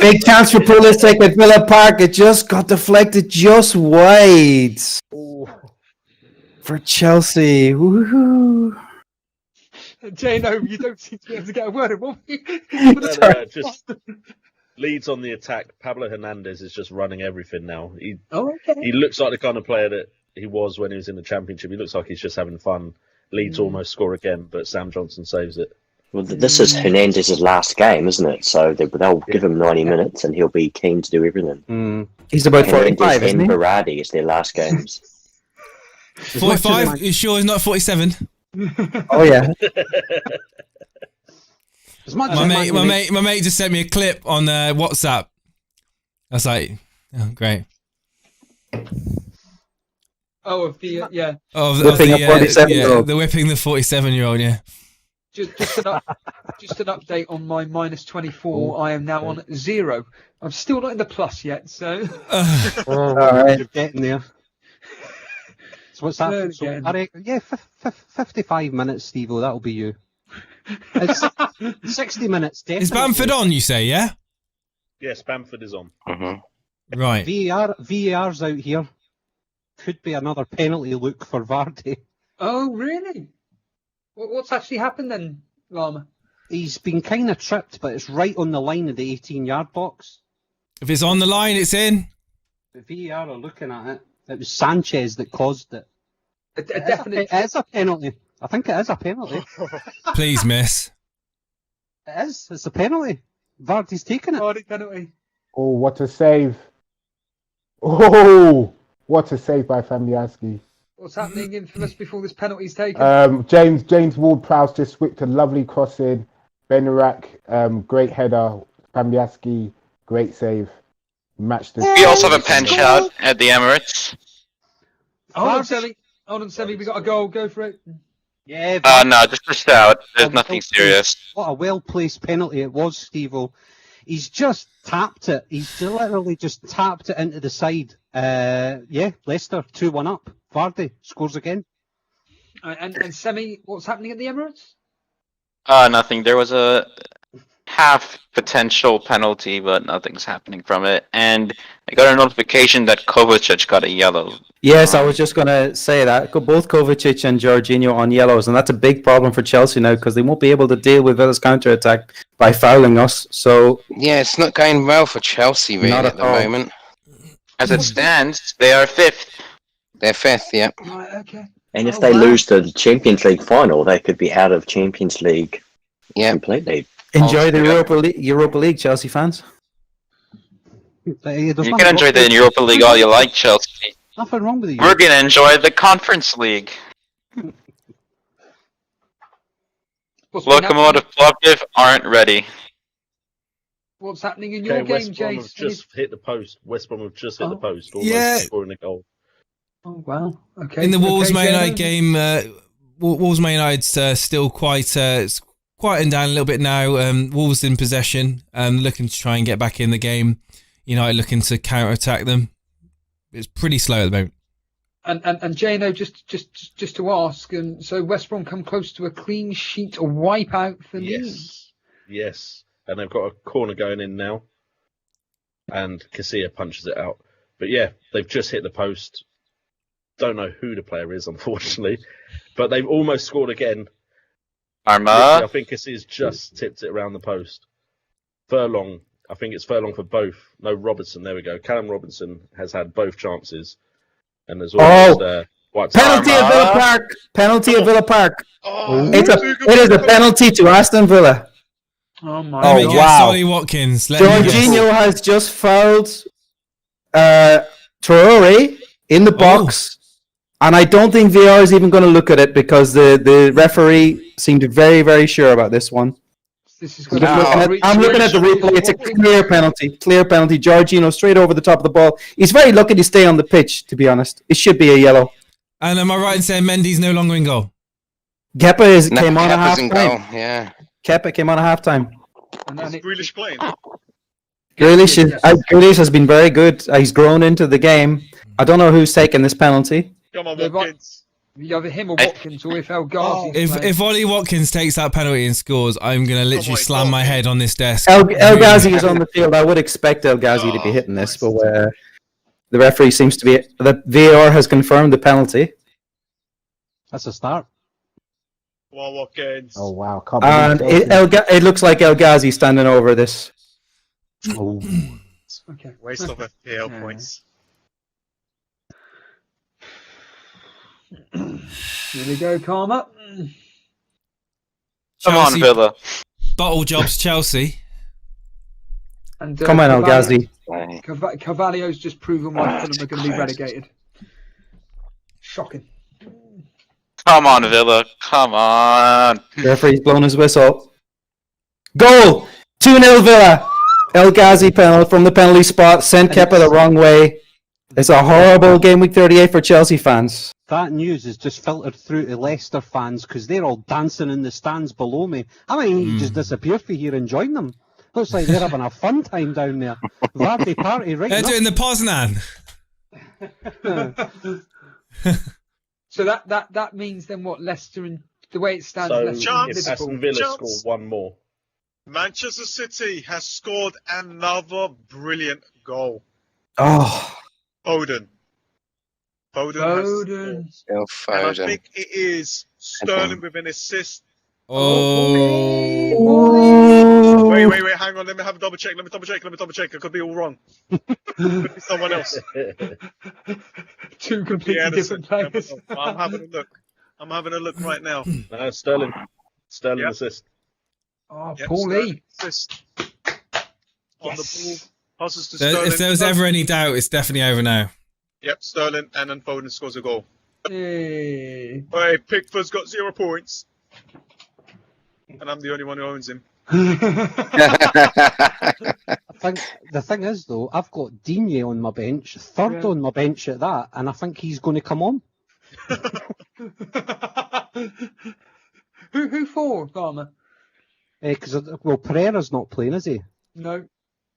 Big chance for Pulisic at Villa Park. It just got deflected just wide for Chelsea. Woohoo! Jano, you don't seem to be able to get a word in. What were you? No, just Leeds on the attack. Pablo Hernandez is just running everything now. He looks like the kind of player that he was when he was in the Championship. He looks like he's just having fun. Leeds almost score again, but Sam Johnson saves it. Well, this is Hernandez's last game, isn't it? So they'll give him 90 minutes, and he'll be keen to do everything. He's about 45, Hernandez isn't and he? Berardi is their last games. 45? You sure he's not 47? Oh yeah. My mate just sent me a clip on WhatsApp. I was like, oh, great. Oh, of the yeah. Of Whipping a 47-year-old. The whipping the 47-year-old, yeah. Just an update on my minus 24. I am now on 0. I'm still not in the plus yet, so. All right. You're getting there. So what's that? So, I reckon, 55 minutes, Steve-O, that'll be you. It's 60 minutes, definitely. Is Bamford on, you say, yeah? Yes, Bamford is on. Right. VAR's out here. could be another penalty look for Vardy. Oh, really? What's actually happened then, Lama? He's been kind of tripped, but it's right on the line of the 18-yard box. If it's on the line, it's in. The VAR are looking at it. It was Sanchez that caused it. It is a penalty. I think it is a penalty. Please, miss. It is. It's a penalty. Vardy's taken it. Vardy penalty. Oh, what a save. Oh, what a save by Fabianski. What's happening, Infamous, before this penalty's taken? James Ward-Prowse just whipped a lovely cross in. Benarak, great header. Fabianski, great save. Matched the. We also have a pen shout at the Emirates. Hold on, Selly. We got a goal. Go for it. Yeah. No, just a shout. There's nothing serious. What a well-placed penalty it was, Steve-O. He's just tapped it. He's literally just tapped it into the side. Leicester 2-1 up. Vardy scores again. And Semi, what's happening at the Emirates? Nothing. There was a half potential penalty, but nothing's happening from it. And I got a notification that Kovacic got a yellow. Yes, I was just going to say that. Both Kovacic and Jorginho on yellows, and that's a big problem for Chelsea now because they won't be able to deal with Villa's counter-attack by fouling us. So yeah, it's not going well for Chelsea really Not at at the all. moment. As it stands, they are 5th. They're 5th, yeah. Right, okay. And if they lose the Champions League final, they could be out of Champions League completely. enjoy the Europa League, Chelsea fans. You can enjoy the Europa League all you like, Chelsea. Nothing wrong with you. We're going to enjoy the Conference League. Lokomotiv Plovdiv aren't ready. What's happening in your game, West Brom have Jace? just hit the post. West Brom have just hit the post. Almost Yeah. scoring a goal. Oh, wow. Okay. In the Wolves okay, Man Jalen. United game, Wolves Man United's still quite it's quieting down a little bit now. Wolves in possession, looking to try and get back in the game. United looking to counter-attack them. It's pretty slow at the moment. And Jano, just to ask, so West Brom come close to a clean sheet, a wipeout for Leeds. Yes. And they've got a corner going in now. And Casilla punches it out. But yeah, they've just hit the post. Don't know who the player is, unfortunately. But they've almost scored again. Arma? I think Casilla's just tipped it around the post. Furlong. I think it's Furlong for both. No, Robertson. There we go. Callum Robinson has had both chances. And there's almost wiped Penalty out. at Villa Park. Penalty at Villa Park. Oh, it is a penalty to Aston Villa. Oh my Let me God. guess, Wow. Ollie Watkins. Let me guess. Jorginho has just fouled Traore in the box, and I don't think VR is even going to look at it because the referee seemed very, very sure about this one. This is I'm looking at the replay. It's a clear penalty. Clear penalty. Jorginho straight over the top of the ball. He's very lucky to stay on the pitch, to be honest. It should be a yellow. And am I right in saying Mendy's no longer in goal? Kepa came on at Kepa's in goal, half-time. yeah. Kepa came on at half-time. Is Grealish playing? Grealish has been very good. He's grown into the game. I don't know who's taking this penalty. Come on, Watkins. Either him or Watkins, or if El Ghazi. If Ollie Watkins takes that penalty and scores, I'm going to literally slam my head on this desk. El Ghazi is on the field. I would expect El Ghazi to be hitting this, but the referee seems to be. The VAR has confirmed the penalty. That's a start. Come on, Watkins. Oh wow! And it looks like El Ghazi standing over this. Oh. Okay. Waste of FPL points. Here we go, Karma. Come on, Chelsea- Villa. Bottle jobs, Chelsea. And, Come on, El Ghazi. Carvalho's just proven why Fulham are going to be relegated. Shocking. Come on, Villa. Come on. Referee's blown his whistle. Goal! 2-0 Villa. El Ghazi penalty from the penalty spot. Sent Kepa the wrong way. It's a horrible game week 38 for Chelsea fans. That news is just filtered through to Leicester fans because they're all dancing in the stands below me. I might just disappear for here and join them. Looks like they're having a fun time down there. Vardy party right They're now. doing the Poznan. So that means then what? Leicester and the way it stands. So Leicester and if Liverpool. Aston Villa score one more. Manchester City has scored another brilliant goal. Oh. Foden Foden. Still And I Foden. think it is Sterling with an assist. Oh. Wait, hang on. Let me have a double check. Let me double check. I could be all wrong. Could be someone else. Two completely different players. I'm having a look. I'm having a look right now. No, Sterling. Sterling Yep. assist. Oh, Yep, Paul Sterling Lee. assist. On the ball. Passes to So Sterling. if there was ever any doubt, it's definitely over now. Yep, Sterling, and then Foden scores a goal. Hey. Hey, Pickford's got 0 points. And I'm the only one who owns him. I think the thing is though, I've got Digne on my bench, third on my bench at that, and I think he's going to come on. Who for, Garner? Because Pereira's not playing, is he? No.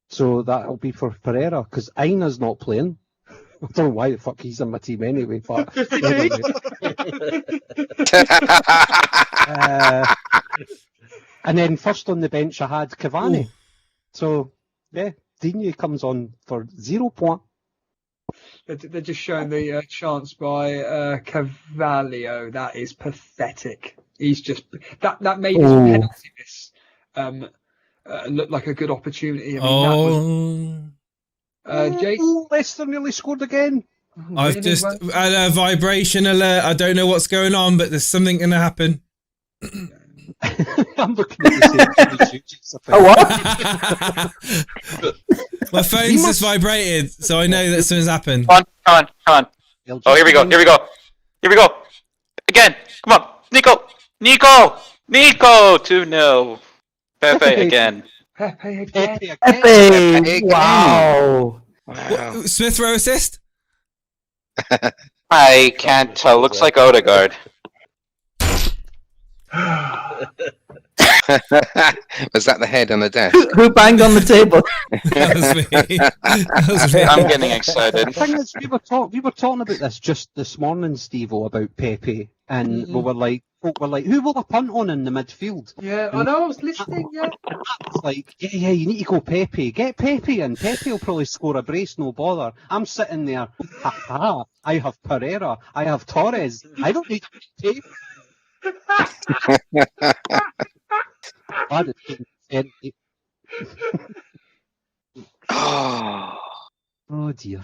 So that'll be for Pereira, because Aina's not playing. I don't know why the fuck he's in my team anyway, but and then first on the bench I had Cavani. So yeah, Digne comes on for 0 point. They're just showing the chance by Carvalho. That is pathetic. He's just that made his penalty miss look like a good opportunity. I mean, that was Jason, Leicester nearly scored again. I've just had a vibration alert. I don't know what's going on, but there's something going to happen. I'm looking at the same. Oh, what? My phone's just vibrated, so I know that something's happened. Come on. Oh, here we go. Again. Come on. Nico. 2-0. Pepe again. Pepe again. Pepe! Wow. Smith Rowe assist? I can't tell. Looks like Odegaard. Was that the head on the desk? Who banged on the table? That was me. I'm getting excited. The thing is, we were talking about this just this morning, Steve-O, about Pepe, and folk were like, who will I punt on in the midfield? Yeah, I know, I was listening, yeah. It's like, yeah, you need to go Pepe. Get Pepe in. Pepe will probably score a brace, no bother. I'm sitting there, I have Pereira, I have Torres, I don't need Pepe. Oh dear.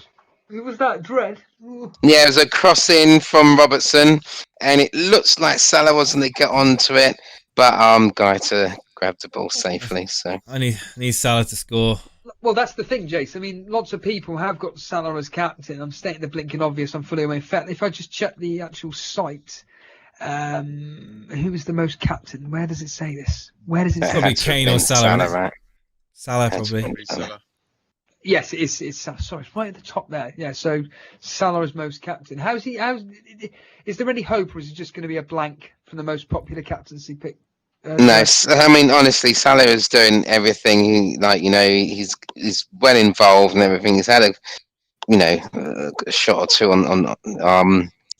Who was that? Dread? Yeah, it was a crossing from Robertson, and it looks like Salah wasn't to get onto it, but Gaita grabbed the ball safely. So I need Salah to score. Well, that's the thing, Jace. I mean, lots of people have got Salah as captain. I'm stating the blinking obvious. I'm fully aware. In fact, if I just check the actual site, who was the most captain? Where does it say this? Where does it say? Probably Kane or Salah. right? Salah probably. Yes, it's Salah. Sorry, it's right at the top there. Yeah, so Salah is most captain. Is there any hope, or is it just going to be a blank from the most popular captaincy pick? No, I mean honestly, Salah is doing everything. He's well involved and everything. He's had a shot or two on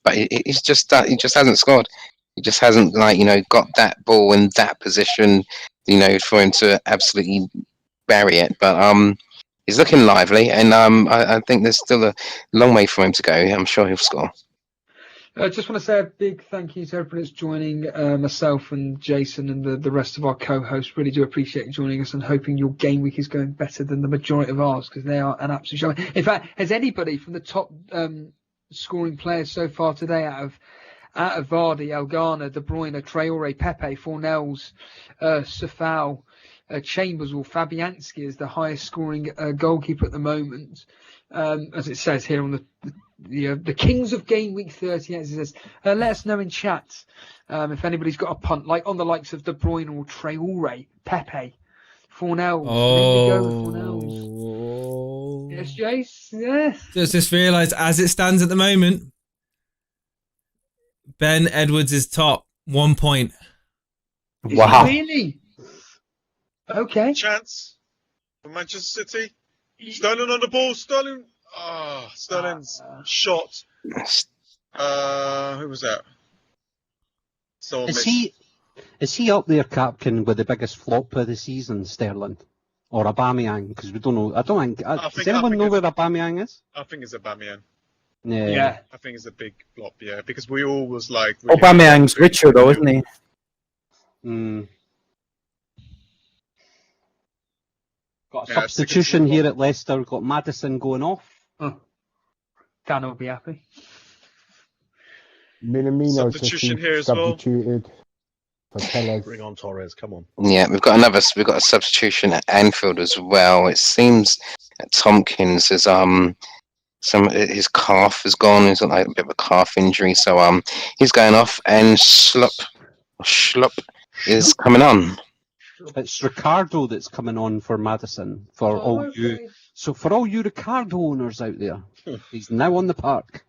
but he just hasn't scored. He just hasn't got that ball in that position, for him to absolutely bury it. But he's looking lively, and I think there's still a long way for him to go. I'm sure he'll score. I just want to say a big thank you to everyone that's joining, myself and Jason and the rest of our co-hosts. Really do appreciate you joining us, and hoping your game week is going better than the majority of ours, because they are an absolute show. In fact, has anybody from the top scoring players so far today, out of Vardy, Elgana, De Bruyne, Traore, Pepe, Fornells, Safal, Chambers or Fabianski is the highest scoring goalkeeper at the moment, as it says here on the Kings of Game Week 38. It says, let us know in chat if anybody's got a punt, like on the likes of De Bruyne or Traore, Pepe, Fornells. Oh. Yes, Jace. Yes. Just realised, as it stands at the moment, Ben Edwards is top, 1 point. Wow. Really? Okay. Chance for Manchester City. Sterling on the ball. Sterling's shot. Who was that? Is he up there, captain, with the biggest flop of the season, Sterling? Or Aubameyang? Because we don't know. Does anyone know where Aubameyang is? I think it's Aubameyang. Yeah. I think it's a big flop, yeah, because we all was like... Aubameyang's richer though, isn't he? Got a substitution here at Leicester. Got Maddison going off. Oh. Dan will be happy. Minamino's just Substitution been here as well. substituted for Tellez. Bring on Torres, come on. Yeah, we've got a substitution at Anfield as well. It seems that Tompkins is his calf is gone. He's got like a bit of a calf injury, so he's going off, and Schlupp is coming on. It's Ricardo that's coming on for Maddison for all you. So for all you Ricardo owners out there, he's now on the park.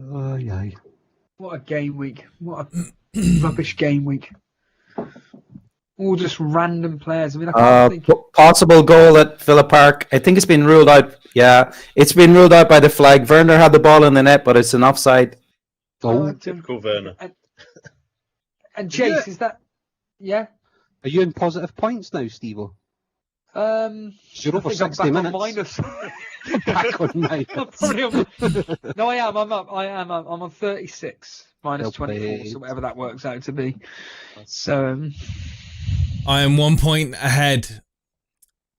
Oh, yeah. What a game week. What a rubbish game week. All just random players. I mean, I can't think. Possible goal at Villa Park. I think it's been ruled out. Yeah, it's been ruled out by the flag. Werner had the ball in the net, but it's an offside. Typical Werner. And Jace, is that... Yeah? Are you in positive points now, Steve-O? You're over 60 minutes. Back on minus. No, I am. I'm up. I'm on 36 minus 24, so whatever that works out to be. So I am 1 point ahead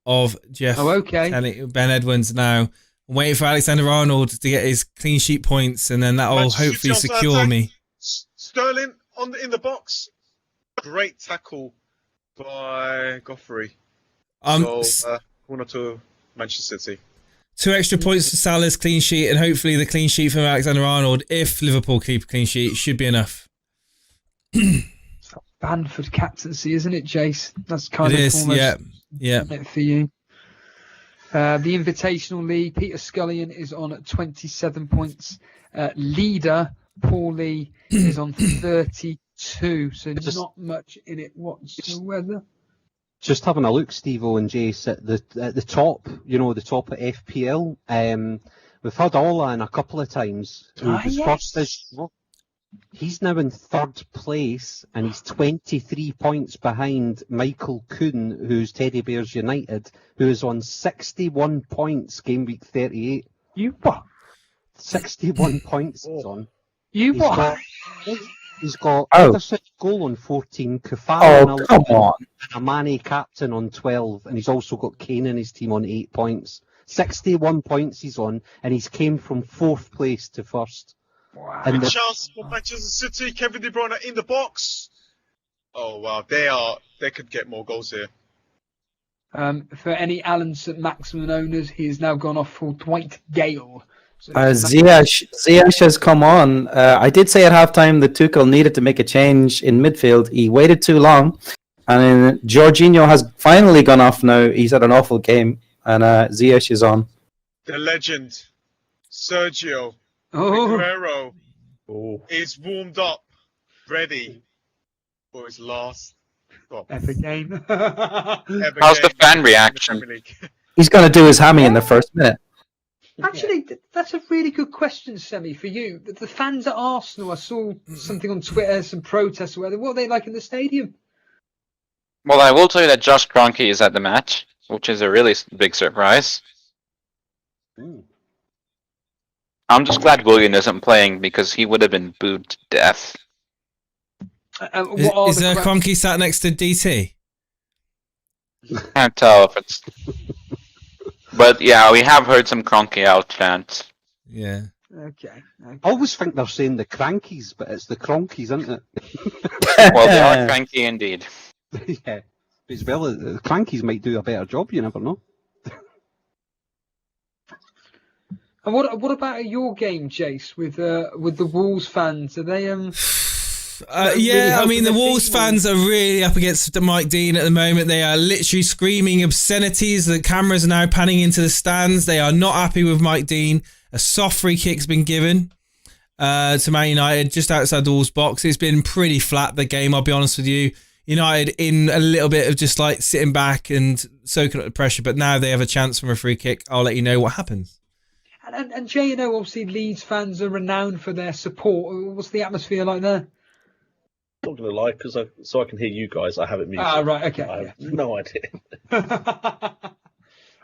of Jeff. Oh, okay. Ben Edwards now. I'm waiting for Alexander-Arnold to get his clean sheet points, and then that will hopefully secure me. Sterling in the box. Great tackle by Godfrey. One or two Manchester City. 2 extra points for Salah's clean sheet, and hopefully the clean sheet from Alexander-Arnold, if Liverpool keep a clean sheet, should be enough. Bamford captaincy, isn't it, Jace? That's kind of almost it for you. The Invitational League, Peter Scullion is on 27 points. Leader, Paul Lee, is on 32, so not much in it whatsoever. Just having a look, Steve-O and Jace, at the top, the top of FPL. We've had Ola in a couple of times. He's now in third place, and he's 23 points behind Michael Kuhn, who's Teddy Bears United, who is on 61 points, Gameweek 38. You what? 61 points he's on. You what? He's got Anderson goal on 14, Kufar on 11, and Amane captain on 12, and he's also got Kane in his team on 8 points. 61 points he's on, and he's came from 4th place to 1st. Wow. And chance for Manchester City, Kevin De Bruyne in the box. Oh wow, they could get more goals here. For any Alan St. Maximin owners, he has now gone off for Dwight Gale. So Ziyech has come on. I did say at halftime that Tuchel needed to make a change in midfield. He waited too long, and Jorginho has finally gone off now. He's had an awful game, and Ziyech is on. The legend, Sergio Aguero, is warmed up, ready for his last ever game. How's the fan reaction? He's going to do his hammy in the first minute. Actually, that's a really good question, Semi, for you. The fans at Arsenal, I saw something on Twitter, some protests or whatever. What are they like in the stadium? Well, I will tell you that Josh Kroenke is at the match, which is a really big surprise. I'm just glad Willian isn't playing, because he would have been booed to death. Is Kroenke sat next to DT? Can't tell if it's... But yeah, we have heard some Kroenke out chants. Yeah. Okay. I always think they're saying the Crankies, but it's the Cronkies, isn't it? Well, they are cranky indeed. Yeah. As well, the Crankies might do a better job, you never know. And what about your game, Jace, with the Wolves fans? Are they I mean, the Wolves fans are really up against Mike Dean at the moment. They are literally screaming obscenities. The cameras are now panning into the stands. They are not happy with Mike Dean. A soft free kick's been given to Man United just outside the Wolves box. It's been pretty flat, the game, I'll be honest with you. United in a little bit of just like sitting back and soaking up the pressure, but now they have a chance from a free kick. I'll let you know what happens. And Jay, obviously Leeds fans are renowned for their support. What's the atmosphere like there? I'm not going to lie, because so I can hear you guys, I have it muted. Ah, right, okay. I have no idea.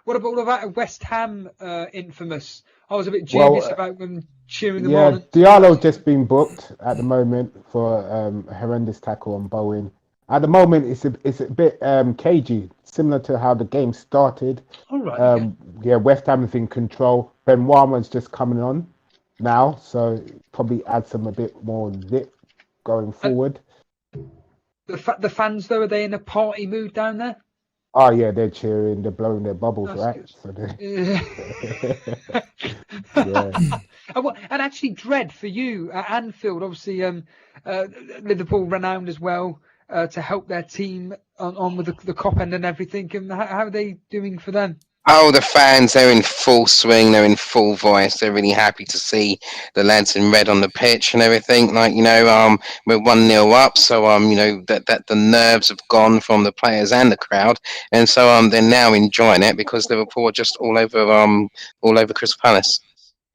What about West Ham infamous? I was a bit dubious about them cheering them on. Diallo's just been booked at the moment for a horrendous tackle on Bowen. At the moment, it's a bit cagey, similar to how the game started. All right. West Ham's in control. Benoit's just coming on now, so probably add a bit more zip going forward. The fans, though, are they in a party mood down there? Oh yeah, they're cheering, they're blowing their bubbles, right? So And actually, dread for you at Anfield. Obviously, Liverpool renowned as well to help their team on with the Cop End and everything. And how are they doing for them? Oh, the fans, they're in full swing, they're in full voice, they're really happy to see the lads in red on the pitch and everything. Like, we're 1-0 up, so that the nerves have gone from the players and the crowd, and so they're now enjoying it because Liverpool are just all over Crystal Palace.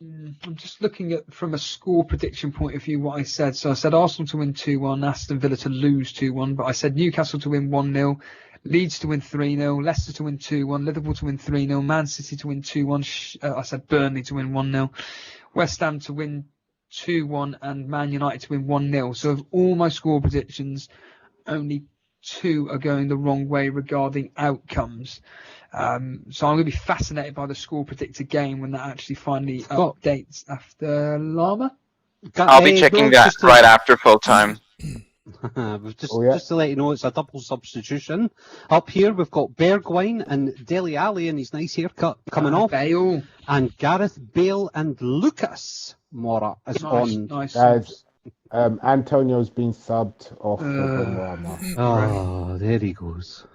I'm just looking at from a score prediction point of view what I said. So I said Arsenal to win 2-1, Aston Villa to lose 2-1, but I said Newcastle to win 1-0. Leeds to win 3-0, Leicester to win 2-1, Liverpool to win 3-0, Man City to win 2-1, I said Burnley to win 1-0, West Ham to win 2-1, and Man United to win 1-0. So of all my score predictions, only 2 are going the wrong way regarding outcomes. So I'm going to be fascinated by the score predictor game when that actually finally updates after Llama. I'll be checking that right after full time. Just to let you know, it's a double substitution. Up here, we've got Bergwijn and Dele Alli in his nice haircut coming off. Bale. And Gareth Bale and Lucas Moura is on. Nice. Antonio's been subbed off. There he goes.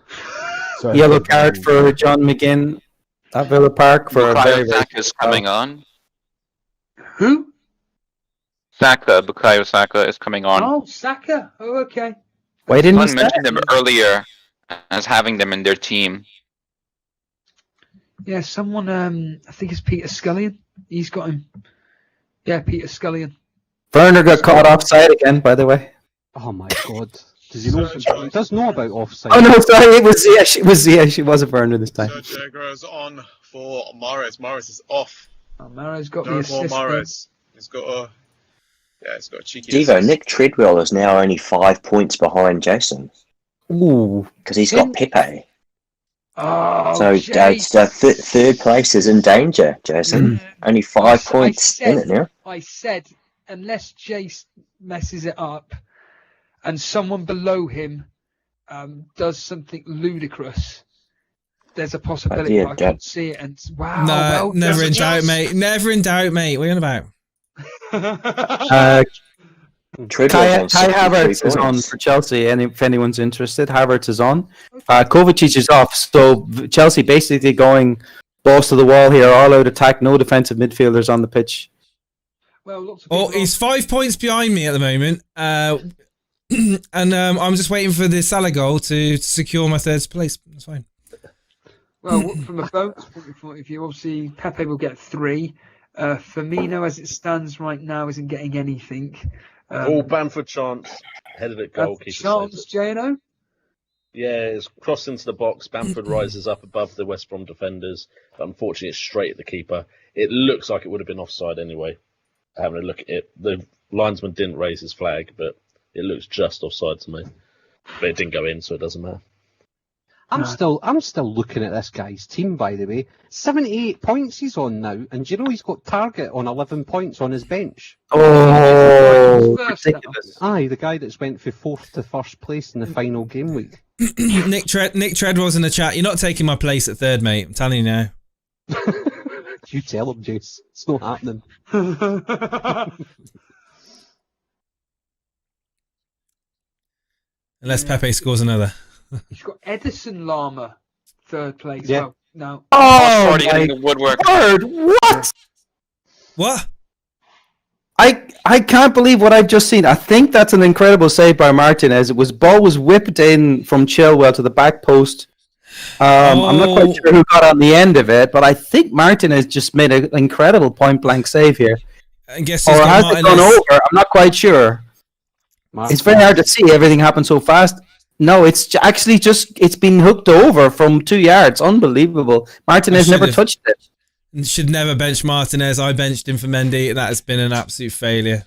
So yellow card for John McGinn at Villa Park for a very is coming on. Who? Bukayo Saka is coming on. Oh, Saka. Oh, okay. Why didn't Someone mentioned them earlier as having them in their team. Yeah, someone, I think it's Peter Scullion. He's got him. Yeah, Peter Scullion. Werner got caught offside again, by the way. Oh my god. Does he know? He does know about offside. Oh no, sorry, it was Ziyech. It wasn't Werner this time. Sergio Aguero's on for Mahrez. Mahrez is off. Mahrez got no the assist. Mahrez. He's got a cheeky Devo, assist. Nick Treadwell is now only 5 points behind Jason. Ooh. Because he's got Pepe. Oh, so third place is in danger, Jason. Only 5 points in it now. I said, unless Jace messes it up and someone below him does something ludicrous, there's a possibility I can see it. And wow, no, never in doubt, mate. Never in doubt, mate. What are you on about? Kai Havertz is on for Chelsea, and if anyone's interested, Havertz is on. Kovacic is off, so Chelsea basically going balls to the wall here, all out attack, no defensive midfielders on the pitch. Well, he's 5 points behind me at the moment, and I'm just waiting for the Salah goal to secure my third place. That's fine. Well, from a bonus point of view, obviously Pepe will get 3. Firmino, as it stands right now, isn't getting anything. Bamford chance, headed at goal. Chance, JNO? Yeah, it's crossed into the box. Bamford rises up above the West Brom defenders. But unfortunately, it's straight at the keeper. It looks like it would have been offside anyway. Having a look at it, the linesman didn't raise his flag, but it looks just offside to me. But it didn't go in, so it doesn't matter. I'm still looking at this guy's team, by the way. 78 points he's on now, and do you know he's got Target on 11 points on his bench? Oh, ridiculous. Aye, the guy that's went from 4th to 1st place in the final game week. Nick Treadwell's in the chat. You're not taking my place at 3rd, mate. I'm telling you now. You tell him, Jace. It's not happening. Unless Pepe scores another. He's got Edison Llama, 3rd place. Yeah. Well, no. Oh, already getting the woodwork. Word, what? What? I can't believe what I've just seen. I think that's an incredible save by Martinez. Ball was whipped in from Chilwell to the back post. I'm not quite sure who got on the end of it, but I think Martinez just made an incredible point-blank save here. I guess or has it gone over? I'm not quite sure. It's very hard to see. Everything happened so fast. No, actually it's been hooked over from 2 yards. Unbelievable. Martinez never touched it. Should never bench Martinez. I benched him for Mendy. That has been an absolute failure.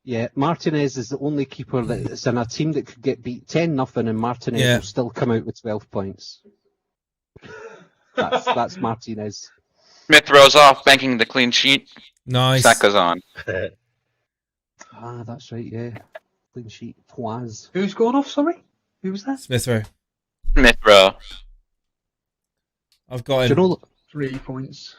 Yeah, Martinez is the only keeper that's in a team that could get beat 10-0 and Martinez will still come out with 12 points. That's Martinez. Smith throws off, banking the clean sheet. Nice. Saka's on. That's right, yeah. Clean sheet. Poise. Who's gone off, sorry? Who was that? Smith Rowe. Smith Rowe. I've got him. 3 points.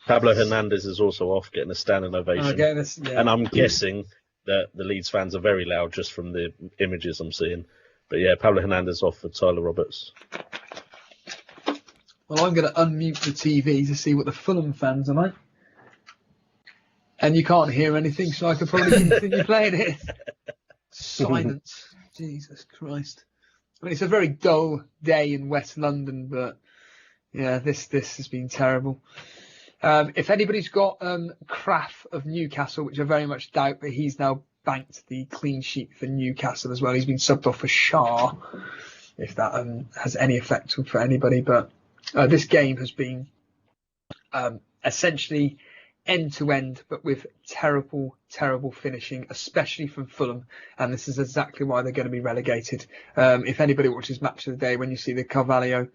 Pablo Hernandez is also off, getting a standing ovation. And I'm guessing that the Leeds fans are very loud just from the images I'm seeing. But yeah, Pablo Hernandez off for Tyler Roberts. Well, I'm going to unmute the TV to see what the Fulham fans are like. And you can't hear anything, so I could probably continue playing it. Silence. Jesus Christ. I mean, it's a very dull day in West London, but yeah, this has been terrible. If anybody's got Kraft of Newcastle, which I very much doubt, but he's now banked the clean sheet for Newcastle as well. He's been subbed off for Shah, if that has any effect for anybody. But this game has been essentially end-to-end, but with terrible, terrible finishing, especially from Fulham. And this is exactly why they're going to be relegated. If anybody watches Match of the Day, when you see the Carvalho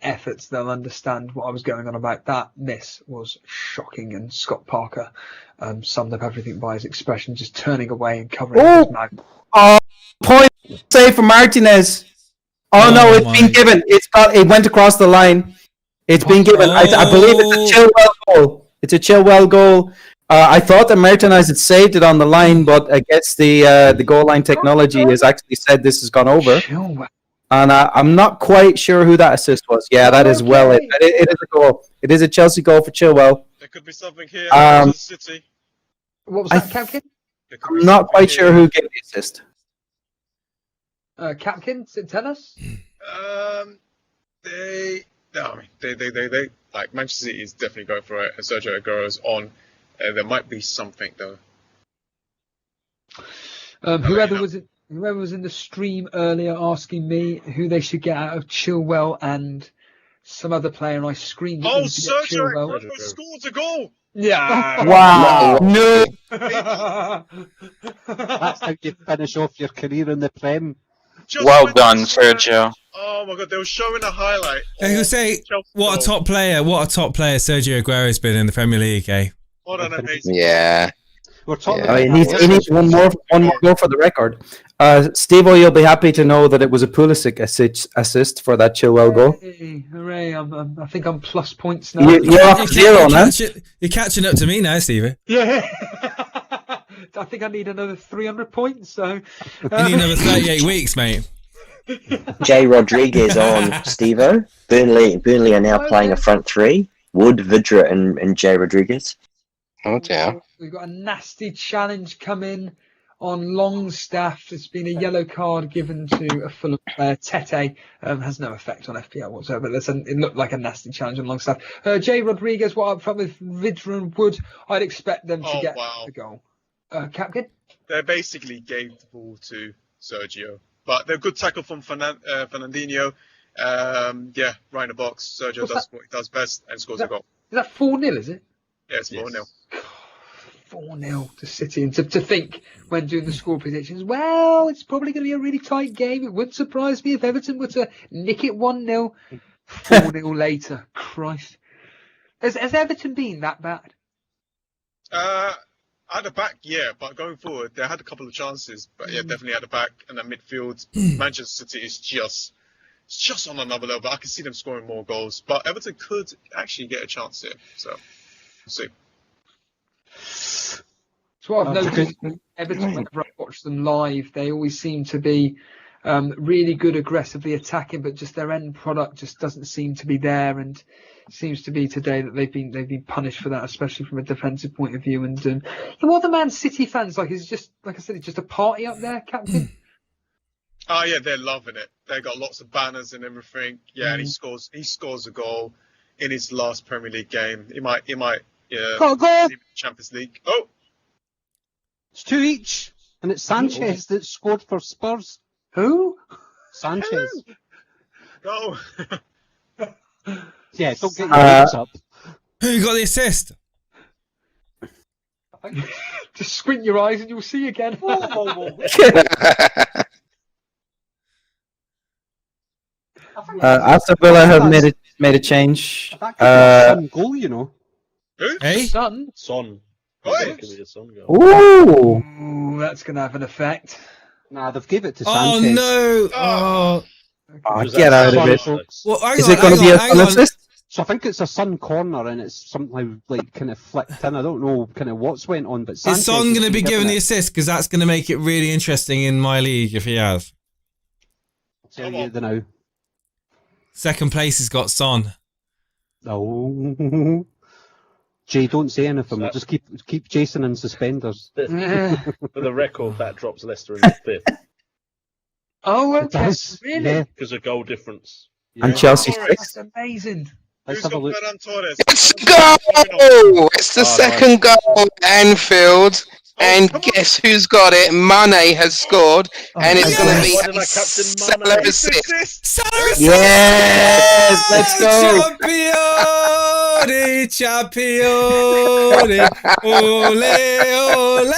efforts, they'll understand what I was going on about. That miss was shocking, and Scott Parker summed up everything by his expression, just turning away and covering his mouth. Point save for Martinez. Oh no, it's been given. It went across the line. It's been given. I believe it's a Chilwell goal. It's a Chilwell goal. I thought that Martinez had saved it on the line, but I guess the goal line technology has actually said this has gone over. And I'm not quite sure who that assist was. Yeah, that is well. It is a goal. It is a Chelsea goal for Chilwell. There could be something here. City. What was that, Capkin? I'm not quite sure who gave the assist. Capkin, tell us. They like Manchester City is definitely going for it, and Sergio Aguero's on. There might be something though. Whoever was in the stream earlier asking me who they should get out of Chilwell and some other player, and I screamed at them to get Sergio Chilwell. Aguero scored a goal. Yeah. Wow. No. That's how you finish off your career in the Prem. Well done, Sergio. Oh my God, they were showing a highlight. I will say, what a top player Sergio Aguero has been in the Premier League, eh? What an amazing. Yeah. We're talking He needs one more goal for the record. Steve-O, you'll be happy to know that it was a Pulisic assist for that Chilwell goal. Hey, hooray! I think I'm plus points now. You're off 0 now. You're catching up to me now, Stevie. Yeah. I think I need another 300 points. So you need another 38 weeks, mate. Jay Rodriguez on Steve-O. Burnley are now playing a front three. Wood, Vidra and Jay Rodriguez. Oh dear. We've got a nasty challenge coming on Longstaff. There's been a yellow card given to a Fulham player. Tete has no effect on FPL whatsoever. It looked like a nasty challenge on Longstaff. Jay Rodriguez, what up front with Vidra and Wood? I'd expect them to get the goal. Capkin? They basically gave the ball to Sergio, but they're good tackle from Fernandinho. Yeah, right in the box. Sergio does what he does best and scores a goal. Is that 4-0, is it? Yeah, it's 4-0. 4-0 to City. And to think when doing the score predictions, well, it's probably going to be a really tight game. It wouldn't surprise me if Everton were to nick it 1-0, 4-0 later. Christ. Has Everton been that bad? At the back, yeah, but going forward, they had a couple of chances. But yeah, definitely at the back and the midfield. Manchester City is just on another level. I can see them scoring more goals. But Everton could actually get a chance here. So, we'll see. So what I've noticed, Everton, whenever I watch them live, they always seem to be really good aggressively attacking, but just their end product just doesn't seem to be there. And it seems to be today that they've been punished for that, especially from a defensive point of view. And what the Man City fans like is just, like I said, it's just a party up there, Captain. Oh yeah, they're loving it. They got lots of banners and everything. Yeah, and he scores a goal in his last Premier League game. He might Got a goal. Champions League. Oh, it's 2 each, and it's Sanchez that scored for Spurs. Who? Sanchez. Go. Yeah, don't get your hopes up. Who got the assist? Just squint your eyes and you'll see again. Aston Villa have made a change. That could be a Son goal, you know. Hey? Son. Son. Ooh. Ooh, that's going to have an effect. Nah, they've give it to Oh Sanchez. no! Oh, Get out of it. well, hang Is on, it going to hang be on, a hang Son on. assist? So I think it's a Sun corner and it's something like kind of flicked in. I don't know kind of what's went on, but Sanchez Is Son going to be given the it. assist? Because that's going to make it really interesting in my league if he has. I'll tell you the now. Second place has got Son. Oh. Jay, don't say anything. We'll just keep Jason in suspenders. For the record, that drops Leicester in the fifth. Oh, It okay. does. Really? Yeah. Because of goal difference. And Chelsea That's 6. amazing. Let's Who's have a got look. Ferran Torres? Let's go! It's the second goal at Anfield. And guess who's got it? Mane has scored. And it's going to be a Salah assist. Salah assist! Yes! Let's go! Champione! Ole, ole, ole!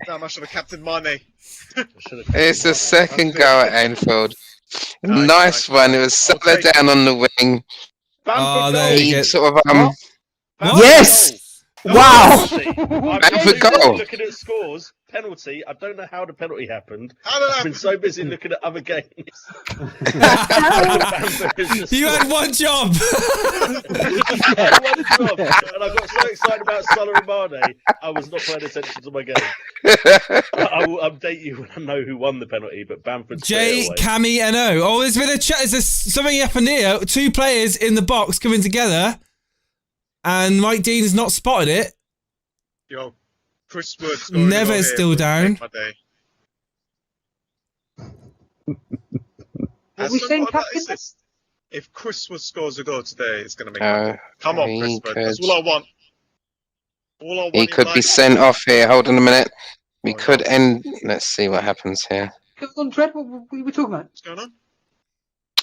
Damn, I should have captained Mane. It's the second goal at Anfield. Nice one. It was Salah down on the wing. Oh, there you He go. sort of Yes! Wow! Bamford goal. Looking at scores, penalty. I don't know how the penalty happened. I've been so busy looking at other games. You had one job. And I got so excited about Salah and Mane, I was not paying attention to my game. I will update you when I know who won the penalty, but Bamford. J, Cammy, NO. Oh, there's been a chat. There's something happened here. Two players in the box coming together, and Mike Dean has not spotted it. Yo, Chris Wood. Never is still down. Are we saying captain? If Chris Wood scores a goal today, it's going to make Come on, Chris Wood. That's all I want. All I want He in could be life. sent off here. Hold on a minute. We could end. Let's see what happens here. Come on, Tread, what were we talking about? What's going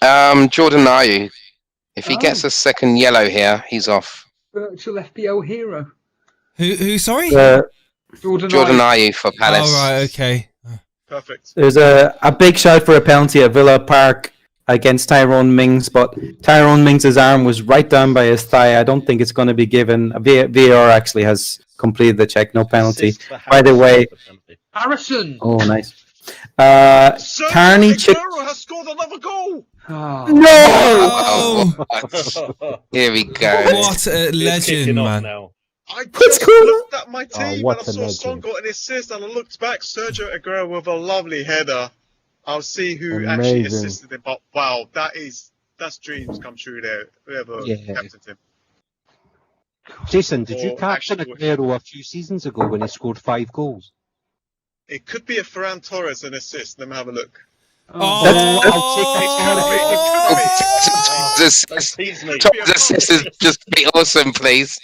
on? Jordan Ayew. If he gets a second yellow here, he's off. Virtual FPL hero. Who? Sorry. Jordan Ayew for Palace. Oh right, okay. Perfect. There's a big shout for a penalty at Villa Park against Tyrone Mings, but Tyrone Mings' arm was right down by his thigh. I don't think it's going to be given. VAR actually has completed the check, no penalty. By the way, Harrison. oh nice. Carney Aguero has scored another goal. Oh. No! Oh, here we go. What a legend, man. I just looked at my team what and I a saw Son legend. got an assist and I looked back, Sergio Aguero with a lovely header. I'll see who actually Amazing. assisted him. But wow, that's dreams come true there. Whoever captained him. Jason, did you Or captain actually- Aguero a few seasons ago when he scored 5 goals? It could be a Ferran Torres an assist. Let me have a look. Oh, Top assist is just be awesome, please.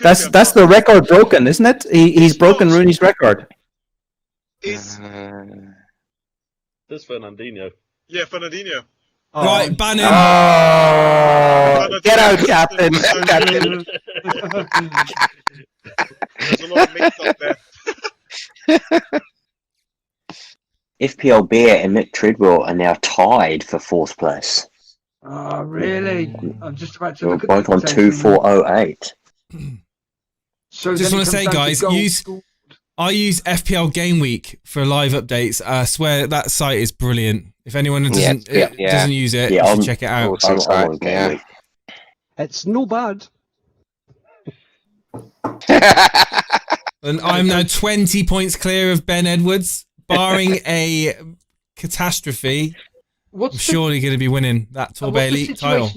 That's the record broken, isn't it? He's broken Rooney's record. There's Fernandinho. Yeah, Fernandinho. Right, ban him. Oh, get out, Captain. Captain. There's a lot of meat up there. FPL Bear and Nick Treadwell are now tied for 4th place. Oh, really? I'm just about to They're look at both the on table. 2408. So Just then want it to say, comes down guys, goals. I use FPL Gameweek for live updates. I swear that site is brilliant. If anyone doesn't doesn't use it, you should check it out. I'm on Gameweek. It's no bad. And I'm now 20 points clear of Ben Edwards, barring a catastrophe. I'm surely going to be winning that Torbay Elite title.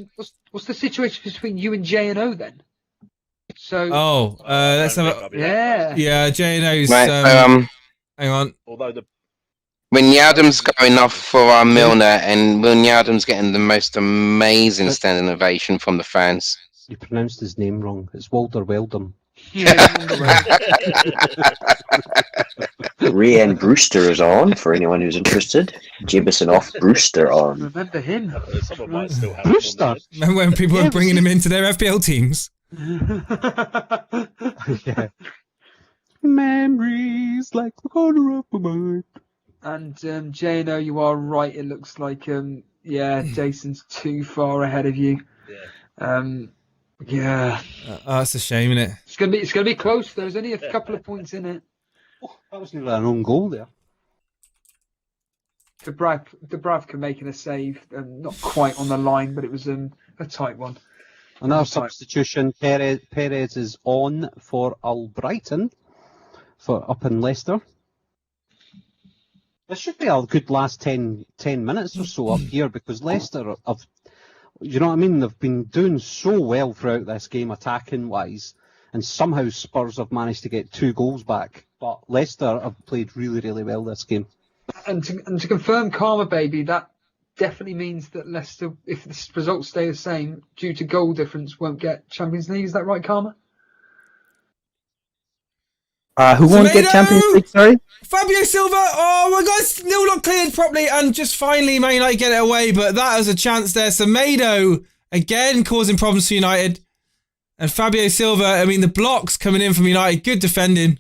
What's the situation between you and J and O then? So. Oh, let's have a. Yeah. J and O's. Right, hang on. Although the Wijnaldum's going off for our Milner, and Wijnaldum's getting the most amazing standing ovation from the fans. You pronounced his name wrong. It's Walter Weldon. Rhian Brewster is on for anyone who's interested. Jebison off, Brewster on. Remember him? Someone might still have Brewster. Remember when people were bringing him into their FPL teams? Yeah. Memories like the corner of my mind. And JNO, you are right. It looks like Jason's too far ahead of you. Yeah. That's a shame, isn't it? It's gonna be close. There's only a couple of points in it. Oh, that was nearly an own goal there. Dubravka making a save, not quite on the line, but it was a tight one. Another substitution. Perez is on for Albrighton for up in Leicester. There should be a good last 10 minutes or so up here because Leicester have, you know what I mean? They've been doing so well throughout this game, attacking wise, and somehow Spurs have managed to get 2 goals back. But Leicester have played really, really well this game. And to confirm, Karma Baby, that definitely means that Leicester, if the results stay the same, due to goal difference, won't get Champions League. Is that right, Karma? Who won't get Champions League, sorry? Fabio Silva! Oh my God, still not cleared properly, and just finally Man United get it away, but that was a chance there. Semedo, again, causing problems for United. And Fabio Silva, I mean, the blocks coming in from United, good defending.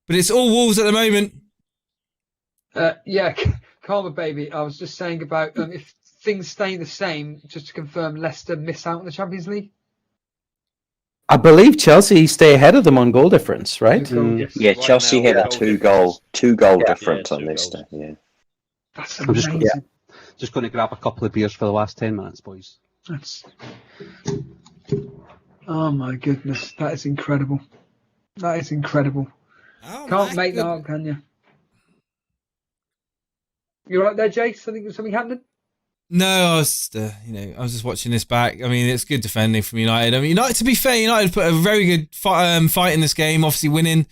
But it's all Wolves at the moment. Yeah, Karma Baby, I was just saying about if things stay the same, just to confirm, Leicester miss out on the Champions League? I believe Chelsea stay ahead of them on goal difference, right? Yes. Yeah, right Chelsea had a two goal difference on Leicester. Yeah. That's amazing. Just going to grab a couple of beers for the last 10 minutes, boys. Oh my goodness, that is incredible. That is incredible. Oh, Can't make that up, can you? You right there, Jace? Something happening? No, I was just watching this back. I mean, it's good defending from United. I mean, United, to be fair, United put a very good fight in this game, obviously winning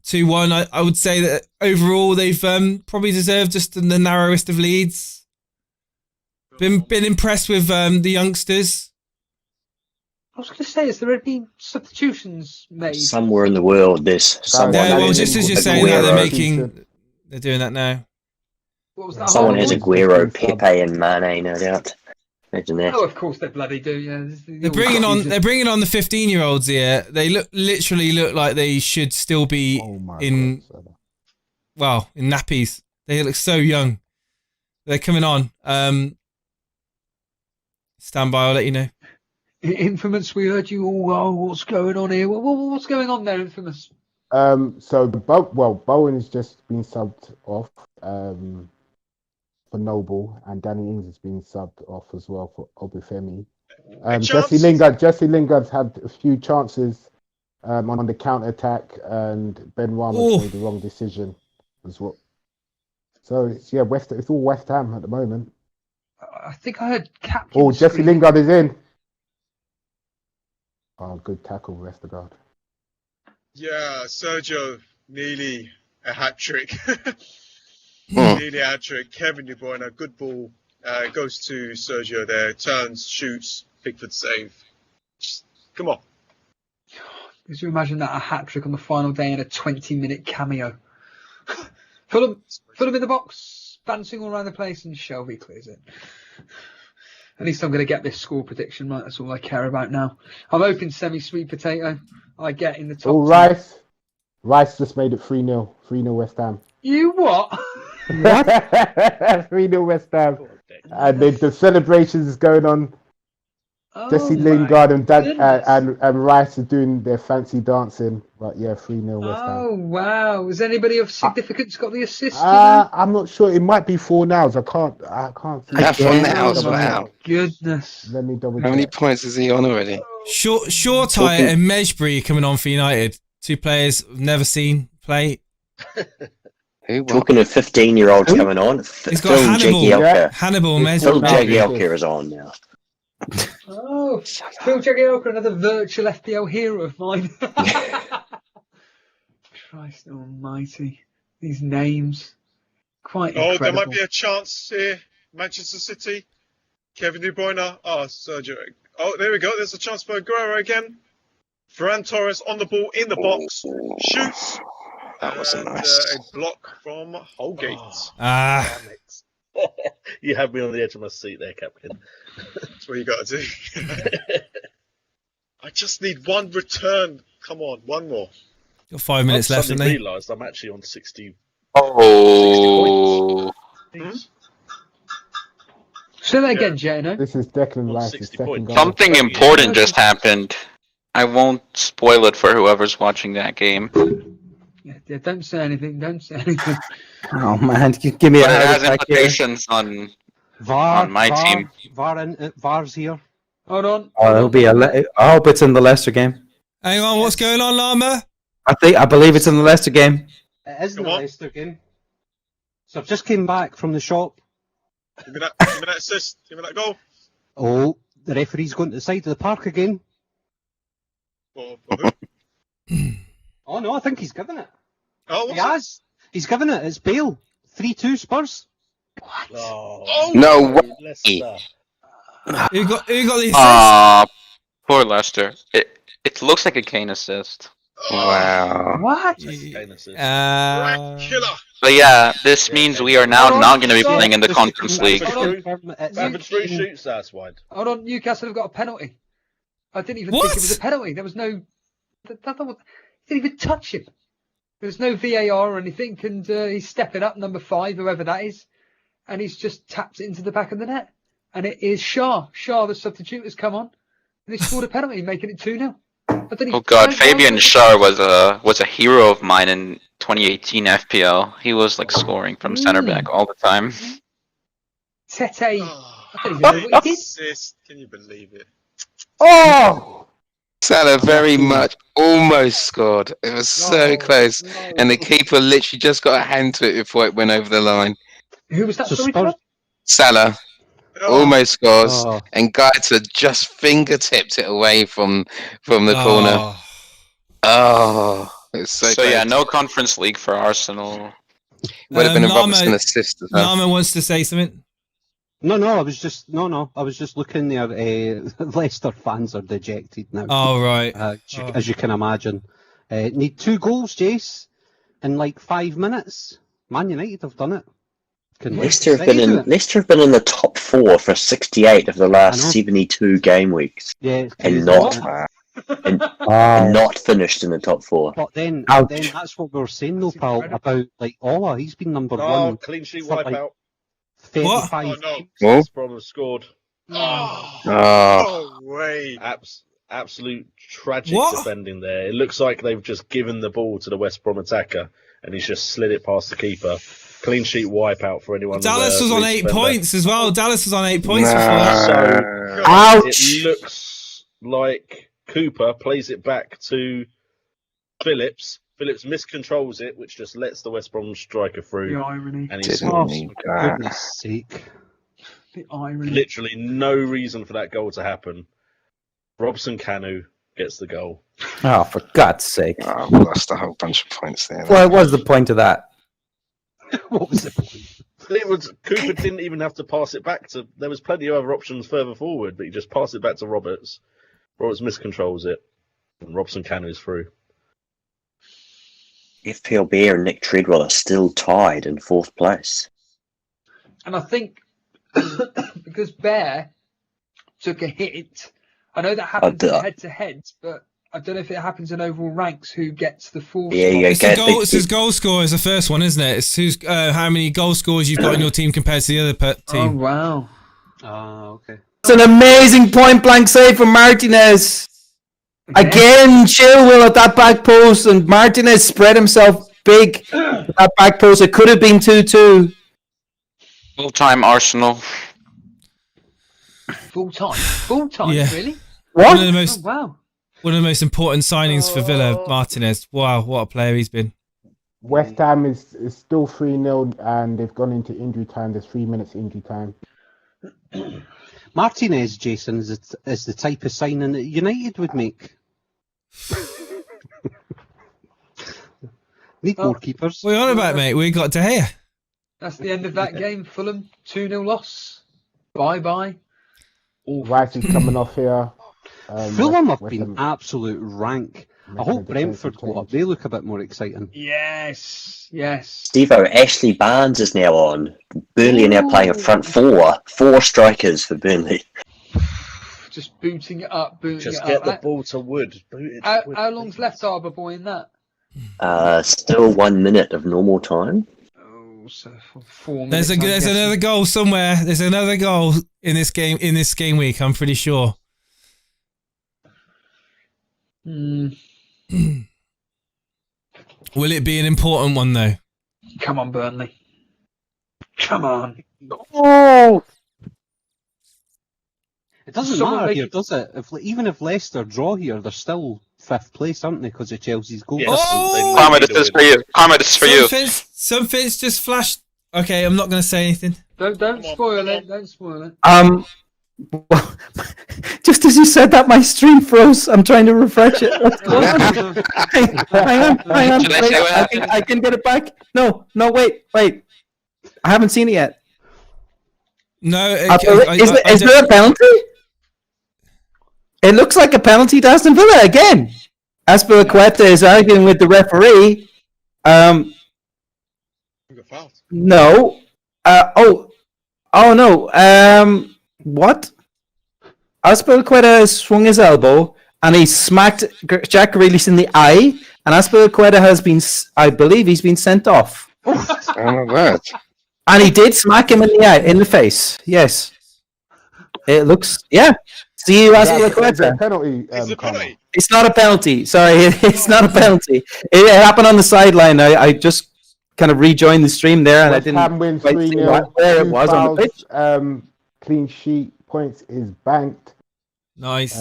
2-1. I would say that overall they've probably deserved just the narrowest of leads. Been impressed with the youngsters. I was going to say, has there been substitutions made? Somewhere in the world, there's someone. Yeah, well, just as you're saying that, they're doing that now. What was that? Someone has Aguero, Pepe, and Mane, no doubt. Imagine that. Oh, of course they bloody do. Yeah, They're bringing on the 15-year-olds here. They literally look like they should still be in nappies. They look so young. They're coming on. Stand by, I'll let you know. Infamous, we heard you all. Oh, what's going on here? What's going on there, Infamous? So Bowen has just been subbed off for Noble, and Danny Ings has been subbed off as well for Obafemi. Jesse Lingard's had a few chances on the counter attack, and Ben Ramos made the wrong decision as well. So it's all West Ham at the moment. I think I heard captain. Oh, Jesse Lingard is in. Oh, good tackle, Vestergaard. Yeah, Sergio, nearly a hat-trick. Nearly a hat-trick. Kevin De Bruyne, a good ball. Goes to Sergio there. Turns, shoots, Pickford save. Just, come on. Could you imagine that, a hat-trick on the final day in a 20-minute cameo? Fulham in the box, bouncing all around the place, and Shelby clears it. At least I'm going to get this score prediction right. That's all I care about now. I'm hoping semi-sweet potato I get in the top. Oh, Rice just made it 3-0. 3-0 West Ham. You what? What? 3-0 West Ham. And the celebrations is going on. Oh, Jesse Lingard and Rice are doing their fancy dancing. But yeah, 3-0 West Ham. Oh, wow. Has anybody of significance got the assist? I'm not sure. It might be 4 nows. I can't see. That's 4 nows, wow. Goodness. Let me double check. How many points is he on already? Shortire and Mejbri coming on for United. 2 players I've never seen play. Talking of 15-year-olds coming on, He's got Hannibal Mejbri. Phil Jagielka is on now. Oh, Phil Jagielka, another virtual FPL hero of mine. Christ almighty. These names. Quite incredible. There might be a chance here. Manchester City. Kevin De Bruyne. Oh, Sergio. Oh, there we go. There's a chance for Aguero again. Ferran Torres on the ball in the box, shoots, That wasn't and nice. a block from Holgate. Ah. Damn it. You have me on the edge of my seat there, Captain. That's what you got to do. I just need one return. Come on, one more. Got 5 minutes left, haven't I they? realised I'm actually on 60. Oh. 60 points. Say that again, Jano. This is Declan Rice's 60 second points. goal. Something important just happened. I won't spoil it for whoever's watching that game. Yeah, don't say anything. Don't say anything. Oh man, give me But a it heart has attack here. implications on my team. VAR's here. Hold on. Oh, it'll be I hope it's in the Leicester game. Hang on, what's going on, Llama? I believe it's in the Leicester game. It is the Leicester game. So I've just came back from the shop. Give me that assist. Give me that goal. Oh, the referee's going to the side of the park again. For who? Oh no, I think he's given it. Oh, He has. He's given it. It's Bale. 3-2 Spurs. Oh, No way. Leicester. Who got the assist? Poor Leicester. It looks like a Kane assist. Wow. What? Killer. But yeah, this means we are now not going to be playing in the Conference League. Bamford shoots that's wide. Hold on, Newcastle have got a penalty. I didn't even What? think it was a penalty. There was no. Didn't even touch him. There's no VAR or anything, and he's stepping up, number 5, whoever that is, and he's just tapped it into the back of the net. And it is Shaw. Shaw, the substitute, has come on, and he scored a penalty, making it 2-0. Oh god, Fabian Schär was a hero of mine in 2018 FPL. He was like scoring from centre back all the time. Tete. I don't even know what he did. Assist. Can you believe it? Oh! Salah very much almost scored. It was so close. And the keeper literally just got a hand to it before it went over the line. Who was that? So Sorry, Spurs- Salah almost scores, Oh. and Gaeta just fingertipped it away from the corner. Oh, it's so close. yeah, no Conference League for Arsenal. Would have been a Llama- Robertson assist as well. Llama wants to say something. No, I was just looking there. Leicester fans are dejected now. Oh, right. As you can imagine. Need 2 goals, Jace, in like 5 minutes. Man United have done it. Can Leicester have been in the top 4 for 68 of the last 72 game weeks, Yeah, and not finished in the top 4. But then Ouch. that's what we were saying though, pal, about like Ola. He's been number Oh, one. clean sheet for, like, wipeout. 35 Oh no. Oh. Brom have scored. Oh. No way. Absolute tragic What? defending there. It looks like they've just given the ball to the West Brom attacker, and he's just slid it past the keeper. Clean sheet wipeout for anyone. Dallas was on 8 defender. points as well. Dallas was on 8 points before Nah. that. So Ouch! it looks like Cooper plays it back to Phillips. Phillips miscontrols it, which just lets the West Brom striker through. The irony. And he's Didn't need that. Goodness sake. The irony. literally no reason for that goal to happen. Robson Kanu gets the goal. Oh, for God's sake. Oh, we lost a whole bunch of points there. What was the point of that? What was the point? It was Cooper didn't even have to pass it back to. There was plenty of other options further forward, but he just passed it back to Roberts. Roberts miscontrols it, and Robson Kanu's through. FPL Bear and Nick Treadwell are still tied in 4th place. And I think because Bear took a hit, I know that happens in head-to-head, but I don't know if it happens in overall ranks who gets the 4th spot. It's his goal score is the first one, isn't it? It's who's how many goal scores you've got in your team compared to the other team. Oh, wow. Okay. It's an amazing point-blank save from Martinez. Again, Chilwell at that back post, and Martinez spread himself big at that back post. It could have been 2-2. Full-time Arsenal. Full-time, Yeah. really? What? One of the most, wow. One of the most important signings for Villa, Martinez. Wow, what a player he's been. West Ham is still 3-0 and they've gone into injury time. There's 3 minutes injury time. Martinez, Jason, is the type of signing that United would make. Need more keepers. What are you on about, mate? We got De Gea. That's the end of that game. Fulham 2-0 loss. Bye-bye. Rice is coming off here. Fulham have West been Ham absolute rank. I making a hope Brentford defensive go up. change. They look a bit more exciting. Yes, yes. Stevo, Ashley Barnes is now on. Burnley are now playing a front four strikers for Burnley. Just booting it up, Just it get up. the ball to Wood. Boot it to How, Wood, how long's left, Arbor Boy, in that? Still 1 minute of normal time. Oh, so 4 There's minutes. there's another goal somewhere. There's another goal in this game week. I'm pretty sure. Hmm. Will it be an important one though? Come on, Burnley. Come on. Oh! It doesn't Someone matter make here, it- does it? Even if Leicester draw here, they're still 5th place, aren't they? Because of Chelsea's goal. Yes, Oh! Karma, this is for you. Karma, this is for you. Something's just flashed. Okay, I'm not going to say anything. Don't spoil it. Don't spoil it. Well, just as you said that, my stream froze. I'm trying to refresh it. What's going on? Hang on. Should I Wait, say what happened? I can get it back. No, wait. I haven't seen it yet. No, Is there a penalty? It looks like a penalty to Aston Villa again. Aspilicueta is arguing with the referee. No. Oh no. What? Aspilicueta swung his elbow and he smacked Jack Grealish in the eye, and Aspilicueta has been, I believe, he's been sent off. Oh my word. And he did smack him in the eye, in the face. Yes. It looks, yeah. See you, Aspilicueta. Penalty. It's a penalty. It's not a penalty. Sorry, it's not a penalty. It happened on the sideline. I just kind of rejoined the stream there, and West I Ham didn't wins quite see 3-0. where it 2 was on the pitch. fouls, clean sheet, points is banked. Nice.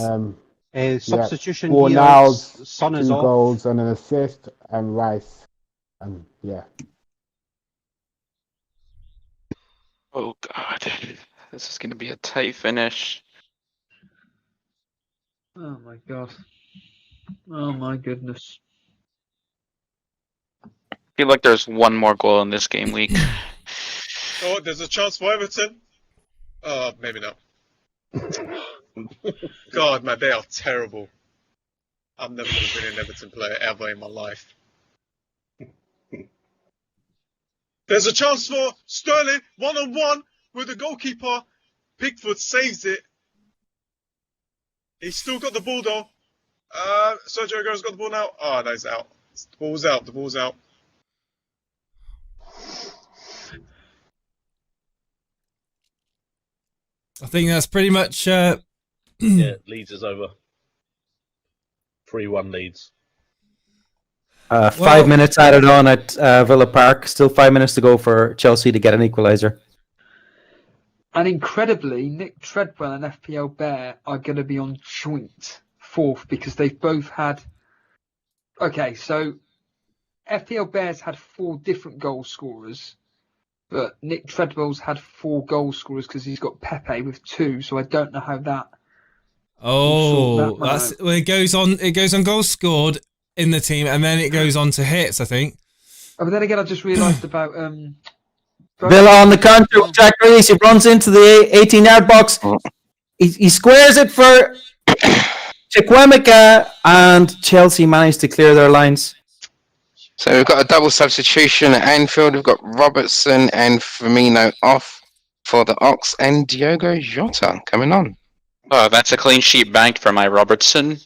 Substitution 4 here, nows, Son 2 is off. goals and an assist, and Rice. Yeah. Oh god, this is going to be a tight finish. Oh my god. Oh my goodness. I feel like there's one more goal in this game week. Oh, there's a chance for Everton. Maybe not. God, man, they are terrible. I've never been an Everton player ever in my life. There's a chance for Sterling, 1-on-1 with the goalkeeper. Pickford saves it. He's still got the ball though. Sergio Aguero's got the ball now. Oh, no, it's out. The ball's out. The ball's out. I think that's pretty much. Yeah, Leeds is over. 3-1 Leeds. 5 minutes added on at Villa Park. Still 5 minutes to go for Chelsea to get an equaliser. And incredibly, Nick Treadwell and FPL Bear are going to be on joint 4th because they've both had. Okay, so FPL Bears had 4 different goal scorers, but Nick Treadwell's had 4 goal scorers because he's got Pepe with 2. So I don't know how that. That's well, it goes on. It goes on goals scored in the team, and then it goes on to hits. I think. Oh, but then again, I just realised about Villa on the counter with Jack Grealish. He runs into the 18-yard box. He squares it for Chukwuemeka, and Chelsea managed to clear their lines. So we've got a double substitution at Anfield. We've got Robertson and Firmino off for the Ox, and Diogo Jota coming on. Oh, that's a clean sheet banked for my Robertson.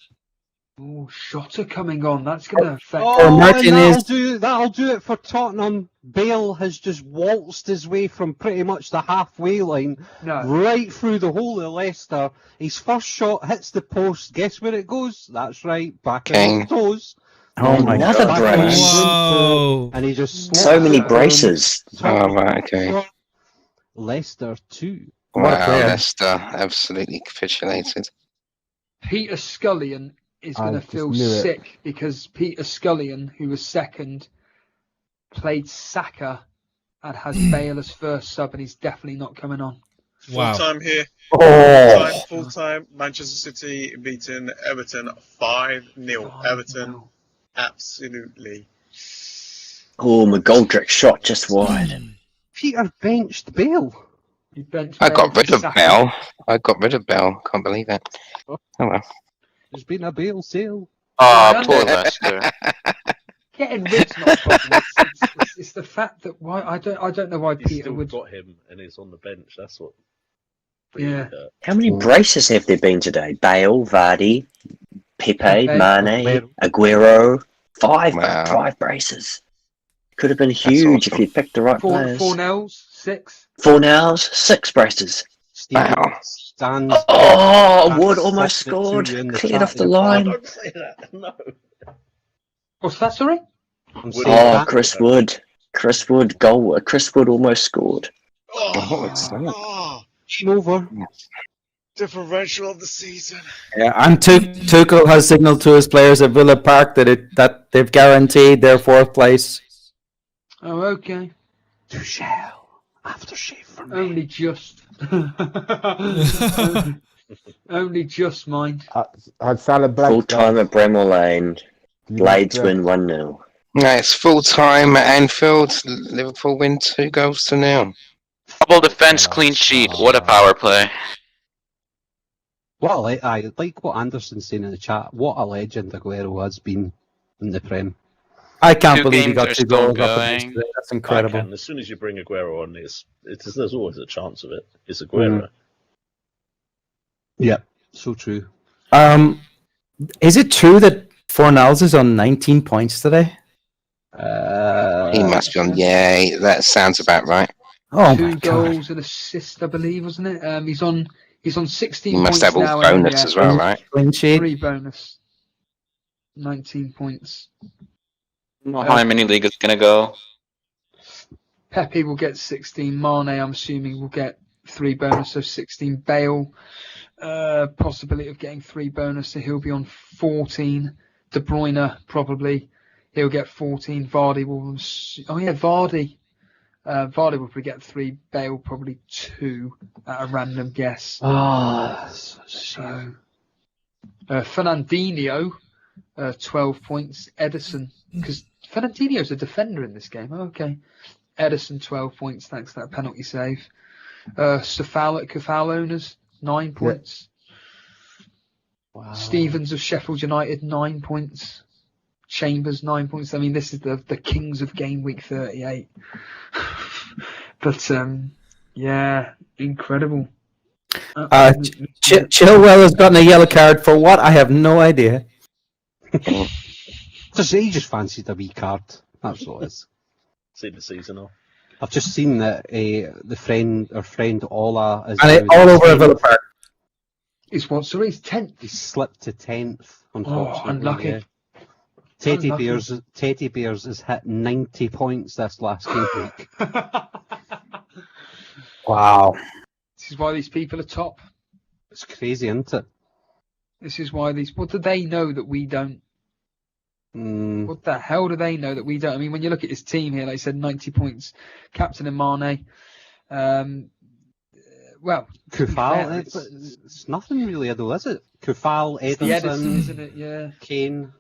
Oh, Shota coming on. That's going to affect. Oh, and that'll do it for Tottenham. Bale has just waltzed his way from pretty much the halfway line right through the whole of Leicester. His first shot hits the post. Guess where it goes? That's right, back on his toes. Oh my Another god. brace. Whoa. And he just So many braces. Oh, right, okay. Leicester 2. Wow, Leicester absolutely capitulated. Peter Scullion is going to feel knew it. sick because Peter Scullion, who was second, played Saka and has Bale as first sub, and he's definitely not coming on. Wow. Full time here. Oh. Full time. Manchester City beating Everton 5-0. Everton, absolutely. Oh, McGoldrick shot just wide. Peter benched Bale. He benched I Bale got for rid of Saka. Bell. Can't believe it. Oh well. There's been a bail sale. Oh, poor Leicester. Getting rid's not a problem. It's the fact that why I don't know why You Peter still would. got him and he's on the bench. That's what. Yeah. How many braces have there been today? Bale, Vardy, Pepe, Mane, Aguero. Five braces. Could have been huge if you'd picked the right players. 4-0s, 6. 4-0s, 6 braces. Wow. Wood almost scored. Cleared off the line. Don't say that. No. What's that, sorry? Chris Wood. Chris Wood goal. Chris Wood almost scored. Game over. Differential of the season. Yeah, and Tuchel has signalled to his players at Villa Park that they've guaranteed their 4th place. Oh, okay. Tuchel. Aftershave for me. Only just. Only just, mind. Full time at Bramall Lane. Blades win 1-0. Yeah, it's full time at Anfield. Liverpool win 2-0. Double defense, clean sheet. What a power play. What I like what Anderson's saying in the chat. What a legend Aguero has been in the Prem. I can't 2 believe he games got are 2 still goals up going. against today. That's incredible. As soon as you bring Aguero on, there's always a chance of it. It's Aguero. Yeah, so true. Is it true that Fornals is on 19 points today? He must be on. Yeah, that sounds about right. Oh 2 my goals and assists, I believe, wasn't it? He's on 16 He must points have all now. bonus as well, right? 3 bonus. 19 points. How high mini-league is going to go? Pepe will get 16. Mane, I'm assuming, will get 3 bonus, so 16. Bale, possibility of getting 3 bonus, so he'll be on 14. De Bruyne, probably, he'll get 14. Vardy will... Oh, yeah, Vardy. Vardy will probably get 3. Bale, probably 2 at a random guess. So, Fernandinho, 12 points. Edison, because Fernandinho's a defender in this game. Oh, okay. Edison, 12 points, thanks to that penalty save. Cafal owners, 9 points. Wow. Stevens of Sheffield United, 9 points. Chambers, 9 points. I mean, this is the kings of Gameweek 38. But, yeah, incredible. Chilwell has gotten a yellow card for what? I have no idea. He just fancied a wee card. That's all it is. See the season off. I've just seen that our friend Ola is and all over a Villa Park. He's what? So he's 10th. He slipped to 10th, unfortunately. Unlucky. Yeah. Teddy Bears has hit 90 points this last game week. Wow. This is why these people are top. It's crazy, isn't it? This is why these... What do they know that we don't? What the hell do they know that we don't? I mean, when you look at his team here, like I said, 90 points. Captain and Mane. Well, Kufal, it's nothing really, though, is it? Kufal, Ederson, Ederson, isn't it? Yeah. Kane.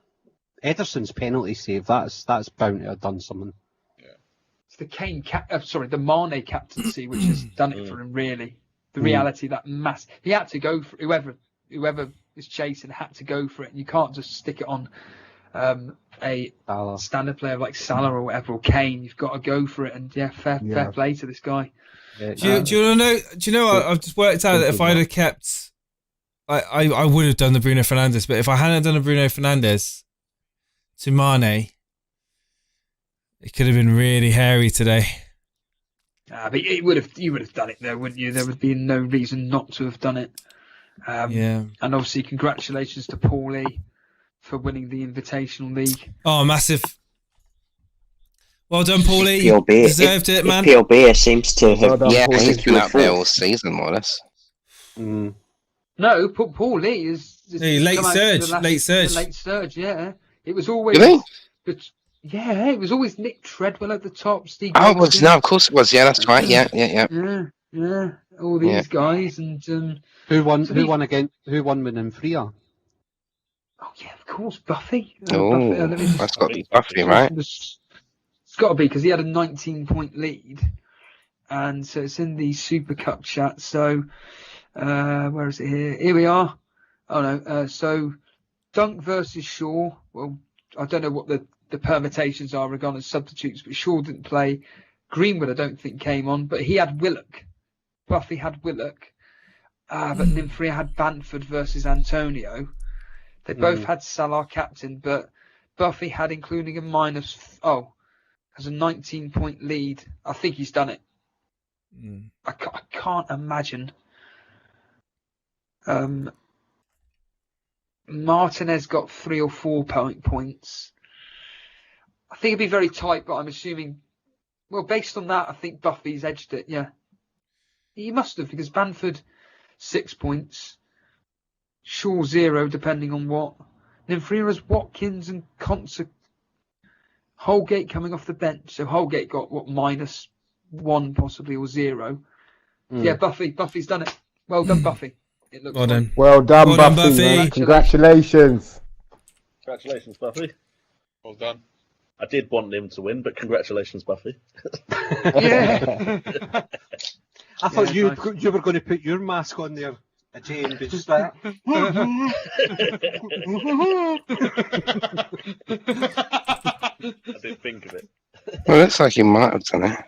Ederson's penalty save, that's bound to have done something. Yeah. It's the the Mane captaincy which has done it for him, really. The reality that he had to go for whoever is chasing had to go for it, and you can't just stick it on a standard player like Salah or whatever, or Kane. You've got to go for it, and fair play to this guy. Do you know? I've just worked out that if I'd have kept, I would have done the Bruno Fernandes, but if I hadn't done the Bruno Fernandes to Mane, it could have been really hairy today. But you would have done it though, wouldn't you? There would be no reason not to have done it. And obviously, congratulations to Paulie for winning the Invitational League. Oh, massive. Well done, Paulie. FPL Deserved it, man. FPL Seems to have... he's been up there all season, more or less. No, Paulie is... Late surge. Late surge, yeah. It was always... Really? It was always Nick Treadwell at the top. Steve of course it was. Yeah, that's right. Yeah. Yeah. All these guys and who won with Infria? Oh yeah, of course, Buffy. That's got to be Buffy, right? It's got to be because he had a 19-point lead, and so it's in the Super Cup chat. So where is it here? Here we are. Oh no. So Dunk versus Shaw. Well, I don't know what the permutations are regarding substitutes, but Shaw didn't play. Greenwood, I don't think, came on, but he had Willock. Buffy had Willock. But Nymphaea had Bamford versus Antonio. They both had Salah captain, but Buffy had, including a has a 19-point lead. I think he's done it. I can't imagine. Martinez got 3 or 4 points. I think it'd be very tight, but I'm assuming. Well, based on that, I think Buffy's edged it. Yeah, he must have, because Bamford 6 points, Shaw 0, depending on what. Nymphaea's Watkins and Conser. Holgate coming off the bench, so Holgate got what, -1 possibly, or 0. Yeah, Buffy's done it. Well done, Buffy. It looks Well done. Well done, Buffy. Congratulations. Congratulations, Buffy. Well done. I did want him to win, but congratulations, Buffy. Yeah. I thought you were going to put your mask on there, Jay, and be just like that. I did think of it. Well, it looks like you might have done it.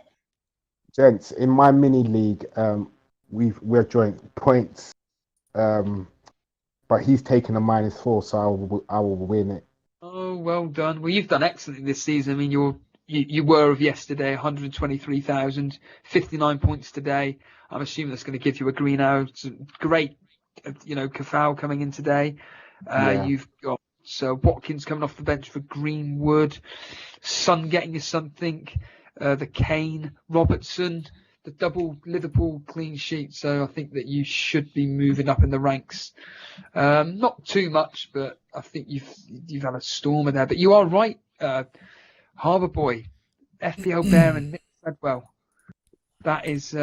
Gents, in my mini league, we're joint points, but he's taken a -4, so I will win it. Oh, well done. Well, you've done excellently this season. I mean, you were of yesterday, 123,000, 59 points today. I'm assuming that's going to give you a green arrow. It's great, Cafal coming in today. You've got Watkins coming off the bench for Greenwood. Son getting you something. The Kane, Robertson, the double Liverpool clean sheet. So I think that you should be moving up in the ranks. Not too much, but I think you've had a stormer there. But you are right, Harbour Boy, FPL Bear and Nick Treadwell. That is.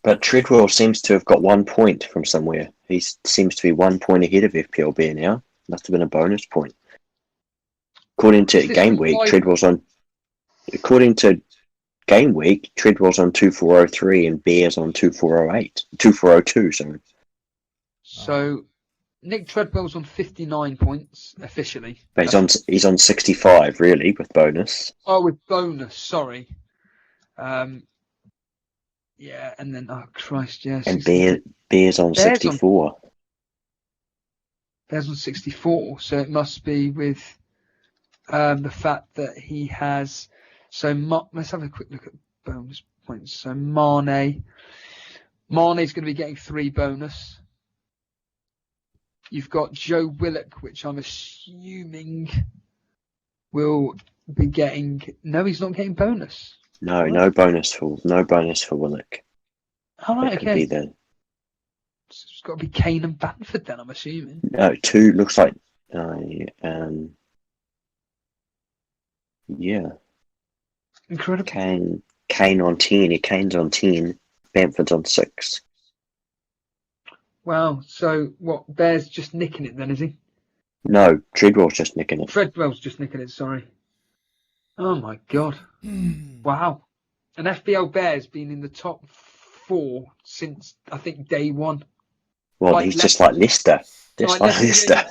But Treadwell seems to have got 1 point from somewhere. He seems to be 1 point ahead of FPL Bear now. Must have been a bonus point. According to Gameweek, Treadwell's on. According to Gameweek, Treadwell's on 2403 and Bear's on 2402. Sorry. So Nick Treadwell's on 59 points officially. But he's on 65 really with bonus. Oh, with bonus. Sorry. Yeah, and then Christ, yes. And Bear's on 64. Bear's on 64, so it must be with the fact that he has. So let's have a quick look at bonus points. So Mane's going to be getting 3 bonus. You've got Joe Willock, which I'm assuming will be getting. No, he's not getting bonus. No, no bonus for Willock. All right, okay. It's got to be Kane and Bamford then, I'm assuming. No, 2 looks like. Yeah. Incredible. Kane on 10. Kane's on 10. Bamford's on 6. Wow. So what? Bear's just nicking it then, is he? No, Treadwell's just nicking it. Treadwell's just nicking it. Sorry. Oh my God. Wow. And FPL Bear's been in the top 4 since I think day 1. Well, he's just like Leicester. Just like Leicester.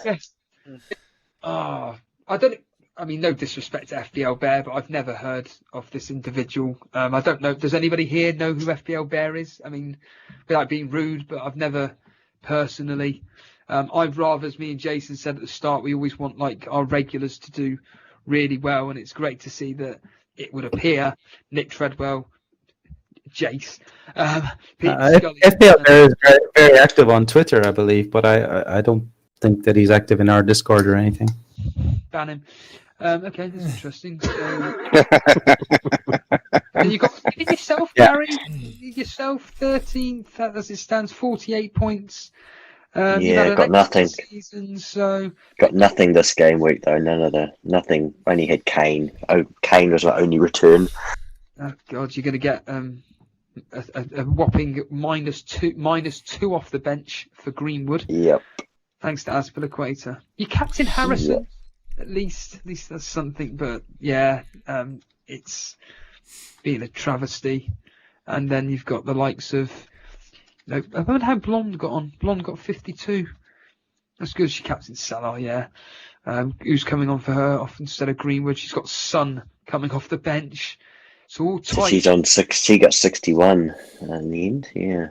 I mean, no disrespect to FPL Bear, but I've never heard of this individual. I don't know. Does anybody here know who FPL Bear is? I mean, without being rude, but I've never personally. I'd rather, as me and Jason said at the start, we always want like our regulars to do really well, and it's great to see that it would appear Nick Treadwell, Jace, FPL Bear is very, very active on Twitter, I believe, but I don't think that he's active in our Discord or anything. Ban him. Okay, that's interesting. And you got yourself, Gary. Yourself 13th, as it stands, 48 points. Yeah, got nothing. Season, so got nothing this game week though. Nothing. Only had Kane. Oh, Kane was my only return. Oh God, you're going to get a whopping -2 off the bench for Greenwood. Yep. Thanks to Aspilicueta. You captain Harrison. Yep. At least that's something. But yeah, it's been a travesty. And then you've got the likes of. I wonder how Blonde got on. Blonde got 52. That's good. She captains Salah, yeah. Who's coming on for her off instead of Greenwood? She's got Son coming off the bench. It's all tight. So she's on 6. She got 61 in the end. Yeah.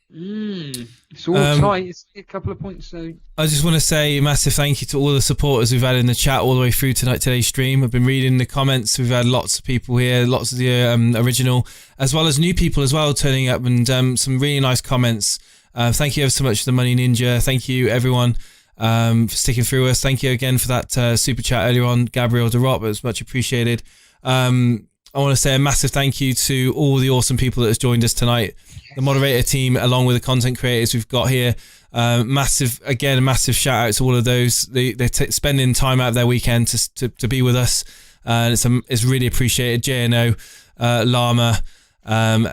It's all tight. It's a couple of points. So I just want to say a massive thank you to all the supporters we've had in the chat all the way through today's stream. I've been reading the comments. We've had lots of people here, lots of the original, as well as new people as well turning up, and some really nice comments. Thank you ever so much for the Money Ninja. Thank you everyone for sticking through us. Thank you again for that super chat earlier on, Gabriel de Rot. It was much appreciated. I want to say a massive thank you to all the awesome people that has joined us tonight. The moderator team, along with the content creators we've got here. A massive shout out to all of those. They're spending time out of their weekend to be with us. And it's really appreciated. JNO, Llama, and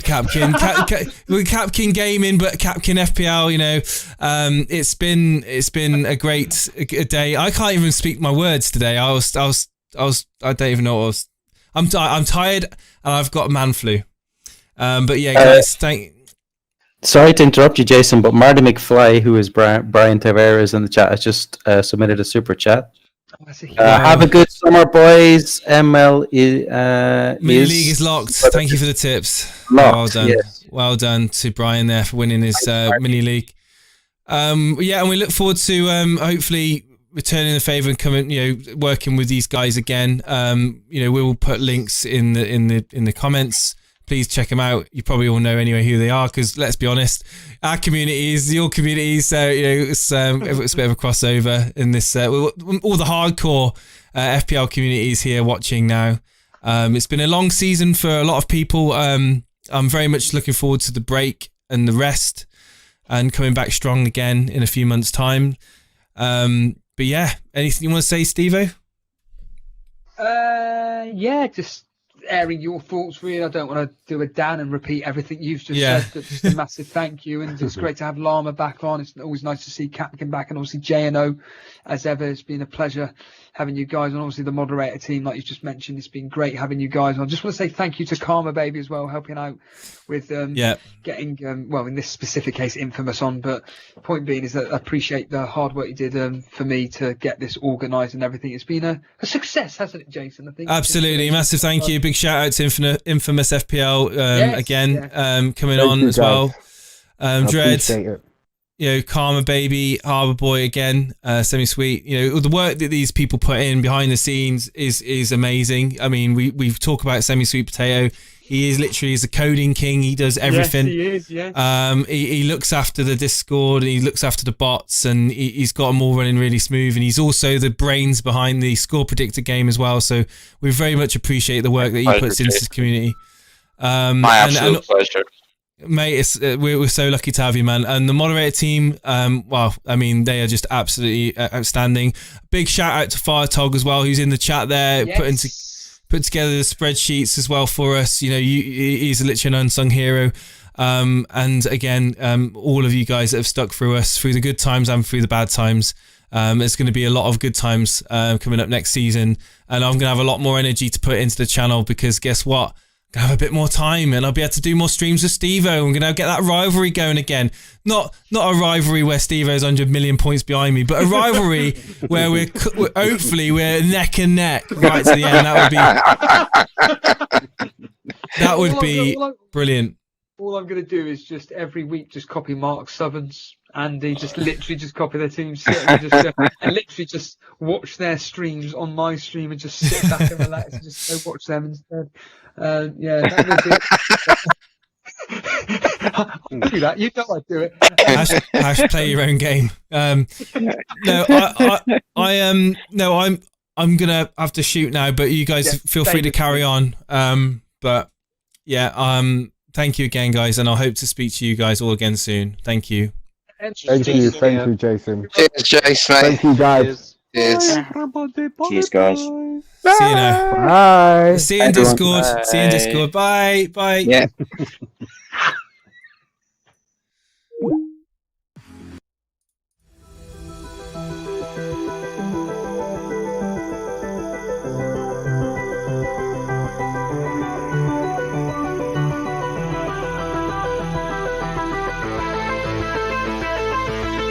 Capkin, Capkin Gaming, but Capkin FPL. It's been a great day. I can't even speak my words today. I don't even know what I was. I'm tired and I've got man flu. But yeah, guys, Sorry to interrupt you, Jason, but Marty McFly, who is Brian Tavares in the chat, has just submitted a super chat. Have a good summer, boys. ML Mini League is locked. Thank you for the tips. Well done. Yes. Well done to Brian there for winning his Mini League. And we look forward to hopefully returning the favour and coming, working with these guys again. We will put links in the comments. Please check them out. You probably all know anyway who they are, because let's be honest, our community is your community, so it's a bit of a crossover in this. All the hardcore FPL communities here watching now. It's been a long season for a lot of people. I'm very much looking forward to the break and the rest, and coming back strong again in a few months' time. But yeah, anything you want to say, Steve-O? Just airing your thoughts, really. I don't want to do a Dan and repeat everything you've just said, but just a massive thank you. And it's great to have Llama back on. It's always nice to see Captain back, and obviously JNO, as ever. It's been a pleasure having you guys, and obviously the moderator team, like you just mentioned. It's been great having you guys on. I just want to say thank you to Karma Baby as well, helping out with getting, in this specific case, Infamous on. But point being is that I appreciate the hard work you did for me to get this organised and everything. It's been a success, hasn't it, Jason? I think absolutely. Massive thank you. Big shout out to Infamous FPL coming on as well. Dread, Karma Baby, Harbour Boy again, Semi Sweet. The work that these people put in behind the scenes is amazing. I mean, we've talked about Semi Sweet Potato. He is literally a coding king. He does everything. Yes, he is. Yeah. He looks after the Discord, and he looks after the bots, and he's got them all running really smooth. And he's also the brains behind the score predictor game as well. So we very much appreciate the work that he puts into the community. My absolute pleasure. Mate, we're so lucky to have you, man. And the moderator team, they are just absolutely outstanding. Big shout out to Firetog as well, who's in the chat there, put together the spreadsheets as well for us. He's literally an unsung hero. And again, all of you guys that have stuck through us through the good times and through the bad times. There's going to be a lot of good times coming up next season, and I'm going to have a lot more energy to put into the channel, because guess what? I'm going to have a bit more time, and I'll be able to do more streams with Steve-O. I'm going to get that rivalry going again. Not a rivalry where Steve-O's 100 million points behind me, but a rivalry where we're neck and neck right to the end. That would be brilliant. All I'm going to do is just every week just copy Mark Southerns, Andy, just literally just copy their team, and literally just watch their streams on my stream, and just sit back and relax and just go watch them instead. That I'll do that. You know I'd do it. I should play your own game. I'm gonna have to shoot now, but you guys feel free to carry on. Thank you again, guys, and I hope to speak to you guys all again soon. Thank you. Thank you, Jason. Cheers, Jason. Thank you, guys. Cheers. Cheers, guys. See you now. Bye. See you in Discord. See you in Discord. Bye. Bye. Yeah.